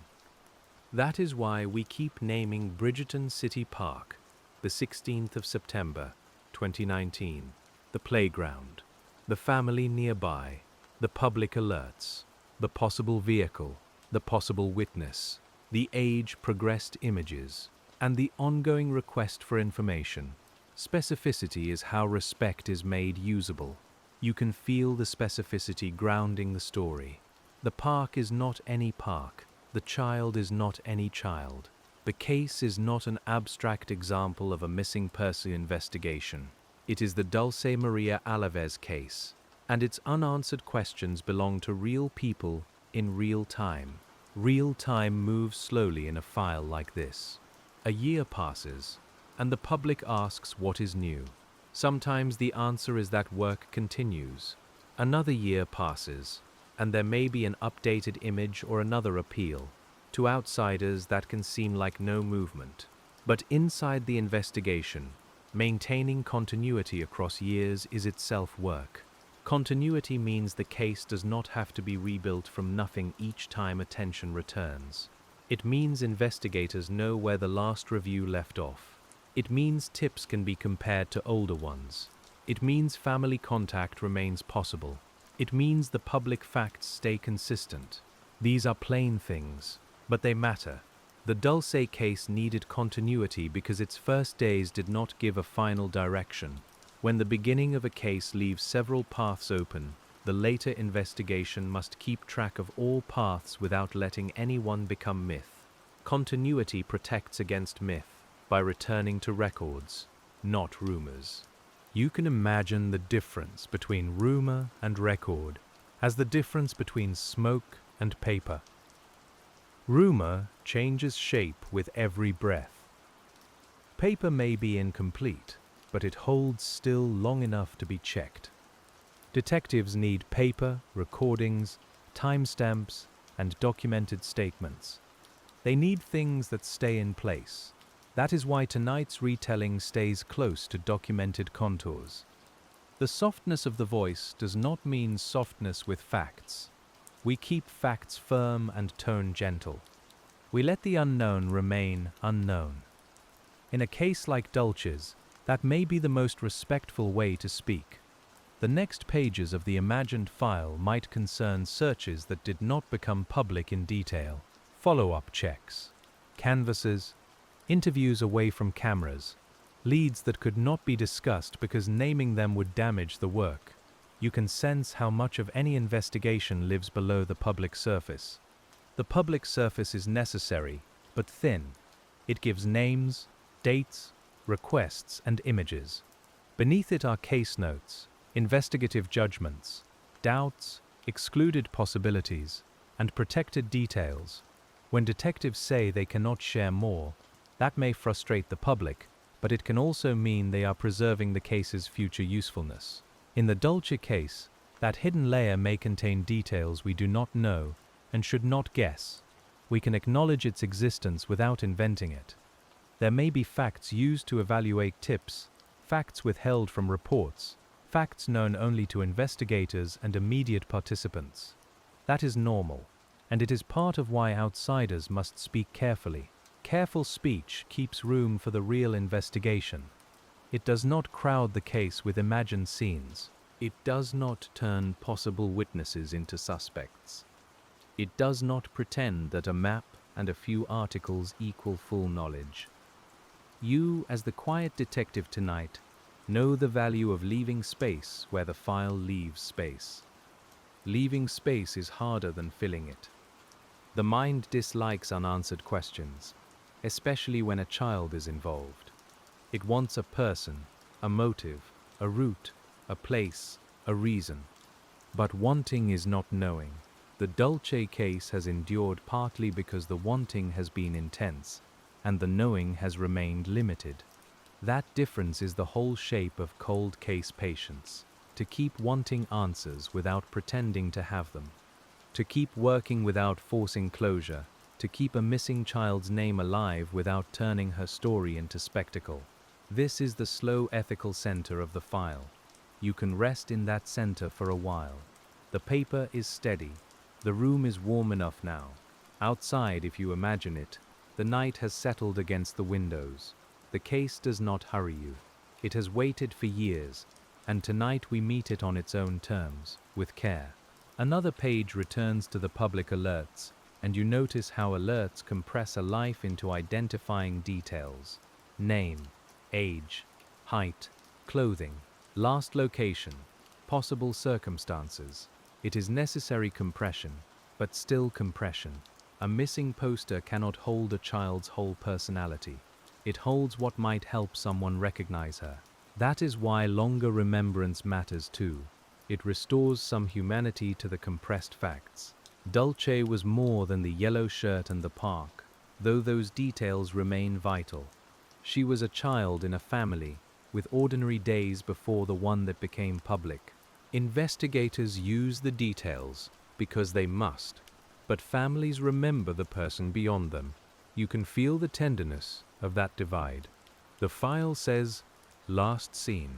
That is why we keep naming Bridgeton City Park, the 16th of September, 2019, the playground, the family nearby, the public alerts, the possible vehicle, the possible witness, the age-progressed images, and the ongoing request for information. Specificity is how respect is made usable. You can feel the specificity grounding the story. The park is not any park. The child is not any child. The case is not an abstract example of a missing person investigation. It is the Dulce Maria Alavez case, and its unanswered questions belong to real people in real time. Real time moves slowly in a file like this. A year passes, and the public asks what is new. Sometimes the answer is that work continues. Another year passes, and there may be an updated image or another appeal. To outsiders, that can seem like no movement. But inside the investigation, maintaining continuity across years is itself work. Continuity means the case does not have to be rebuilt from nothing each time attention returns. It means investigators know where the last review left off. It means tips can be compared to older ones. It means family contact remains possible. It means the public facts stay consistent. These are plain things, but they matter. The Dulce case needed continuity because its first days did not give a final direction. When the beginning of a case leaves several paths open, the later investigation must keep track of all paths without letting any one become myth. Continuity protects against myth by returning to records, not rumors. You can imagine the difference between rumor and record as the difference between smoke and paper. Rumor changes shape with every breath. Paper may be incomplete, but it holds still long enough to be checked. Detectives need paper, recordings, timestamps, and documented statements. They need things that stay in place. That is why tonight's retelling stays close to documented contours. The softness of the voice does not mean softness with facts. We keep facts firm and tone gentle. We let the unknown remain unknown. In a case like Dulce's, that may be the most respectful way to speak. The next pages of the imagined file might concern searches that did not become public in detail, follow-up checks, canvases, interviews away from cameras, leads that could not be discussed because naming them would damage the work. You can sense how much of any investigation lives below the public surface. The public surface is necessary, but thin. It gives names, dates, requests, and images. Beneath it are case notes, investigative judgments, doubts, excluded possibilities, and protected details. When detectives say they cannot share more, that may frustrate the public, but it can also mean they are preserving the case's future usefulness. In the Dulce case, that hidden layer may contain details we do not know and should not guess. We can acknowledge its existence without inventing it. There may be facts used to evaluate tips, facts withheld from reports, facts known only to investigators and immediate participants. That is normal, and it is part of why outsiders must speak carefully. Careful speech keeps room for the real investigation. It does not crowd the case with imagined scenes. It does not turn possible witnesses into suspects. It does not pretend that a map and a few articles equal full knowledge. You, as the quiet detective tonight, know the value of leaving space where the file leaves space. Leaving space is harder than filling it. The mind dislikes unanswered questions, especially when a child is involved. It wants a person, a motive, a route, a place, a reason. But wanting is not knowing. The Dulce case has endured partly because the wanting has been intense, and the knowing has remained limited. That difference is the whole shape of cold case patience. To keep wanting answers without pretending to have them. To keep working without forcing closure. To keep a missing child's name alive without turning her story into spectacle. This is the slow ethical center of the file. You can rest in that center for a while. The paper is steady. The room is warm enough now. Outside, if you imagine it, the night has settled against the windows. The case does not hurry you. It has waited for years, and tonight we meet it on its own terms, with care. Another page returns to the public alerts, and you notice how alerts compress a life into identifying details. Name, age, height, clothing, last location, possible circumstances. It is necessary compression, but still compression. A missing poster cannot hold a child's whole personality. It holds what might help someone recognize her. That is why longer remembrance matters too. It restores some humanity to the compressed facts. Dulce was more than the yellow shirt and the park, though those details remain vital. She was a child in a family, with ordinary days before the one that became public. Investigators use the details because they must, but families remember the person beyond them. You can feel the tenderness of that divide. The file says, last seen.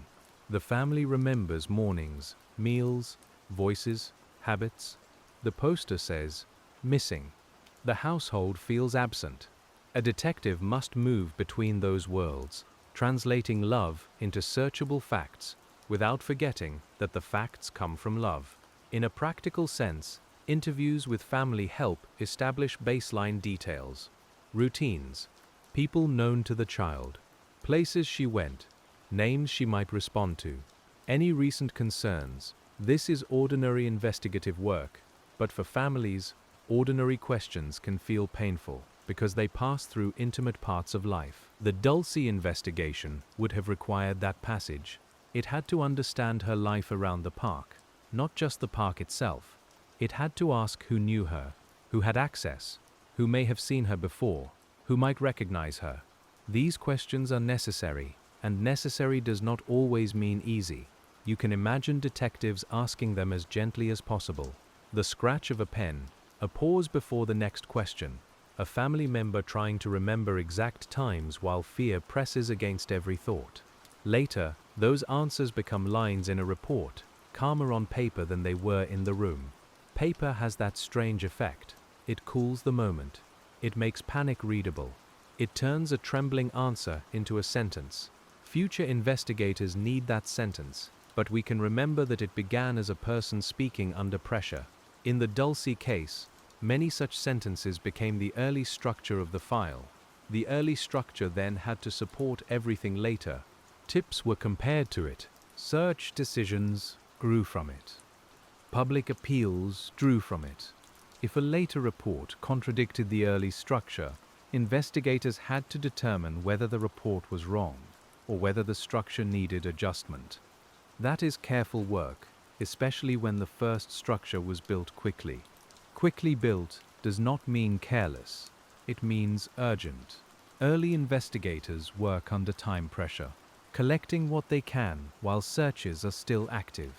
The family remembers mornings, meals, voices, habits. The poster says, missing. The household feels absent. A detective must move between those worlds, translating love into searchable facts, without forgetting that the facts come from love. In a practical sense, interviews with family help establish baseline details, routines, people known to the child, places she went, names she might respond to, any recent concerns. This is ordinary investigative work, but for families, ordinary questions can feel painful because they pass through intimate parts of life. The Dulce investigation would have required that passage. It had to understand her life around the park, not just the park itself. It had to ask who knew her, who had access, who may have seen her before, who might recognize her. These questions are necessary, and necessary does not always mean easy. You can imagine detectives asking them as gently as possible. The scratch of a pen, a pause before the next question, a family member trying to remember exact times while fear presses against every thought. Later, those answers become lines in a report, calmer on paper than they were in the room. Paper has that strange effect. It cools the moment. It makes panic readable. It turns a trembling answer into a sentence. Future investigators need that sentence, but we can remember that it began as a person speaking under pressure. In the Dulce case, many such sentences became the early structure of the file. The early structure then had to support everything later. Tips were compared to it. Search decisions grew from it. Public appeals drew from it. If a later report contradicted the early structure, Investigators had to determine whether the report was wrong or whether the structure needed adjustment. That is careful work, especially when the first structure was built quickly. Quickly built does not mean careless, it means urgent. Early investigators work under time pressure, collecting what they can while searches are still active.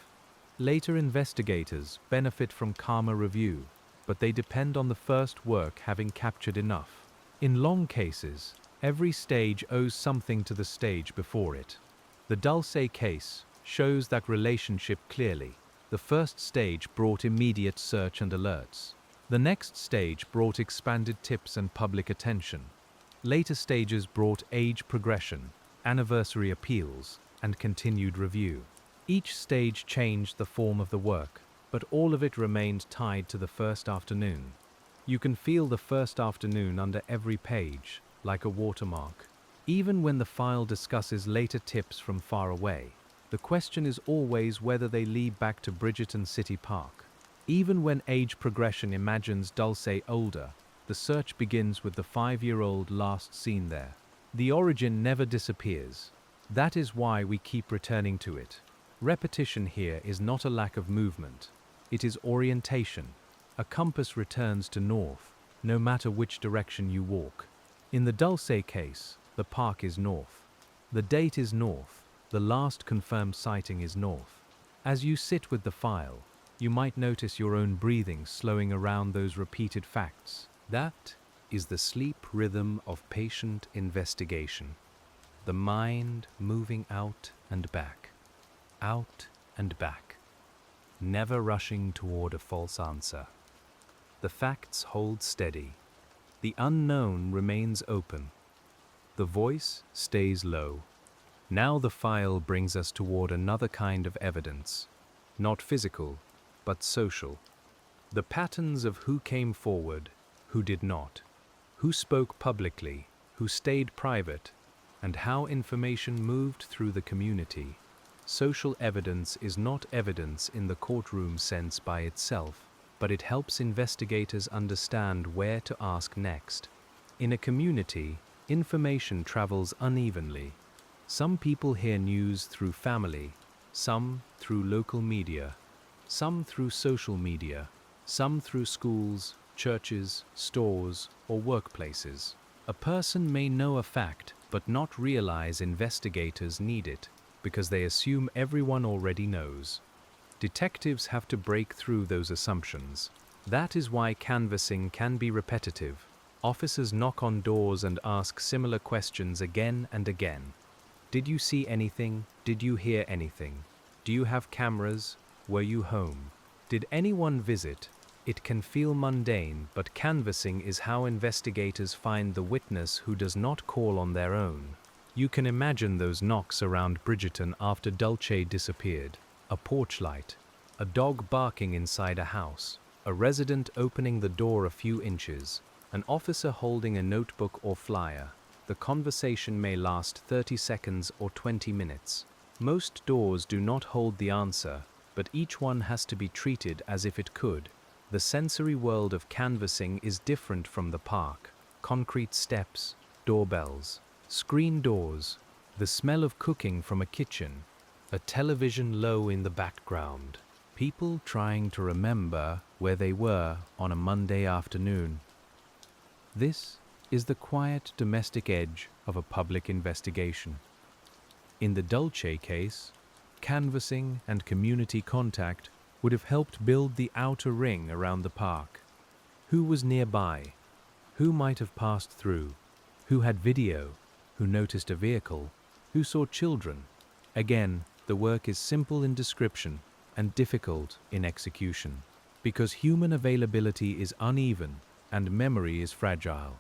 Later investigators benefit from calmer review, but they depend on the first work having captured enough. In long cases, every stage owes something to the stage before it. The Dulce case shows that relationship clearly. The first stage brought immediate search and alerts. The next stage brought expanded tips and public attention. Later stages brought age progression, anniversary appeals, and continued review. Each stage changed the form of the work, but all of it remained tied to the first afternoon. You can feel the first afternoon under every page, like a watermark. Even when the file discusses later tips from far away, the question is always whether they lead back to Bridgerton City Park. Even when age progression imagines Dulce older, the search begins with the 5-year-old last seen there. The origin never disappears. That is why we keep returning to it. Repetition here is not a lack of movement. It is orientation. A compass returns to north, no matter which direction you walk. In the Dulce case, the park is north. The date is north. The last confirmed sighting is north. As you sit with the file, you might notice your own breathing slowing around those repeated facts. That is the sleep rhythm of patient investigation. The mind moving out and back, never rushing toward a false answer. The facts hold steady. The unknown remains open. The voice stays low. Now the file brings us toward another kind of evidence, not physical, but social. The patterns of who came forward, who did not, who spoke publicly, who stayed private, and how information moved through the community. Social evidence is not evidence in the courtroom sense by itself, but it helps investigators understand where to ask next. In a community, information travels unevenly. Some people hear news through family, some through local media, some through social media, some through schools, churches, stores, or workplaces. A person may know a fact but not realize investigators need it because they assume everyone already knows. Detectives have to break through those assumptions. That is why canvassing can be repetitive. Officers knock on doors and ask similar questions again and again. Did you see anything? Did you hear anything? Do you have cameras? Were you home? Did anyone visit? It can feel mundane, but canvassing is how investigators find the witness who does not call on their own. You can imagine those knocks around Bridgerton after Dulce disappeared. A porch light, a dog barking inside a house, a resident opening the door a few inches, an officer holding a notebook or flyer. The conversation may last 30 seconds or 20 minutes. Most doors do not hold the answer, but each one has to be treated as if it could. The sensory world of canvassing is different from the park. Concrete steps, doorbells, screen doors, the smell of cooking from a kitchen, a television low in the background. People trying to remember where they were on a Monday afternoon. This is the quiet domestic edge of a public investigation. In the Dulce case, canvassing and community contact would have helped build the outer ring around the park. Who was nearby? Who might have passed through? Who had video? Who noticed a vehicle? Who saw children? Again, the work is simple in description and difficult in execution, because human availability is uneven and memory is fragile.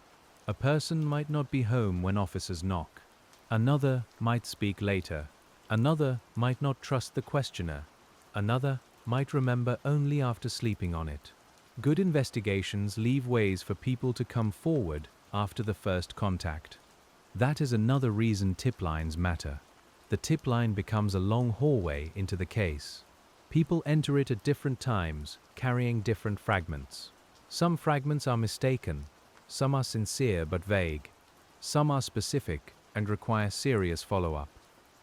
A person might not be home when officers knock. Another might speak later. Another might not trust the questioner. Another might remember only after sleeping on it. Good investigations leave ways for people to come forward after the first contact. That is another reason tip lines matter. The tip line becomes a long hallway into the case. People enter it at different times, carrying different fragments. Some fragments are mistaken, Some are sincere but vague. Some are specific and require serious follow-up.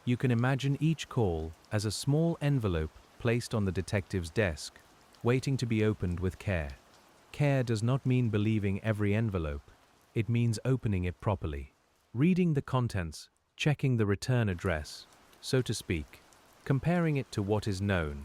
You can imagine each call as a small envelope placed on the detective's desk, waiting to be opened with care. Care does not mean believing every envelope. It means opening it properly, reading the contents, checking the return address, so to speak, comparing it to what is known,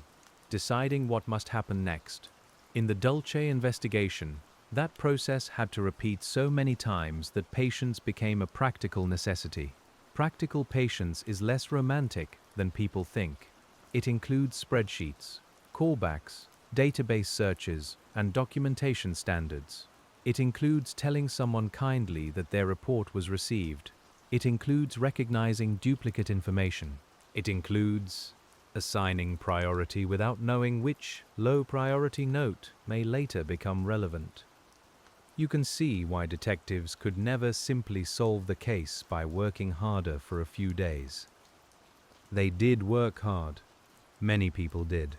deciding what must happen next. In the Dulce investigation, that process had to repeat so many times that patience became a practical necessity. Practical patience is less romantic than people think. It includes spreadsheets, callbacks, database searches, and documentation standards. It includes telling someone kindly that their report was received. It includes recognizing duplicate information. It includes assigning priority without knowing which low priority note may later become relevant. You can see why detectives could never simply solve the case by working harder for a few days. They did work hard. Many people did.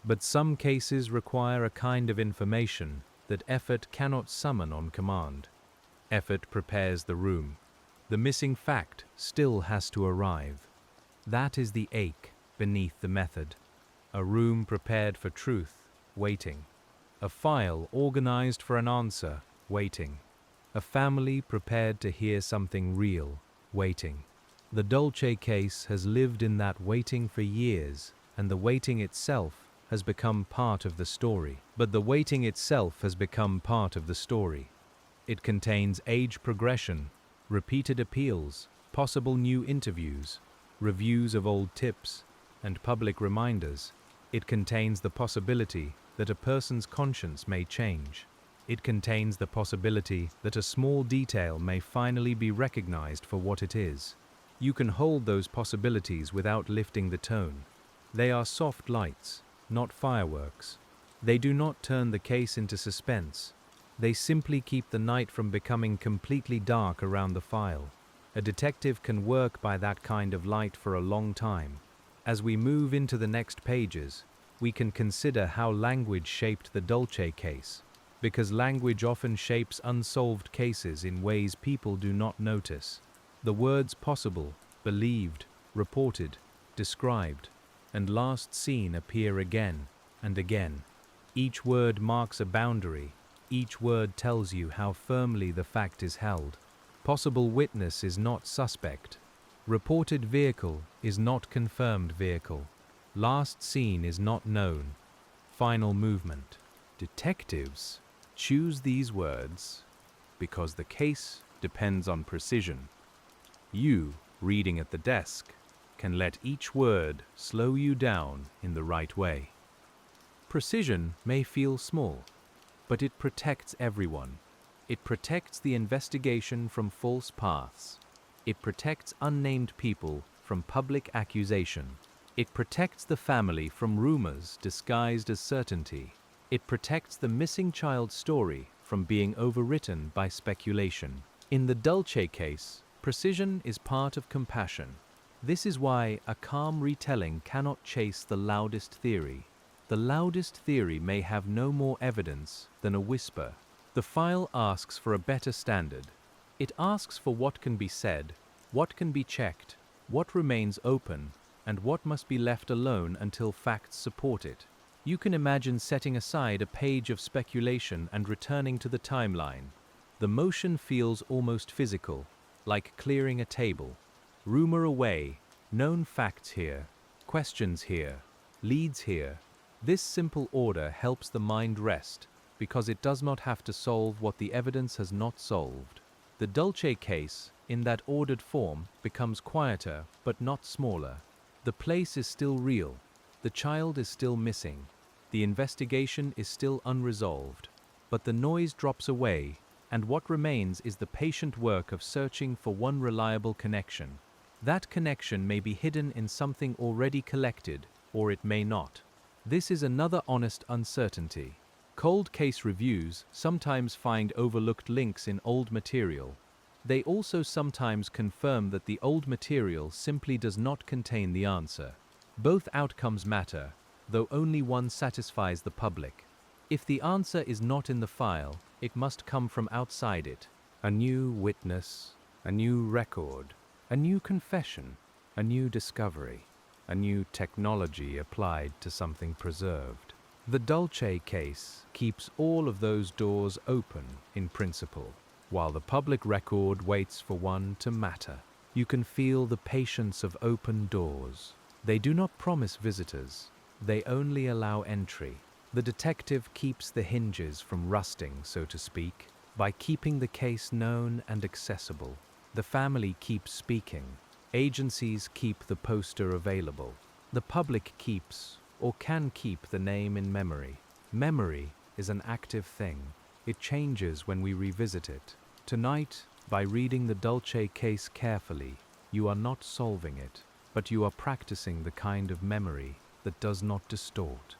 But some cases require a kind of information that effort cannot summon on command. Effort prepares the room. The missing fact still has to arrive. That is the ache beneath the method. A room prepared for truth, waiting. A file organized for an answer, waiting. A family prepared to hear something real, waiting. The Dulce case has lived in that waiting for years, and the waiting itself has become part of the story. But the waiting itself has become part of the story. It contains age progression, repeated appeals, possible new interviews, reviews of old tips, and public reminders. It contains the possibility that a person's conscience may change. It contains the possibility that a small detail may finally be recognized for what it is. You can hold those possibilities without lifting the tone. They are soft lights, not fireworks. They do not turn the case into suspense. They simply keep the night from becoming completely dark around the file. A detective can work by that kind of light for a long time. As we move into the next pages, we can consider how language shaped the Dulce case, because language often shapes unsolved cases in ways people do not notice. The words possible, believed, reported, described, and last seen appear again and again. Each word marks a boundary. Each word tells you how firmly the fact is held. Possible witness is not suspect. Reported vehicle is not confirmed vehicle. Last seen is not known. Final movement. Detectives choose these words because the case depends on precision. You, reading at the desk, can let each word slow you down in the right way. Precision may feel small, but it protects everyone. It protects the investigation from false paths. It protects unnamed people from public accusation. It protects the family from rumors disguised as certainty. It protects the missing child story from being overwritten by speculation. In the Dulce case, precision is part of compassion. This is why a calm retelling cannot chase the loudest theory. The loudest theory may have no more evidence than a whisper. The file asks for a better standard. It asks for what can be said, what can be checked, what remains open, and what must be left alone until facts support it. You can imagine setting aside a page of speculation and returning to the timeline. The motion feels almost physical, like clearing a table. Rumor away, known facts here, questions here, leads here. This simple order helps the mind rest because it does not have to solve what the evidence has not solved. The Dulce case, in that ordered form, becomes quieter but not smaller. The place is still real. The child is still missing. The investigation is still unresolved. But the noise drops away, and what remains is the patient work of searching for one reliable connection. That connection may be hidden in something already collected, or it may not. This is another honest uncertainty. Cold case reviews sometimes find overlooked links in old material. They also sometimes confirm that the old material simply does not contain the answer. Both outcomes matter, though only one satisfies the public. If the answer is not in the file, It must come from outside it. A new witness, a new record, a new confession, a new discovery, a new technology applied to something preserved. The Dulce case keeps all of those doors open in principle, while the public record waits for one to matter. You can feel the patience of open doors. They do not promise visitors, they only allow entry. The detective keeps the hinges from rusting, so to speak, by keeping the case known and accessible. The family keeps speaking. Agencies keep the poster available. The public keeps, or can keep, the name in memory. Memory is an active thing. It changes when we revisit it. Tonight, by reading the Dulce case carefully, you are not solving it, but you are practicing the kind of memory that does not distort.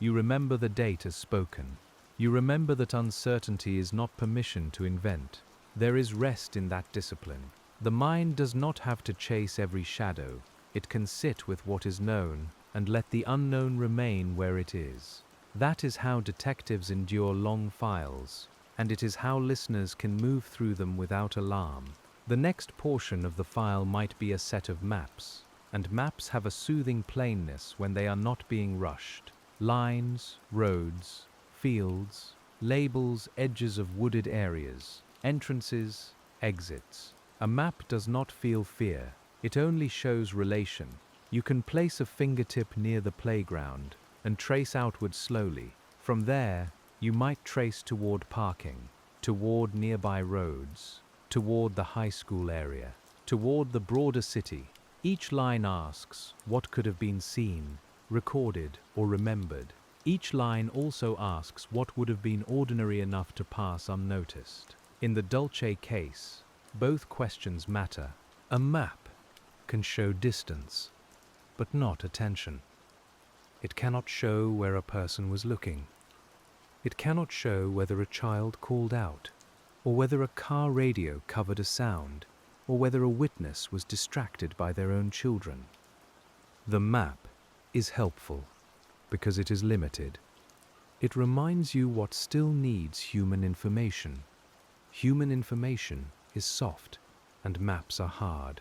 You remember the date as spoken. You remember that uncertainty is not permission to invent. There is rest in that discipline. The mind does not have to chase every shadow. It can sit with what is known and let the unknown remain where it is. That is how detectives endure long files, and it is how listeners can move through them without alarm. The next portion of the file might be a set of maps, and maps have a soothing plainness when they are not being rushed. Lines, roads, fields, labels, edges of wooded areas, entrances, exits. A map does not feel fear, it only shows relation. You can place a fingertip near the playground and trace outward slowly. From there, you might trace toward parking, toward nearby roads, toward the high school area, toward the broader city. Each line asks, what could have been seen, recorded, or remembered? Each line also asks what would have been ordinary enough to pass unnoticed. In the Dulce case, both questions matter. A map can show distance, but not attention. It cannot show where a person was looking. It cannot show whether a child called out, or whether a car radio covered a sound, or whether a witness was distracted by their own children. The map is helpful because it is limited. It reminds you what still needs human information. Human information is soft, and maps are hard.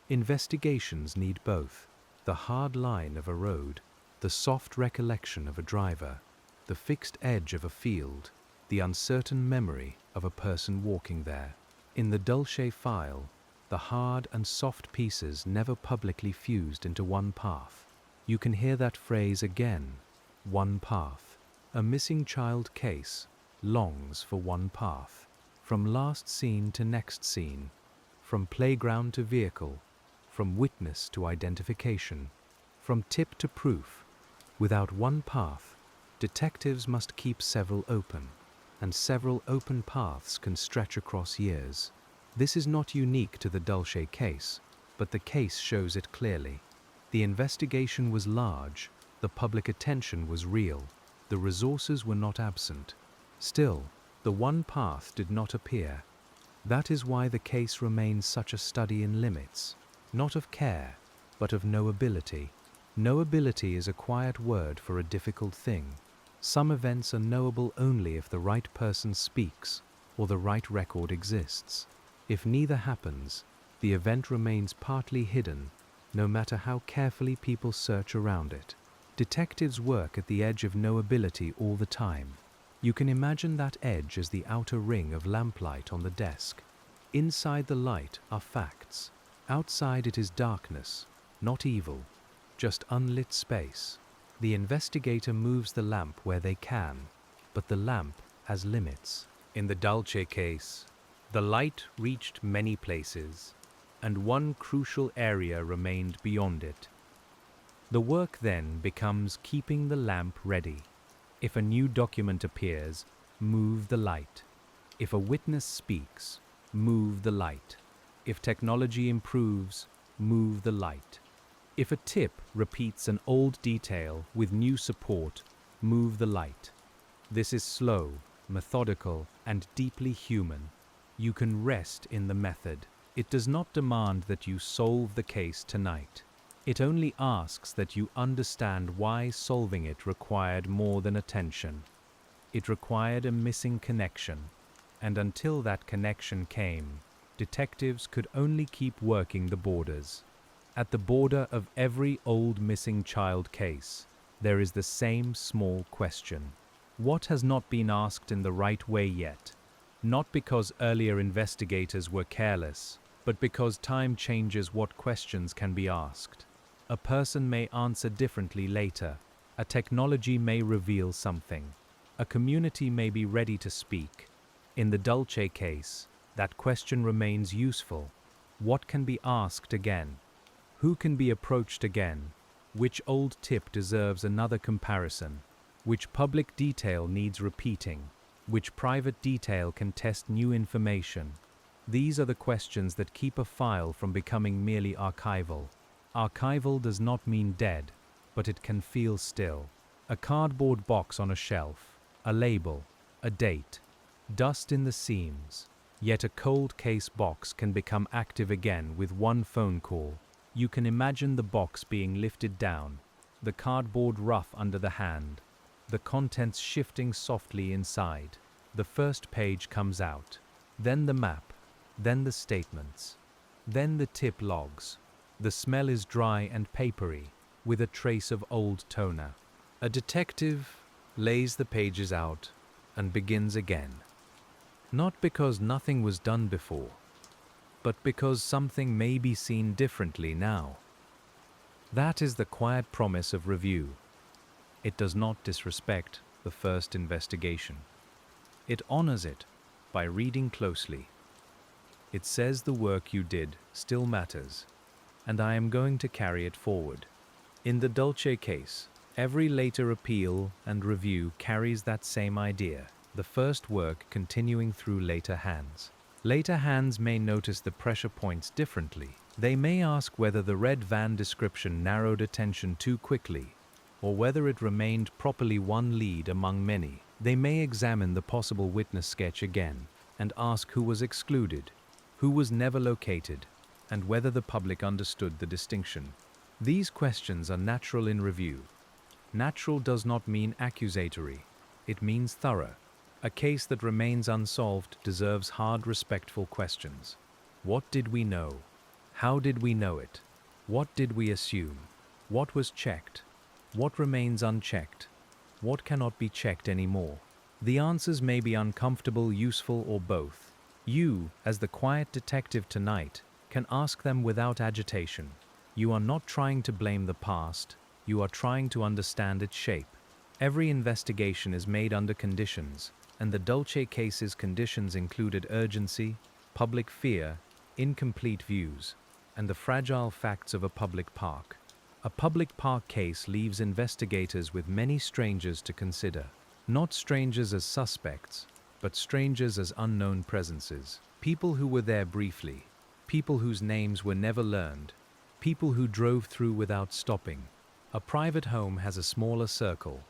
Investigations need both: the hard line of a road, the soft recollection of a driver, the fixed edge of a field, the uncertain memory of a person walking there. In the Dulce file, the hard and soft pieces never publicly fused into one path. You can hear that phrase again, one path. A missing child case longs for one path. From last scene to next scene, from playground to vehicle, from witness to identification, from tip to proof. Without one path, detectives must keep several open, and several open paths can stretch across years. This is not unique to the Dulce case, but the case shows it clearly. The investigation was large, the public attention was real, the resources were not absent. Still, the one path did not appear. That is why the case remains such a study in limits, not of care, but of knowability. Knowability is a quiet word for a difficult thing. Some events are knowable only if the right person speaks or the right record exists. If neither happens, the event remains partly hidden, no matter how carefully people search around it. Detectives work at the edge of knowability all the time. You can imagine that edge as the outer ring of lamplight on the desk. Inside the light are facts. Outside it is darkness, not evil, just unlit space. The investigator moves the lamp where they can, but the lamp has limits. In the Dulce case, the light reached many places, and one crucial area remained beyond it. The work then becomes keeping the lamp ready. If a new document appears, move the light. If a witness speaks, move the light. If technology improves, move the light. If a tip repeats an old detail with new support, move the light. This is slow, methodical, and deeply human. You can rest in the method. It does not demand that you solve the case tonight. It only asks that you understand why solving it required more than attention. It required a missing connection, and until that connection came, detectives could only keep working the borders. At the border of every old missing child case, there is the same small question. What has not been asked in the right way yet? Not because earlier investigators were careless, but because time changes what questions can be asked. A person may answer differently later. A technology may reveal something. A community may be ready to speak. In the Dulce case, that question remains useful. What can be asked again? Who can be approached again? Which old tip deserves another comparison? Which public detail needs repeating? Which private detail can test new information? These are the questions that keep a file from becoming merely archival. Archival does not mean dead, but it can feel still. A cardboard box on a shelf, a label, a date, dust in the seams. Yet a cold case box can become active again with one phone call. You can imagine the box being lifted down, the cardboard rough under the hand, the contents shifting softly inside. The first page comes out, then the map, then the statements, then the tip logs. The smell is dry and papery, with a trace of old toner. A detective lays the pages out and begins again. Not because nothing was done before, but because something may be seen differently now. That is the quiet promise of review. It does not disrespect the first investigation. It honors it by reading closely. It says the work you did still matters, and I am going to carry it forward. In the Dulce case, every later appeal and review carries that same idea, the first work continuing through later hands. Later hands may notice the pressure points differently. They may ask whether the red van description narrowed attention too quickly, or whether it remained properly one lead among many. They may examine the possible witness sketch again and ask who was excluded, who was never located, and whether the public understood the distinction. These questions are natural in review. Natural does not mean accusatory, it means thorough. A case that remains unsolved deserves hard, respectful questions. What did we know? How did we know it? What did we assume? What was checked? What remains unchecked? What cannot be checked anymore? The answers may be uncomfortable, useful, or both. You, as the quiet detective tonight, can ask them without agitation. You are not trying to blame the past, you are trying to understand its shape. Every investigation is made under conditions, and the Dulce case's conditions included urgency, public fear, incomplete views, and the fragile facts of a public park. A public park case leaves investigators with many strangers to consider. Not strangers as suspects, but strangers as unknown presences. People who were there briefly, people whose names were never learned, people who drove through without stopping. A private home has a smaller circle.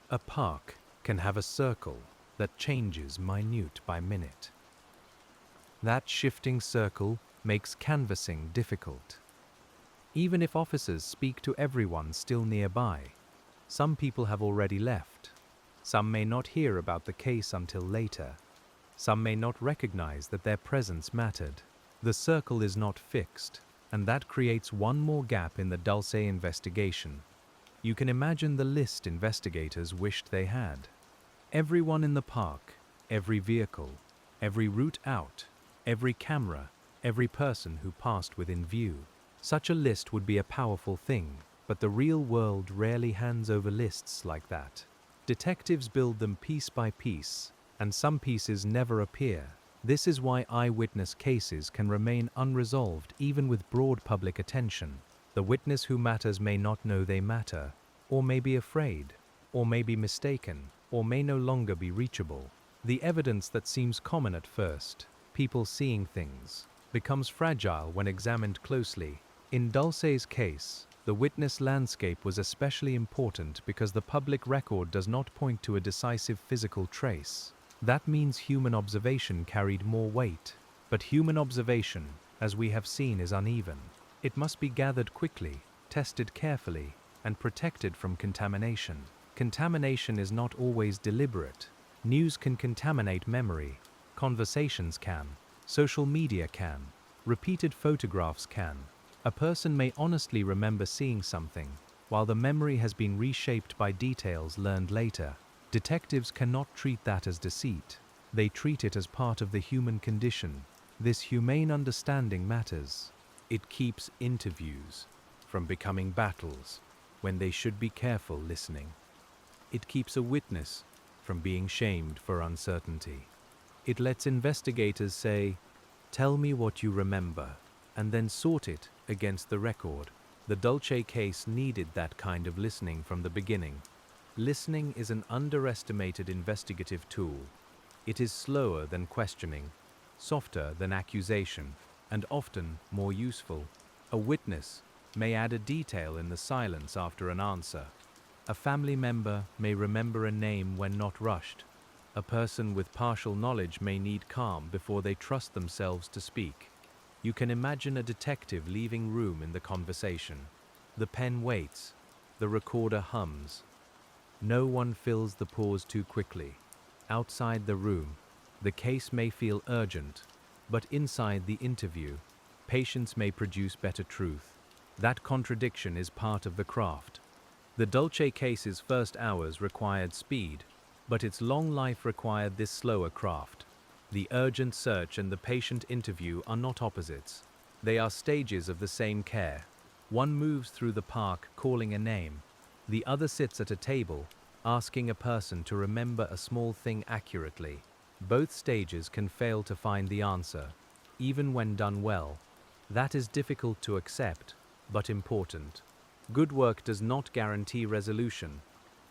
A park can have a circle that changes minute by minute. That shifting circle makes canvassing difficult. Even if officers speak to everyone still nearby, some people have already left. Some may not hear about the case until later. Some may not recognize that their presence mattered. The circle is not fixed, and that creates one more gap in the Dulce investigation. You can imagine the list investigators wished they had. Everyone in the park, every vehicle, every route out, every camera, every person who passed within view. Such a list would be a powerful thing, but the real world rarely hands over lists like that. Detectives build them piece by piece, and some pieces never appear. This is why eyewitness cases can remain unresolved even with broad public attention. The witness who matters may not know they matter, or may be afraid, or may be mistaken, or may no longer be reachable. The evidence that seems common at first, people seeing things, becomes fragile when examined closely. In Dulce's case, the witness landscape was especially important because the public record does not point to a decisive physical trace. That means human observation carried more weight. But human observation, as we have seen, is uneven. It must be gathered quickly, tested carefully, and protected from contamination. Contamination is not always deliberate. News can contaminate memory, conversations can, social media can, repeated photographs can. A person may honestly remember seeing something, while the memory has been reshaped by details learned later. Detectives cannot treat that as deceit. They treat it as part of the human condition. This humane understanding matters. It keeps interviews from becoming battles when they should be careful listening. It keeps a witness from being shamed for uncertainty. It lets investigators say, "Tell me what you remember," and then sort it against the record. The Dulce case needed that kind of listening from the beginning. Listening is an underestimated investigative tool. It is slower than questioning, softer than accusation, and often more useful. A witness may add a detail in the silence after an answer. A family member may remember a name when not rushed. A person with partial knowledge may need calm before they trust themselves to speak. You can imagine a detective leaving room in the conversation. The pen waits. The recorder hums. No one fills the pause too quickly. Outside the room, the case may feel urgent, but inside the interview, patience may produce better truth. That contradiction is part of the craft. The Dulce case's first hours required speed, but its long life required this slower craft. The urgent search and the patient interview are not opposites. They are stages of the same care. One moves through the park calling a name. The other sits at a table, asking a person to remember a small thing accurately. Both stages can fail to find the answer, even when done well. That is difficult to accept, but important. Good work does not guarantee resolution.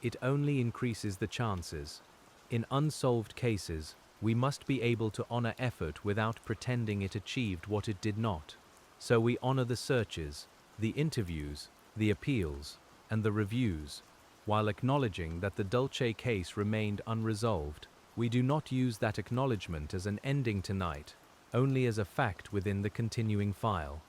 It only increases the chances. In unsolved cases, we must be able to honor effort without pretending it achieved what it did not. So we honor the searches, the interviews, the appeals, and the reviews. While acknowledging that the Dulce case remained unresolved, we do not use that acknowledgement as an ending tonight, only as a fact within the continuing file.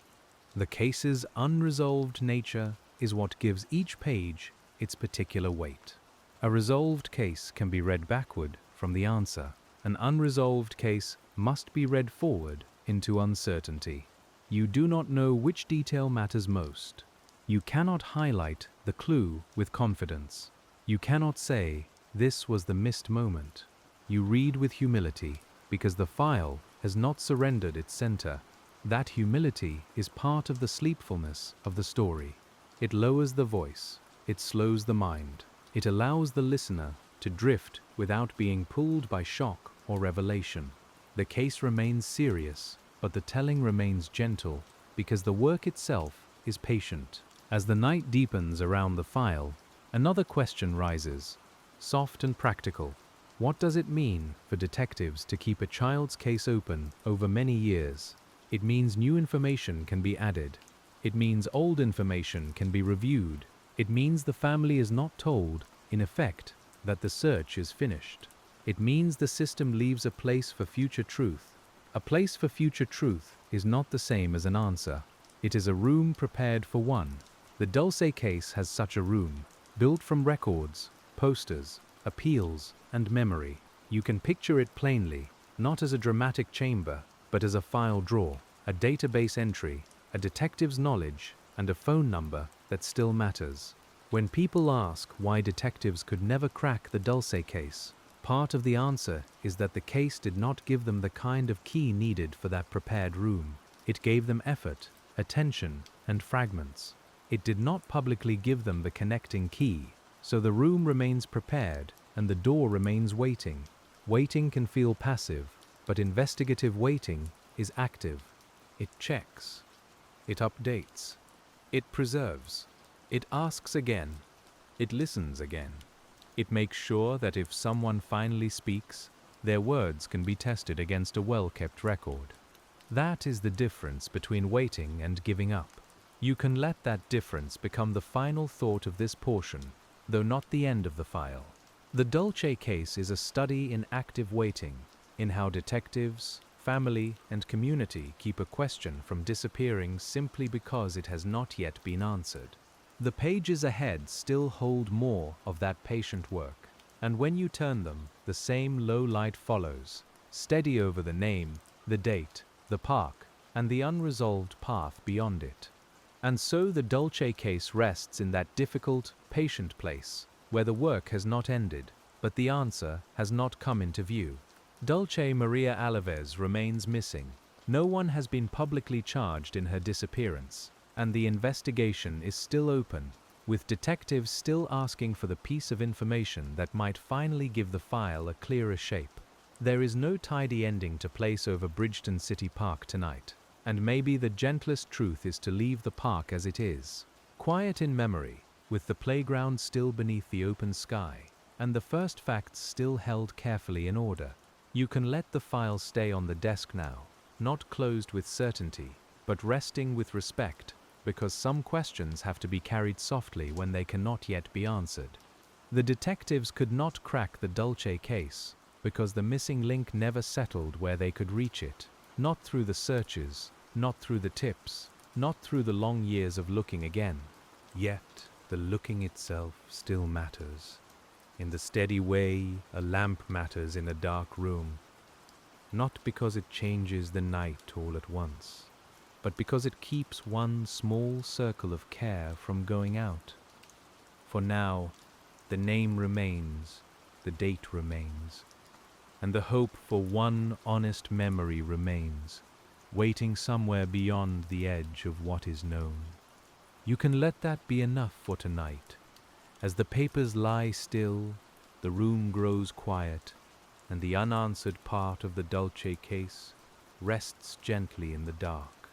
The case's unresolved nature is what gives each page its particular weight. A resolved case can be read backward from the answer. An unresolved case must be read forward into uncertainty. You do not know which detail matters most. You cannot highlight the clue with confidence. You cannot say, "This was the missed moment." You read with humility because the file has not surrendered its center. That humility is part of the sleepfulness of the story. It lowers the voice. It slows the mind. It allows the listener to drift without being pulled by shock or revelation. The case remains serious, but the telling remains gentle because the work itself is patient. As the night deepens around the file, another question rises, soft and practical. What does it mean for detectives to keep a child's case open over many years? It means new information can be added. It means old information can be reviewed. It means the family is not told, in effect, that the search is finished. It means the system leaves a place for future truth. A place for future truth is not the same as an answer. It is a room prepared for one. The Dulce case has such a room, built from records, posters, appeals, and memory. You can picture it plainly, not as a dramatic chamber, but as a file drawer, a database entry, a detective's knowledge, and a phone number that still matters. When people ask why detectives could never crack the Dulce case, part of the answer is that the case did not give them the kind of key needed for that prepared room. It gave them effort, attention, and fragments. It did not publicly give them the connecting key, so the room remains prepared and the door remains waiting. Waiting can feel passive, but investigative waiting is active. It checks. It updates. It preserves. It asks again. It listens again. It makes sure that if someone finally speaks, their words can be tested against a well-kept record. That is the difference between waiting and giving up. You can let that difference become the final thought of this portion, though not the end of the file. The Dulce case is a study in active waiting, in how detectives, family, and community keep a question from disappearing simply because it has not yet been answered. The pages ahead still hold more of that patient work. And when you turn them, the same low light follows, steady over the name, the date, the park, and the unresolved path beyond it. And so the Dulce case rests in that difficult, patient place, where the work has not ended, but the answer has not come into view. Dulce Maria Alavez remains missing. No one has been publicly charged in her disappearance, and the investigation is still open, with detectives still asking for the piece of information that might finally give the file a clearer shape. There is no tidy ending to place over Bridgeton City Park tonight, and maybe the gentlest truth is to leave the park as it is, quiet in memory, with the playground still beneath the open sky, and the first facts still held carefully in order. You can let the file stay on the desk now, not closed with certainty, but resting with respect, because some questions have to be carried softly when they cannot yet be answered. The detectives could not crack the Dulce case, because the missing link never settled where they could reach it, not through the searches, not through the tips, not through the long years of looking again. Yet, the looking itself still matters. In the steady way a lamp matters in a dark room, not because it changes the night all at once, but because it keeps one small circle of care from going out. For now, the name remains, the date remains, and the hope for one honest memory remains, waiting somewhere beyond the edge of what is known. You can let that be enough for tonight. As the papers lie still, the room grows quiet, and the unanswered part of the Dulce case rests gently in the dark.